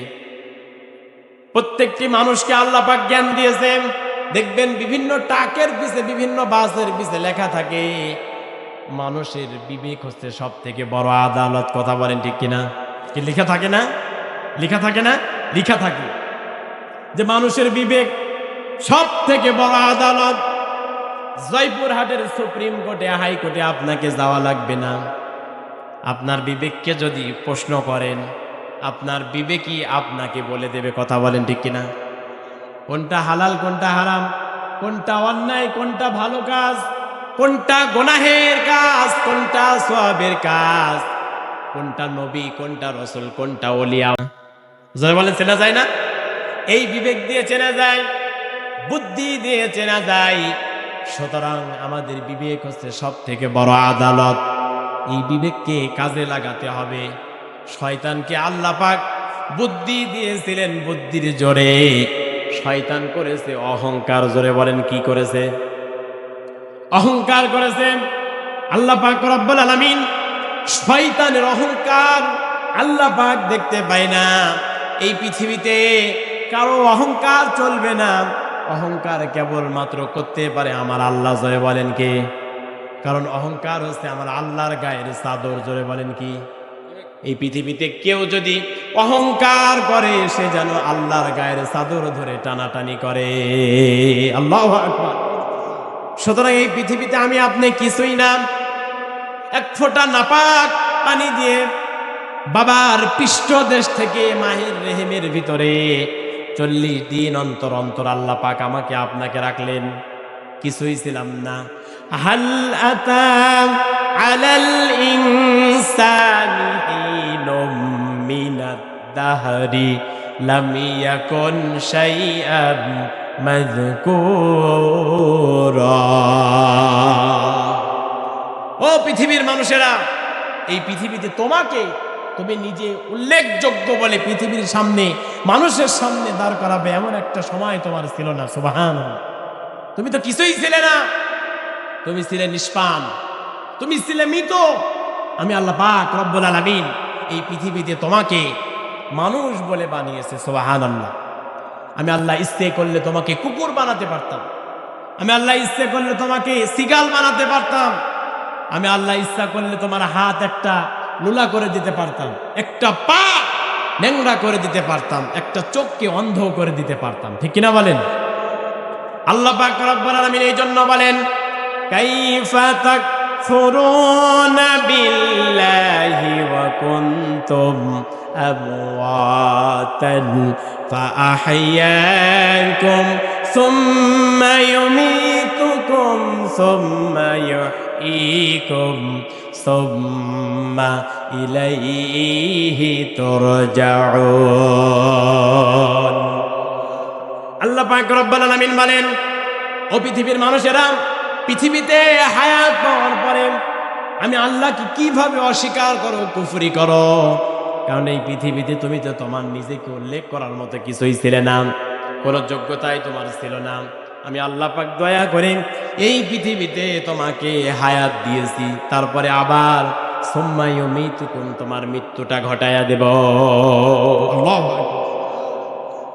প্রত্যেকটি মানুষকে আল্লাহ পাক জ্ঞান দিয়েছে। দেখবেন বিভিন্ন টাকের পিছে, বিভিন্ন বাসের পিছে লেখা থাকে, মানুষের বিবেক হচ্ছে সব থেকে বড় আদালত। কথা বলেন ঠিক কিনা? কি লেখা থাকে না? লেখা থাকে না? লেখা থাকে যে মানুষের বিবেক সব থেকে বড় আদালত। জয়পুরহাটের সুপ্রিম কোর্টে, হাইকোর্টে আপনাকে যাওয়া লাগবে না। আপনার বিবেককে যদি প্রশ্ন করেন, আপনার বিবেকই আপনাকে বলে দেবে। কথা বলেন ঠিক কিনা? কোনটা হালাল, কোনটা হারাম, কোনটা অন্যায়, কোনটা ভালো কাজ, কোনটা গুনাহের কাজ, কোনটা সওয়াবের কাজ, কোনটা নবী, কোনটা রাসূল, কোনটা ওলিয়া, যারা বলেন চেনা যায় না? এই বিবেক দিয়ে চেনা যায়, বুদ্ধি দিয়ে চেনা যায়। সুতরাং আমাদের বিবেক হচ্ছে সব থেকে বড় আদালত। এই বিবেককে কাজে লাগাতে হবে। শয়তানকে আল্লাহ পাক বুদ্ধি দিয়েছিলেন, বুদ্ধির জোরে শয়তান করেছে অহংকার। জোরে বলেন, কি করেছে? অহংকার করেছে। আল্লাহ পাক রব্বুল আলামিন শয়তানের অহংকার আল্লাহ পাক দেখতে পায় না। এই পৃথিবীতে কারো অহংকার চলবে না। অহংকার কেবলমাত্র করতে পারে আমার আল্লাহ। জোরে বলেন কি? কারণ অহংকার হচ্ছে আমার আল্লাহর গায়ের চাদর। জোরে বলেন কি? এই পৃথিবীতে কেউ যদি অহংকার করে সে যেন আল্লাহর গায়ের চাদর ধরে টানাটানি করে। আল্লাহু আকবার। সুতরাং এই পৃথিবীতে আমি আপনি কিছুই না। এক ফোঁটা নাপাক পানি দিয়ে বাবার পৃষ্ঠদেশ থেকে মায়ের রেহেমের ভিতরে 40 দিন অন্তর অন্তর আল্লাহ পাক আমাকে আপনাকে রাখলেন। কিছুই ছিলাম না। হাল আতা আলাল ইনসানি হিনুম মিনাদ দাহরি লাম ইয়াকুন শাইআন মাযকুরা। ও পৃথিবীর মানুষেরা, এই পৃথিবীতে তোমাকে তুমি নিজে উল্লেখযোগ্য বলে পৃথিবীর সামনে মানুষের সামনে দাঁড় করাবে এমন একটা সময় তোমার ছিল না। সুবহানাল্লাহ। তুমি তো কিছুই ছিলে না। তুমি ছিলে নিষ্পান, তুমি ছিলে মৃত। আমি আল্লাহ পাক রব্বুল আলামিন এই পৃথিবীতে তোমাকে মানুষ বলে বানিয়েছে। সুবহানাল্লাহ। আমি আল্লাহ ইচ্ছে করলে তোমাকে কুকুর বানাতে পারতাম। আমি আল্লাহ ইচ্ছে করলে তোমাকে সিগাল বানাতে পারতাম। আমি আল্লাহ ইচ্ছা করলে তোমার হাত একটা লুলা করে দিতে পারতাম, একটা পা ন্যাংরা করে দিতে পারতাম, একটা চোখকে অন্ধ করে দিতে পারতাম। ঠিক কিনা বলেন? আল্লাহ পাক রব্বুল আলামিন এই জন্য বলেন, কাইফা তাকফুরুনা বিল্লাহি ওয়া কুনতুম আমওয়াতান ফাআহইয়াকুম সুম্মা ইউমীতুকুম সুম্মা ইউহয়ীকুম সুম্মা ইলাইহি তুরজাউন। আল্লাহ পাক রব্বুল আলামিন বলেন, ও পৃথিবীর মানুষেরা, পৃথিবীতে হায়াত পাওয়ার পরে আমি আল্লাহকে কিভাবে অস্বীকার করো, কুফরি করো? কারণ এই পৃথিবীতে তুমি তো তোমার নিজেকে উল্লেখ করার মতো কিছুই ছিলে না, কোনো যোগ্যতাই তোমার ছিল না। আমি আল্লাহ পাক দয়া করে এই পৃথিবীতে তোমাকে হায়াত দিয়েছি, তারপরে আবার সুম্মা ইউমীতুকুম, তোমার মৃত্যুটা ঘটায়া দেব। আল্লাহু আকবার।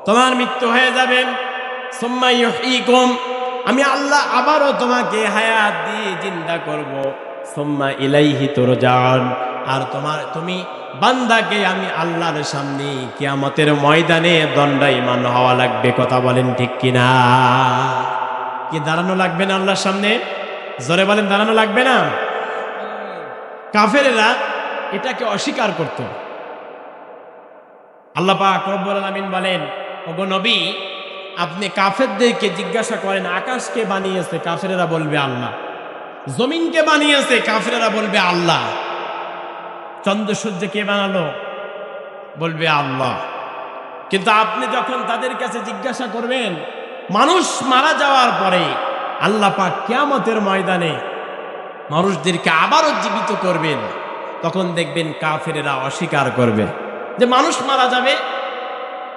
তোমার মৃত্যু হয়ে যাবে। সুম্মা ইউহয়ীকুম, আমি আল্লাহ আবারও তোমাকে হায়াত দিয়ে জিন্দা করব। সুম্মা ইলাইহি তুরজাউন, আর তুমি বান্দাকে আমি আল্লাহর সামনে কিয়ামতের ময়দানে দণ্ডায়মান হওয়া লাগবে। কথা বলেন ঠিক কিনা? কি দাঁড়ানো লাগবে না আল্লাহর সামনে? জোরে বলেন, দাঁড়ানো লাগবে না? কাফেরেরা এটাকে অস্বীকার করত। আল্লাহ পাক রব্বুল আলামিন বলেন, ওগো নবী, আপনি কাফেরদেরকে জিজ্ঞাসা করেন আকাশকে বানিয়েছে, কাফেরেরা বলবে আল্লাহ। জমিনকে বানিয়েছে, কাফেরেরা বলবে আল্লাহ। চন্দ্র সূর্য কে বানালো? বলবে আল্লাহ। কিন্তু আপনি যখন তাদের কাছে জিজ্ঞাসা করবেন মানুষ মারা যাওয়ার পরে আল্লাহ পাক কিয়ামতের ময়দানে মানুষদেরকে আবারও জীবিত করবেন, তখন দেখবেন কাফেরেরা অস্বীকার করবে যে মানুষ মারা যাবে,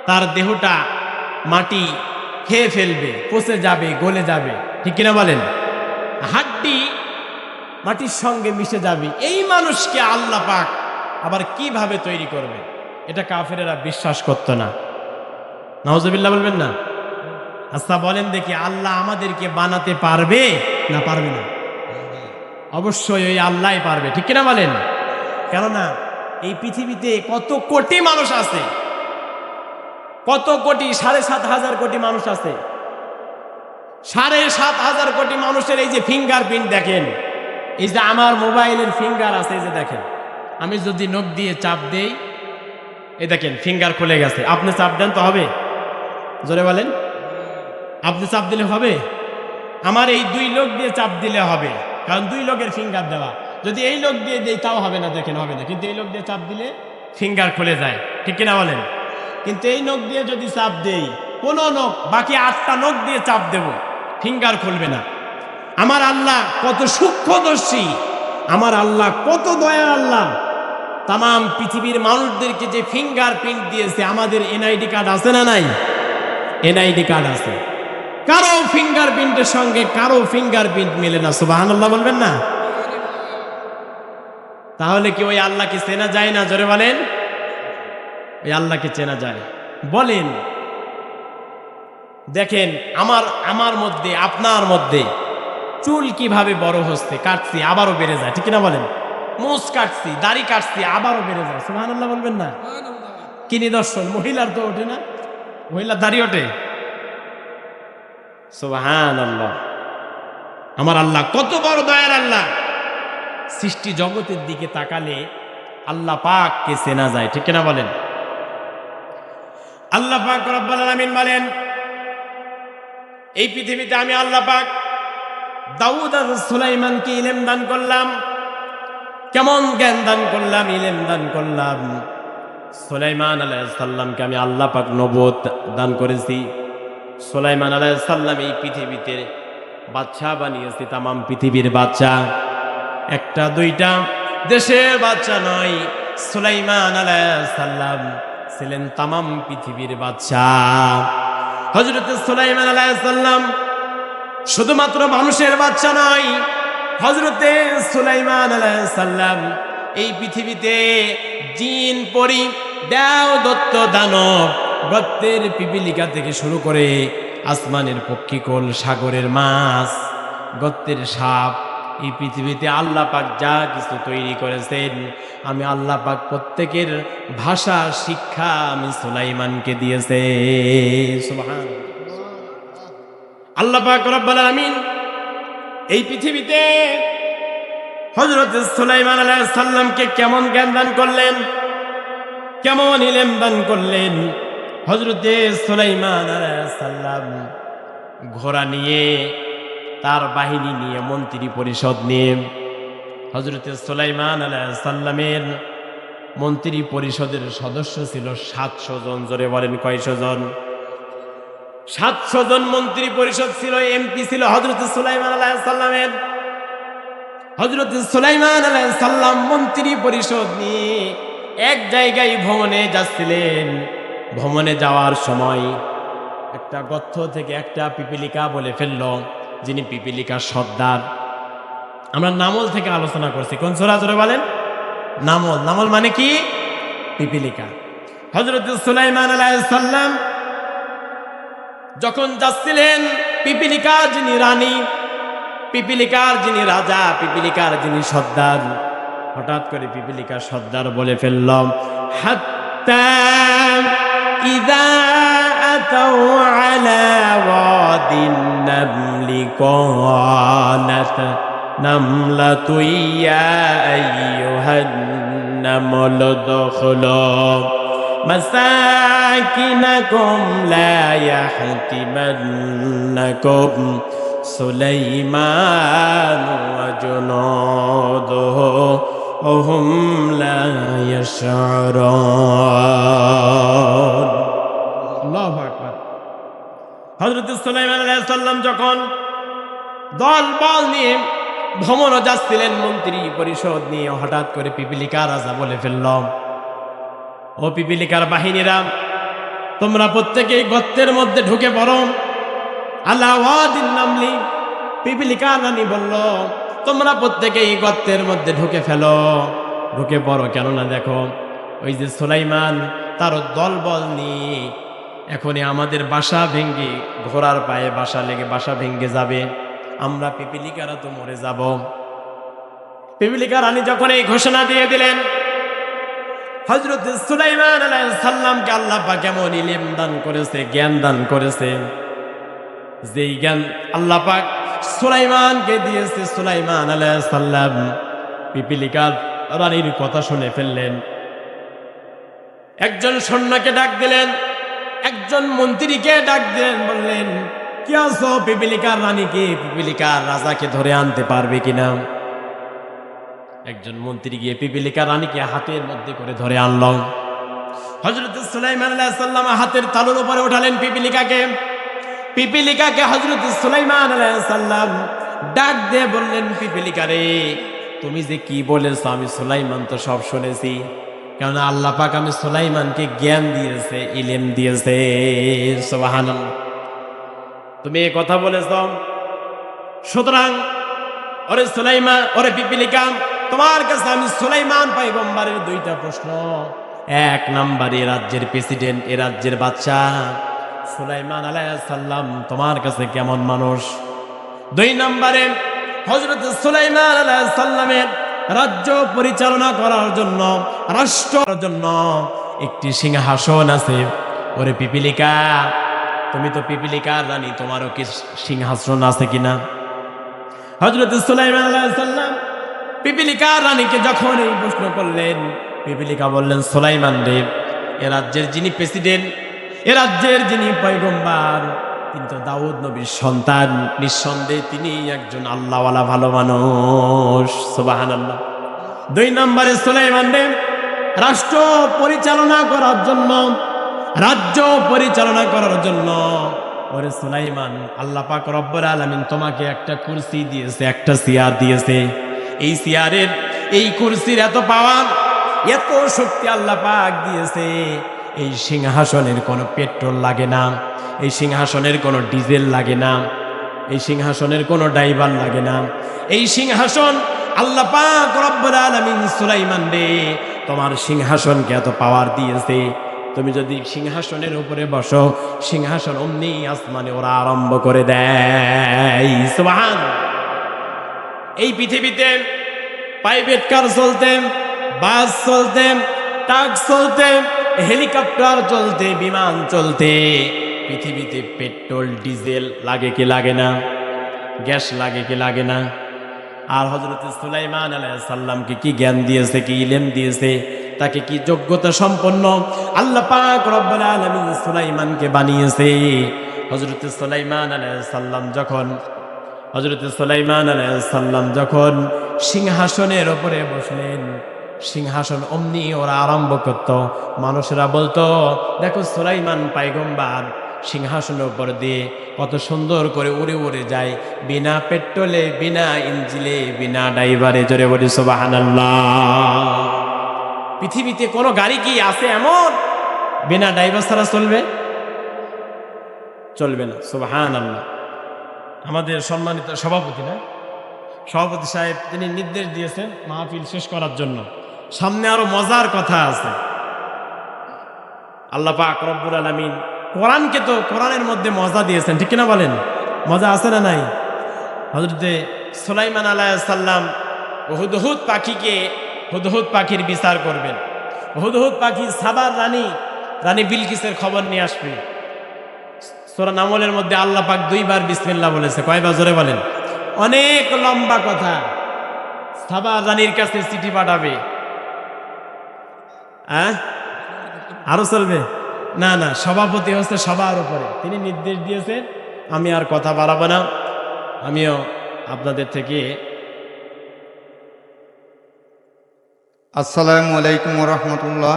তার দেহটা মাটি খেয়ে ফেলবে, পচে যাবে, গলে যাবে। ঠিক কিনা বলেন? হাড্ডি মাটির সঙ্গে মিশে যাবে। এই মানুষকে আল্লাহ পাক আবার কিভাবে তৈরি করবে? এটা কাফেরেরা বিশ্বাস করত না। নাউজুবিল্লাহ বলবেন না? আচ্ছা বলেন দেখি, আল্লাহ আমাদেরকে বানাতে পারবে না পারবে না? অবশ্যই ওই আল্লাহই পারবে। ঠিক কিনা বলেন? কেননা এই পৃথিবীতে কত কোটি মানুষ আছে, কত কোটি, 7,500 কোটি মানুষ আছে। 7,500 কোটি মানুষের এই যে ফিঙ্গারপ্রিন্ট দেখেন, এই যে আমার মোবাইলের ফিঙ্গার আছে, এই যে দেখেন, আমি যদি নখ দিয়ে চাপ দেই, এই দেখেন ফিঙ্গার খুলে গেছে। আপনি চাপ দেন তো হবে? জোরে বলেন, আপনি চাপ দিলে হবে? আমার এই 2 লোক দিয়ে চাপ দিলে হবে, কারণ 2 লোকের ফিঙ্গার দেওয়া। যদি এই লোক দিয়ে দেই তাও হবে না, দেখেন হবে না। কিন্তু এই লোক দিয়ে চাপ দিলে ফিঙ্গার খুলে যায়। ঠিক কিনা বলেন? কিন্তু এই নখ দিয়ে যদি চাপ দেই, কোন নখ, বাকি 8টা নখ দিয়ে চাপ দেব, ফিঙ্গার খুলবে না। আমার আল্লাহ কত সূক্ষ্মদর্শী, আমার আল্লাহ কত দয়া আল্লাহ। তাম পৃথিবীর মানুষদেরকে যে ফিঙ্গার প্রিন্ট দিয়েছে, আমাদের এনআইডি কার্ড আছে না নাই? এনআইডি কার্ড আছে। কারো ফিঙ্গার প্রিন্টের সঙ্গে কারো ফিঙ্গার প্রিন্ট মেলে না। সুবহানাল্লাহ বলবেন না? তাহলে কি ওই আল্লাহকে চেনা যায় না? জোরে বলেন, ওই আল্লাহকে চেনা যায়। বলেন দেখেন আমার মধ্যে আপনার মধ্যে চুল কিভাবে বড় হচ্ছে, কাটছি আবারও বেড়ে যায়, ঠিক না বলেন? মুছ কাটছি, দাড়ি কাটছি, আবারও বেড়ে যায়। সুবহানাল্লাহ বলবেন না? কি নিদর্শন! মহিলার তো ওঠে না, মহিলার দাড়ি ওঠে। সুবহানাল্লাহ। আমার আল্লাহ কত বড় দয়ার আল্লাহ! সৃষ্টি জগতের দিকে তাকালে আল্লাহ পাককে চেনা যায়, ঠিক না বলেন? আল্লাহ পাক রব্বুল আলামিন বলেন, এই পৃথিবীতে আমি আল্লাহ পাক দাউদ আর সুলাইমানকে ইলম দান করলাম। কেমন জ্ঞান দান করলাম, ইলম দান করলাম। সুলাইমান আলাইহিস সালামকে আমি আল্লাহ পাক নবুয়ত দান করেছি। সুলাইমান আলাইহিস সালাম এই পৃথিবীতে বাদশা বানিয়েছে, তামাম পৃথিবীর বাদশা, একটা দুইটা দেশের বাদশা নয়। সুলাইমান আলাইহিস সালাম ছিলেন তামাম পৃথিবীর বাদশা। হযরত সুলাইমান আলাইহিস সালাম শুধুমাত্র মানুষের বাদশা নয়, হযরতে সুলাইমান আলাইহিস সালাম এই পৃথিবীতে জিন, পরী, দেও, দত্ত, দানব, গর্তের পিপিলিকা থেকে শুরু করে আসমানের পক্ষীকুল, সাগরের মাছ, গর্তের সাপ, এই পৃথিবীতে আল্লাহ পাক যা কিছু তৈরি করেছেন, আমি আল্লাহ পাক প্রত্যেকের ভাষা শিক্ষা আমি সুলাইমানকে দিয়েছে। সুবহানাল্লাহ। আল্লাহ পাক রব্বুল আলামিন এই পৃথিবীতে হযরত সুলাইমান আলাইহিস সালামকে কেমন জ্ঞান দান করলেন, কেমন ইলম দান করলেন। হযরত সুলাইমান আলাইহিস সালাম ঘোড়া নিয়ে, তার বাহিনী নিয়ে, মন্ত্রী পরিষদ নিয়ে, হযরত সুলাইমান আলাইহিস সালামের মন্ত্রী পরিষদের সদস্য ছিল 700 জন। জোরে বলেন কয়শো জন? 700 জন মন্ত্রী পরিষদ ছিল, এমপি ছিল হযরত সুলাইমান আলাইহিস সালামের। হযরত সুলাইমান আলাইহিস সালাম মন্ত্রী পরিষদ নিয়ে এক জায়গায় ভ্রমণে যাচ্ছিলেন। ভ্রমণে যাওয়ার সময় একটা গর্ত থেকে একটা পিপিলিকা বলে ফেলল, যিনি পিপিলিকার সর্দার। আমরা নামল থেকে আলোচনা করছি, কোন সূরা জোরে বলেন? নামল। নামল মানে কি? পিপিলিকা। হযরত সুলাইমান আলাইহিস সালাম যখন যাচ্ছিলেন, পিপিলিকার যিনি রানী, পিপিলিকার যিনি রাজা, পিপিলিকার যিনি সর্দার, হঠাৎ করে পিপিলিকার সর্দার বলে ফেলল, হাত্তা ইযা আতাউ আলা ওয়াদিন নামলি ক্বালাত নামলাতু ইয়া আইয়ুহান নামল দুখুলু মাসাকিনাকুম লা ইয়াহতিমান্নাকুম সুলাইমান ওয়া জুনুদুহু ওয়া হুম লা ইয়াশউরুন। আল্লাহু আকবার। হযরত সুলাইমান আলাইহিস সালাম যখন দল বল নিয়ে ভ্রমণে যাচ্ছিলেন, মন্ত্রী পরিষদ নিয়ে, হঠাৎ করে পিপিলিকা রাজা বলে ফেলল, ও পিপিলিকার বাহিনীরা, তোমরা প্রত্যেকেই গর্তের মধ্যে ঢুকে পড়ো। আলা ওয়াদিন নামলি, পিপিলিকা রানী বলল, তোমরা প্রত্যেকেই গর্তের মধ্যে ঢুকে ফেলো, ঢুকে পড়ো। কেননা দেখো, ওই যে সুলাইমান তার দলবল নিয়ে এখনই আমাদের বাসা ভেঙ্গে, ঘোড়ার পায়ে বাসা লেগে বাসা ভেঙ্গে যাবে, আমরা পিপিলিকারা তো মরে যাব। পিপিলিকা রানী যখন এই ঘোষণা দিয়ে দিলেন, হযরত সুলাইমান আলাইহিস সালামকে আল্লাহ পাক কেমন ইলম দান করেছে, জ্ঞান দান করেছে, যেই জ্ঞান আল্লাহ পাক সুলাইমানকে দিয়েছে। সুলাইমান আলাইহিস সালাম পিপিলিকার রানীর কথা শুনে ফেললেন। একজন সৈন্যকে ডাক দিলেন, একজন মন্ত্রীকে ডাক দিলেন, বললেন, কি আছো? পিপিলিকার রানীকে, পিপিলিকার রাজাকে ধরে আনতে পারবে কিনা? একজন মন্ত্রী গিয়ে পিপিলিকার রানীকে হাতের মধ্যে করে ধরে আনল। হযরত সুলাইমান আলাইহিস সালাম হাতের তালুর উপরে উঠালেন পিপিলিকাকে। পিপিলিকাকে হযরত সুলাইমান আলাইহিস সালাম ডাক দিয়ে বললেন, পিপিলিকা রে, তুমি যে কি বলেছো আমি সুলাইমান তো সব শুনেছি, কারণ আল্লাহ পাক আমি সুলাইমানকে জ্ঞান দিয়েছে, ইলম দিয়েছে। সুবহানাল্লাহ। তুমি এই কথা বলেছ, সুতরাং ওরে সুলাইমান, ওরে পিপিলিকা, তোমার কাছে আমি সুলাইমান পয়গম্বরের দুইটা প্রশ্ন। এক নাম্বার, এ রাজ্যের প্রেসিডেন্ট, এ রাজ্যের বাদশা, সুলাইমান আলাইহিস সালাম তোমার কাছে কেমন মানুষ। 2 নম্বরে হযরত সুলাইমান আলাইহিস সালামের রাজ্য পরিচালনা করার জন্য, রাষ্ট্রের জন্য একটি সিংহাসন আছে। ওরে পিপিলিকা, তুমি তো পিপিলিকার রানী, তোমারও কি সিংহাসন আছে কিনা? হযরত সুলাইমান আলাইহিস সালাম পিপিলিকার রানীকে যখন এই প্রশ্ন করলেন, পিপিলিকা বললেন, সুলাইমান দেব, এ রাজ্যের যিনি প্রেসিডেন্ট, এ রাজ্যের যিনি পয়গম্বর, কিন্তু দাউদ নবীর সন্তান, নিঃসন্দেহে তিনি একজন আল্লাহওয়ালা ভালো মানুষ। সুবহানাল্লাহ। 2 নম্বরে সুলাইমান দেব রাষ্ট্র পরিচালনা করার জন্য, রাজ্য পরিচালনা করার জন্য, ওরে সুলাইমান, আল্লাহ পাক রব্বুল আলামিন তোমাকে একটা কুরসি দিয়েছে, একটা চেয়ার দিয়েছে। এই চেয়ারের, এই কুরসির এত পাওয়ার, এত শক্তি আল্লাহ পাক দিয়েছে, এই সিংহাসনের কোনো পেট্রোল লাগে না, এই সিংহাসনের কোনো ডিজেল লাগে না, এই সিংহাসনের কোনো ড্রাইভার লাগে না। এই সিংহাসন আল্লাহ পাক রব্বুল আলামিন সুলাইমান রে তোমার সিংহাসনকে এত পাওয়ার দিয়েছে, তুমি যদি সিংহাসনের উপরে বসো, সিংহাসন অমনি আসমানে ওরা আরম্ভ করে দেয়। সুবহান। এই পৃথিবীতে প্রাইভেট কার চলতে, বাস চলতে, ট্রাক চলতে, হেলিকপ্টার চলতে, বিমান চলতে, পৃথিবীতে পেট্রোল ডিজেল লাগে কি লাগে না? গ্যাস লাগে কি লাগে না? আর হযরত সুলাইমান আলাইহিস সালামকে কি জ্ঞান দিয়েছে, কি ইলম দিয়েছে, তাকে কি যোগ্যতা সম্পন্ন আল্লাহ পাক রব্বুল আলামিন সুলাইমানকে বানিয়েছে। হযরত সুলাইমান আলাইহিস সালাম যখন সিংহাসনের উপরে বসলেন, সিংহাসন অমনি ওরা আরম্ভ করত। মানুষেরা বলতো, দেখো সুলাইমান পয়গম্বর সিংহাসনের উপর দিয়ে কত সুন্দর করে উড়ে উড়ে যায়, বিনা পেট্রোলে, বিনা ইঞ্জিনে, বিনা ড্রাইভারে। জোরে বলি সুবহানাল্লাহ। পৃথিবীতে কোনো গাড়ি কি আছে এমন বিনা ড্রাইভার ছাড়া চলবে? চলবে না। সুবহানাল্লাহ। আমাদের সম্মানিত সভাপতি সাহেব তিনি নির্দেশ দিয়েছেন মাহফিল শেষ করার জন্য। সামনে আরো মজার কথা আছে। আল্লাহ পাক রব্বুল আলামিন কোরআনকে তো কোরআনের মধ্যে মজা দিয়েছেন, ঠিক কিনা বলেন? মজা আছে না নাই? হযরতে সুলাইমান আলাইহিস সালাম হুদহুদ পাখির বিচার করবেন। হুদহুদ পাখি সাবার রানী বিলকিসের খবর নিয়ে আসবে। সূরা নামলের মধ্যে আল্লাহ পাক 2 বার বিসমিল্লাহ বলেছে। কয়বার? জোরে বলেন। অনেক লম্বা কথা। সাবার রানীর কাছে চিঠি পাঠাবে। আরো চলবে না? না, সভাপতি হচ্ছে সবার উপরে, তিনি নির্দেশ দিয়েছেন। আমি আর কথা বাড়াবো না। আমিও আপনাদের থেকে আসসালামু আলাইকুম রহমতুল্লাহ।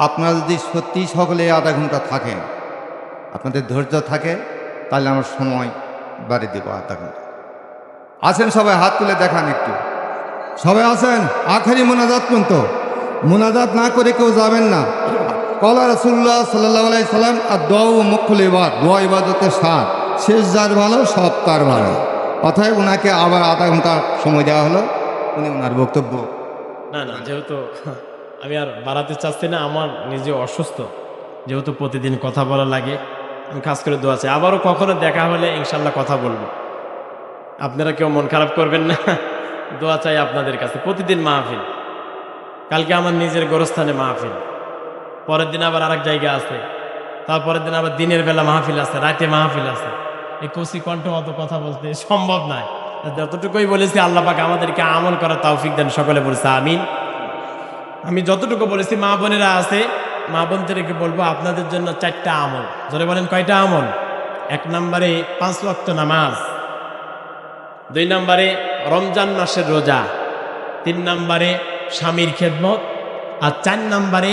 আপনারা যদি সত্যি সকলে আধা ঘন্টা থাকেন, আপনাদের ধৈর্য থাকে, তাহলে আমার সময় বাড়ি দেবো আধা ঘন্টা। আছেন সবাই? হাত তুলে দেখান একটু। সবাই আছেন? আখেরি মোনাজাত পর্যন্ত। মোনাজাত না করে কেউ যাবেন না। কলা রাসূলুল্লাহ সাল্লাল্লাহু আলাইহি সাল্লাম, আর দোয়া মুখুল ইবাদ, দোয়া ইবাদতের স্বাদ, শেষ যার ভালো সব তার ভালো। অতএব ওনাকে আবার আধা ঘন্টা সময় দেওয়া হলো, উনি ওনার বক্তব্য। না, যেহেতু আমি আর বাড়াতে চাচ্ছি না, আমার নিজে অসুস্থ, যেহেতু প্রতিদিন কথা বলা লাগে, আমি খাস করে দোয়া চাই। আবারও কখনো দেখা হলে ইনশাল্লাহ কথা বলবো। আপনারা কেউ মন খারাপ করবেন না, দোয়া চাই আপনাদের কাছে। প্রতিদিন মাহফিল, কালকে আমার নিজের গোরস্থানে মাহফিল, পরের দিন আবার আরেক জায়গা আছে, তারপরের দিন আবার দিনের বেলা মাহফিল আছে, রাতে মাহফিল আছে। এই কচি কণ্ঠ অত কথা বলতে সম্ভব নয়। যতটুকুই বলেছি আল্লাহ পাক আমাদেরকে আমল করার তৌফিক দেন। সকলে বলছে আমিন। আমি যতটুকু বলেছি, মা বোনেরা আছে, মা বোনদেরকে বলবো আপনাদের জন্য 4টা আমল। জোরে বলেন, কয়টা আমল? 1 নম্বরে 5 ওয়াক্ত নামাজ, 2 নম্বরে রমজান মাসের রোজা, 3 নম্বরে স্বামীর খেদমত, আর 4 নম্বরে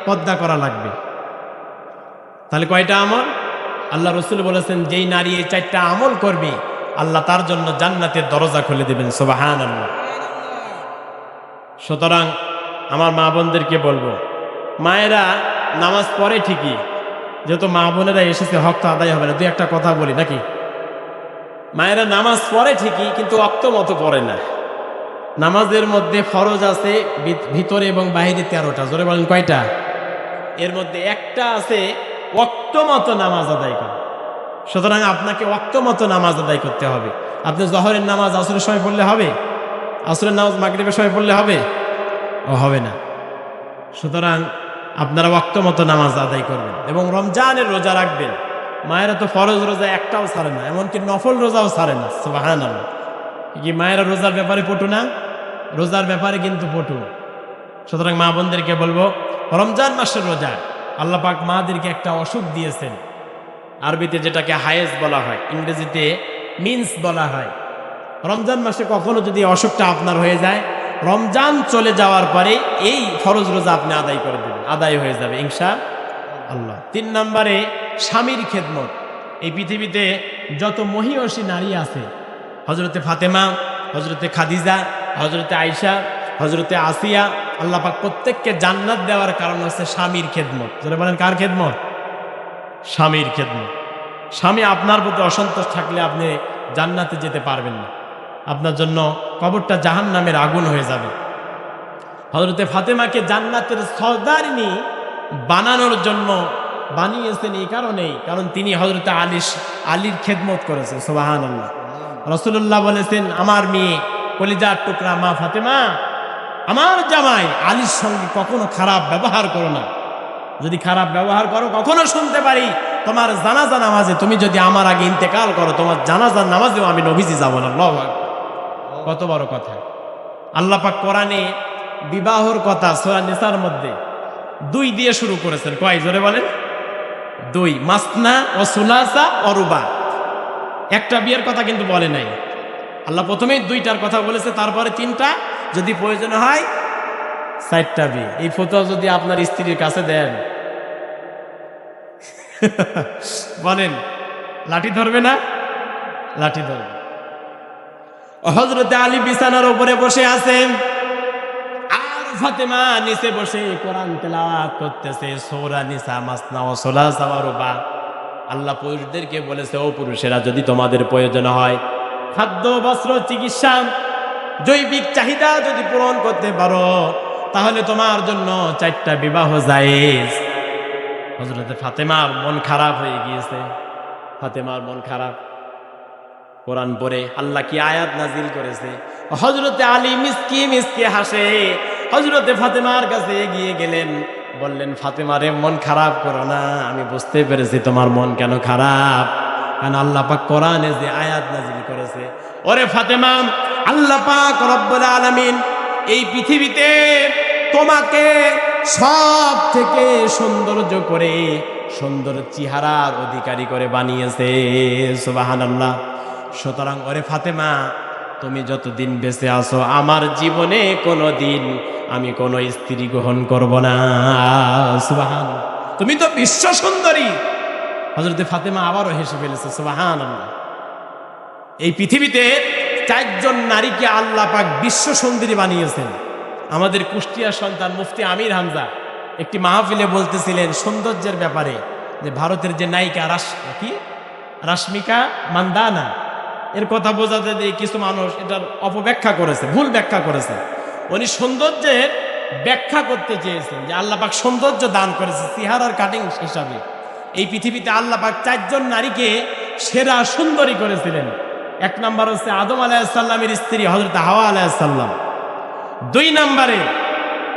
পর্দা করা লাগবে। তাহলে কয়টা আমল? আল্লাহ রসুল বলেছেন, যেই নারী এই 4টা আমল করবে, আল্লাহ তার জন্য জান্নাতের দরজা খুলে দেবেন। সুবহানাল্লাহ। সুতরাং আমার মা বোনদেরকে বলবো, মায়েরা নামাজ পড়ে ঠিকই, যেহেতু মা বোনেরা এসেছে, হক তো আদায় হবে না। 2-1টা কথা বলি নাকি? মায়েরা নামাজ পড়ে ঠিকই, কিন্তু ওয়াক্ত মতো পড়ে না। নামাজের মধ্যে ফরজ আছে ভিতরে এবং বাহিরে 13টা। জোরে বলেন, কয়টা? এর মধ্যে একটা আছে ওয়াক্ত মতো নামাজ আদায় করে। সুতরাং আপনাকে ওয়াক্ত মতো নামাজ আদায় করতে হবে। আপনি জহরের নামাজ আসরের সময় পড়লে হবে? আসরের নামাজ মাগরিবের সময় পড়লে হবে? হবে না। সুতরাং আপনারা ওয়াক্ত মতো নামাজ আদায় করবেন এবং রমজানের রোজা রাখবেন। মায়েরা তো ফরজ রোজা একটাও ছাড়ে না, এমনকি নফল রোজাও ছাড়ে না। সুবহানাল্লাহ। কি মায়েরা রোজার ব্যাপারে পটু না? রোজার ব্যাপারে কিন্তু পটু। সুতরাং মা বোনদেরকে বলবো, রমজান মাসের রোজা আল্লাহ পাক মাদেরকে একটা অসুখ দিয়েছেন, আরবিতে যেটাকে হায়েজ বলা হয়, ইংরেজিতে মিন্স বলা হয়। রমজান মাসে কখনো যদি অসুখটা আপনার হয়ে যায়, রমজান চলে যাওয়ার পরে এই ফরজ রোজা আপনি আদায় করে দেবেন, আদায় হয়ে যাবে ইনশাআল্লাহ। 3 নম্বরে স্বামীর খেদমত। এই পৃথিবীতে যত মহিয়সী নারী আছে, হজরতে ফাতেমা, হজরতে খাদিজা, হজরতে আয়েশা, হজরতে আসিয়া, আল্লাহ পাক প্রত্যেককে জান্নাত দেওয়ার কারণ হচ্ছে স্বামীর খেদমত। যারা বলেন কার খেদমত? স্বামীর খেদমত। স্বামী আপনার প্রতি অসন্তোষ থাকলে আপনি জান্নাতে যেতে পারবেন না, আপনার জন্য কবরটা জাহান্নামের আগুন হয়ে যাবে। হযরতে ফাতেমাকে জান্নাতের সর্দারিনী বানানোর জন্য বানিয়েছেন এই কারণেই, কারণ তিনি হযরতে আলীর খেদমত করেছেন। সুবহানাল্লাহ। রাসূলুল্লাহ বলেছেন, আমার মেয়ে কলিজার টুকরা মা ফাতেমা, আমার জামাই আলীর সঙ্গে কখনো খারাপ ব্যবহার করো না। যদি খারাপ ব্যবহার করো, কখনো শুনতে পারি তোমার জানাজা নামাজে তুমি যদি আমার আগে ইন্তেকাল করো, তোমার জানাজার নামাজেও আমি নবীজি যাব না। আল্লাহু আকবার। কত বড় কথা! আল্লাহ পাক কোরআনে বিবাহর কথা সূরা নিসার মধ্যে 2 দিয়ে শুরু করেছেন। কয়? জোরে বলেন। 2। মাসনা ও সুলাসা ও রুবা। একটা বিয়ের কথা কিন্তু বলে নাই। আল্লাহ প্রথমেই 2টার কথা বলেছে, তারপরে 3টা, যদি প্রয়োজন হয় 4টা বিয়ে। এই ফতোয়া যদি আপনার স্ত্রীর কাছে দেন, বলেন লাঠি ধরবে না? লাঠি ধরবে। হযরতে আলী বিছানার উপরে বসে আছেন, আর ফাতেমা নিচে বসে কোরআন তেলাওয়াত করতেছে, সূরা নিসা, মাসনা ও সুলাসা ওয়া রুবা। আল্লাহ পুরুষদেরকে বলেছে, ও পুরুষেরা, যদি তোমাদের প্রয়োজন হয় খাদ্য, বস্ত্র, চিকিৎসা, জৈবিক চাহিদা যদি পূরণ করতে পারো, তাহলে তোমার জন্য 4টা বিবাহ জায়েজ। হযরতে ফাতেমার মন খারাপ হয়ে গিয়েছে। ফাতেমার মন খারাপ। কোরআন পড়ে আল্লাহ কি আয়াত নাজিল করেছে, হযরতে আলী মিসকি মিসকি হাসে, হযরতে ফাতেমার কাছে এগিয়ে গেলেন, বললেন, ফাতেমারে মন খারাপ করো না, আমি বুঝতে পেরেছি তোমার মন কেন খারাপ, কারণ আল্লাহ পাক কোরআনে যে আয়াত নাজিল করেছে। ওরে ফাতেমা, আল্লাহ পাক রব্বুল আলামিন এই পৃথিবীতে তোমাকে সব থেকে সৌন্দর্য করে, সুন্দর চেহারার অধিকারী করে বানিয়েছে। সুবহানাল্লাহ। সুতরাং ওরে ফাতেমা, তুমি যতদিন বেঁচে আছো, আমার জীবনে কোনোদিন আমি কোনো স্ত্রী গ্রহণ করব না। সুবহানাল্লাহ। তুমি তো বিশ্ব সুন্দরী। হযরতে ফাতেমা আবারও হেসে ফেলেছে। সুবহানাল্লাহ। এই পৃথিবীতে 4 জন নারীকে আল্লাহ পাক বিশ্ব সুন্দরী বানিয়েছেন। আমাদের কুষ্টিয়ার সন্তান মুফতি আমির হামজা একটি মাহফিলে বলতেছিলেন সৌন্দর্যের ব্যাপারে, যে ভারতের যে নায়িকা রাশমিকা মান্দানা, এর কথা বোঝাতে দিয়ে কিছু মানুষ এটার অপব্যাখ্যা করেছে, ভুল ব্যাখ্যা করেছে। উনি সৌন্দর্যের ব্যাখ্যা করতে চেয়েছেন যে আল্লাহ পাক সৌন্দর্য দান করেছে চেহারার কাটিং হিসাবে। এই পৃথিবীতে আল্লাহ পাক 4 জন নারীকে সেরা সুন্দরী করেছিলেন। 1 নম্বর হচ্ছে আদম আলাইহিস সালামের স্ত্রী হযরত হাওয়া আলাইহিস সালাম। 2 নম্বরে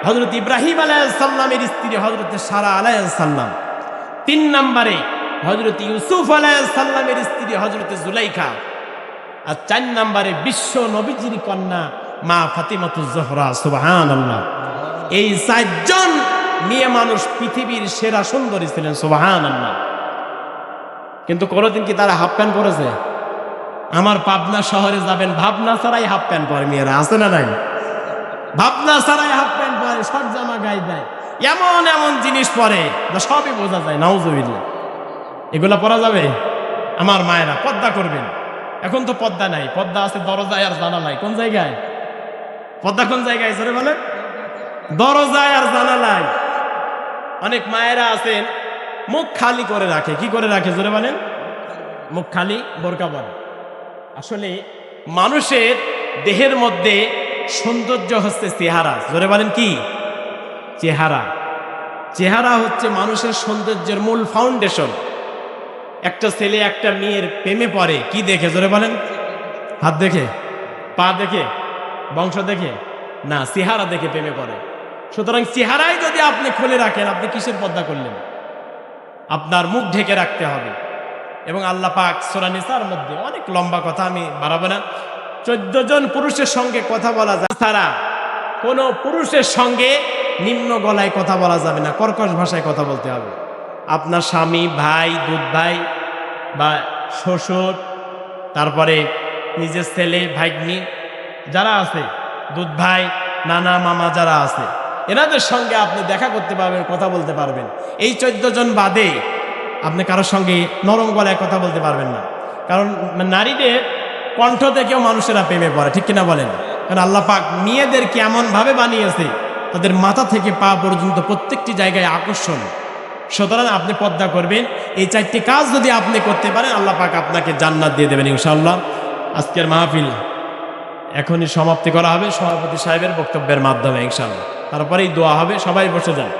হযরত ইব্রাহিম আলাইহিস সালামের স্ত্রী হযরত সারা আলাইহিস সালাম। 3 নম্বরে হযরত ইউসুফ আলাইহিস সালামের স্ত্রী হযরত জুলাইখা। আর 4 নম্বরে বিশ্ব নবীজির কন্যা মা ফাতিমাতুজ জোহরা। সুবহানাল্লাহ। এই 4 জন মেয়ে মানুষ পৃথিবীর সেরা সুন্দরী ছিলেন। সুবহানাল্লাহ। কিন্তু কোনোদিন কি তারা হাফ প্যান্ট পরেছে? আমার পাবনা শহরে যাবেন, ভাবনা ছাড়াই হাফ প্যান্ট পরে মেয়েরা, আছে না নাই? ভাবনা ছাড়াই হাফ প্যান্ট পরে, শর্ট জামা গায়ে দেয়, এমন এমন জিনিস পরে যা সবই বোঝা যায়। নাউজুবিল্লাহ। এগুলা পরা যাবে? আমার মায়েরা পর্দা করবেন। এখন তো পর্দা নাই, পর্দা আছে দরজায় আর জানালায়। কোন জায়গায় পর্দা? কোন জায়গায় জোরে বলেন? দরজায় আর জানালায়। অনেক মায়েরা আছেন মুখ খালি করে রাখে। কি করে রাখে জোরে বলেন? মুখ খালি, বোরকা পরে। আসলে মানুষের দেহের মধ্যে সৌন্দর্য হচ্ছে চেহারা। জোরে বলেন কি? চেহারা। চেহারা হচ্ছে মানুষের সৌন্দর্যের মূল ফাউন্ডেশন। একটা ছেলে একটা মেয়ের প্রেমে পড়ে কি দেখে, জোরে বলেন? হাত দেখে, পা দেখে, বংশ দেখে না, চেহারা দেখে প্রেমে পড়ে। সুতরাং চেহারাই যদি আপনি খুলে রাখেন, আপনি কিসের পর্দা করলেন? আপনার মুখ ঢেকে রাখতে হবে। এবং আল্লাহ পাক সূরা নিসার মধ্যে, অনেক লম্বা কথা, আমি বাড়াবো না, 14 জন পুরুষের সঙ্গে কথা বলা যায় ছাড়া কোনো পুরুষের সঙ্গে নিম্ন গলায় কথা বলা যাবে না, কর্কশ ভাষায় কথা বলতে হবে। আপনার স্বামী, ভাই, দুধ ভাই বা শ্বশুর, তারপরে নিজের ছেলে, ভাগ্নি যারা আছে, দুধ ভাই, নানা, মামা যারা আছে, এনাদের সঙ্গে আপনি দেখা করতে পারবেন, কথা বলতে পারবেন। এই 14 জন বাদে আপনি কারোর সঙ্গে নরম গলায় কথা বলতে পারবেন না। কারণ নারীদের কণ্ঠ থেকেও মানুষেরা প্রেমে পড়ে, ঠিক কিনা বলেন? কারণ আল্লাহ পাক মেয়েদেরকে এমনভাবে বানিয়েছে, তাদের মাথা থেকে পা পর্যন্ত প্রত্যেকটি জায়গায় আকর্ষণ। সুতরাং আপনি পর্দা করবেন। এই 4টি কাজ যদি আপনি করতে পারেন, আল্লাহ পাক আপনাকে জান্নাত দিয়ে দেবেন ইনশাআল্লাহ। আজকের মাহফিল এখনই সমাপ্তি করা হবে সভাপতি সাহেবের বক্তব্যের মাধ্যমে ইনশাআল্লাহ। তারপরেই দোয়া হবে। সবাই বসে যান।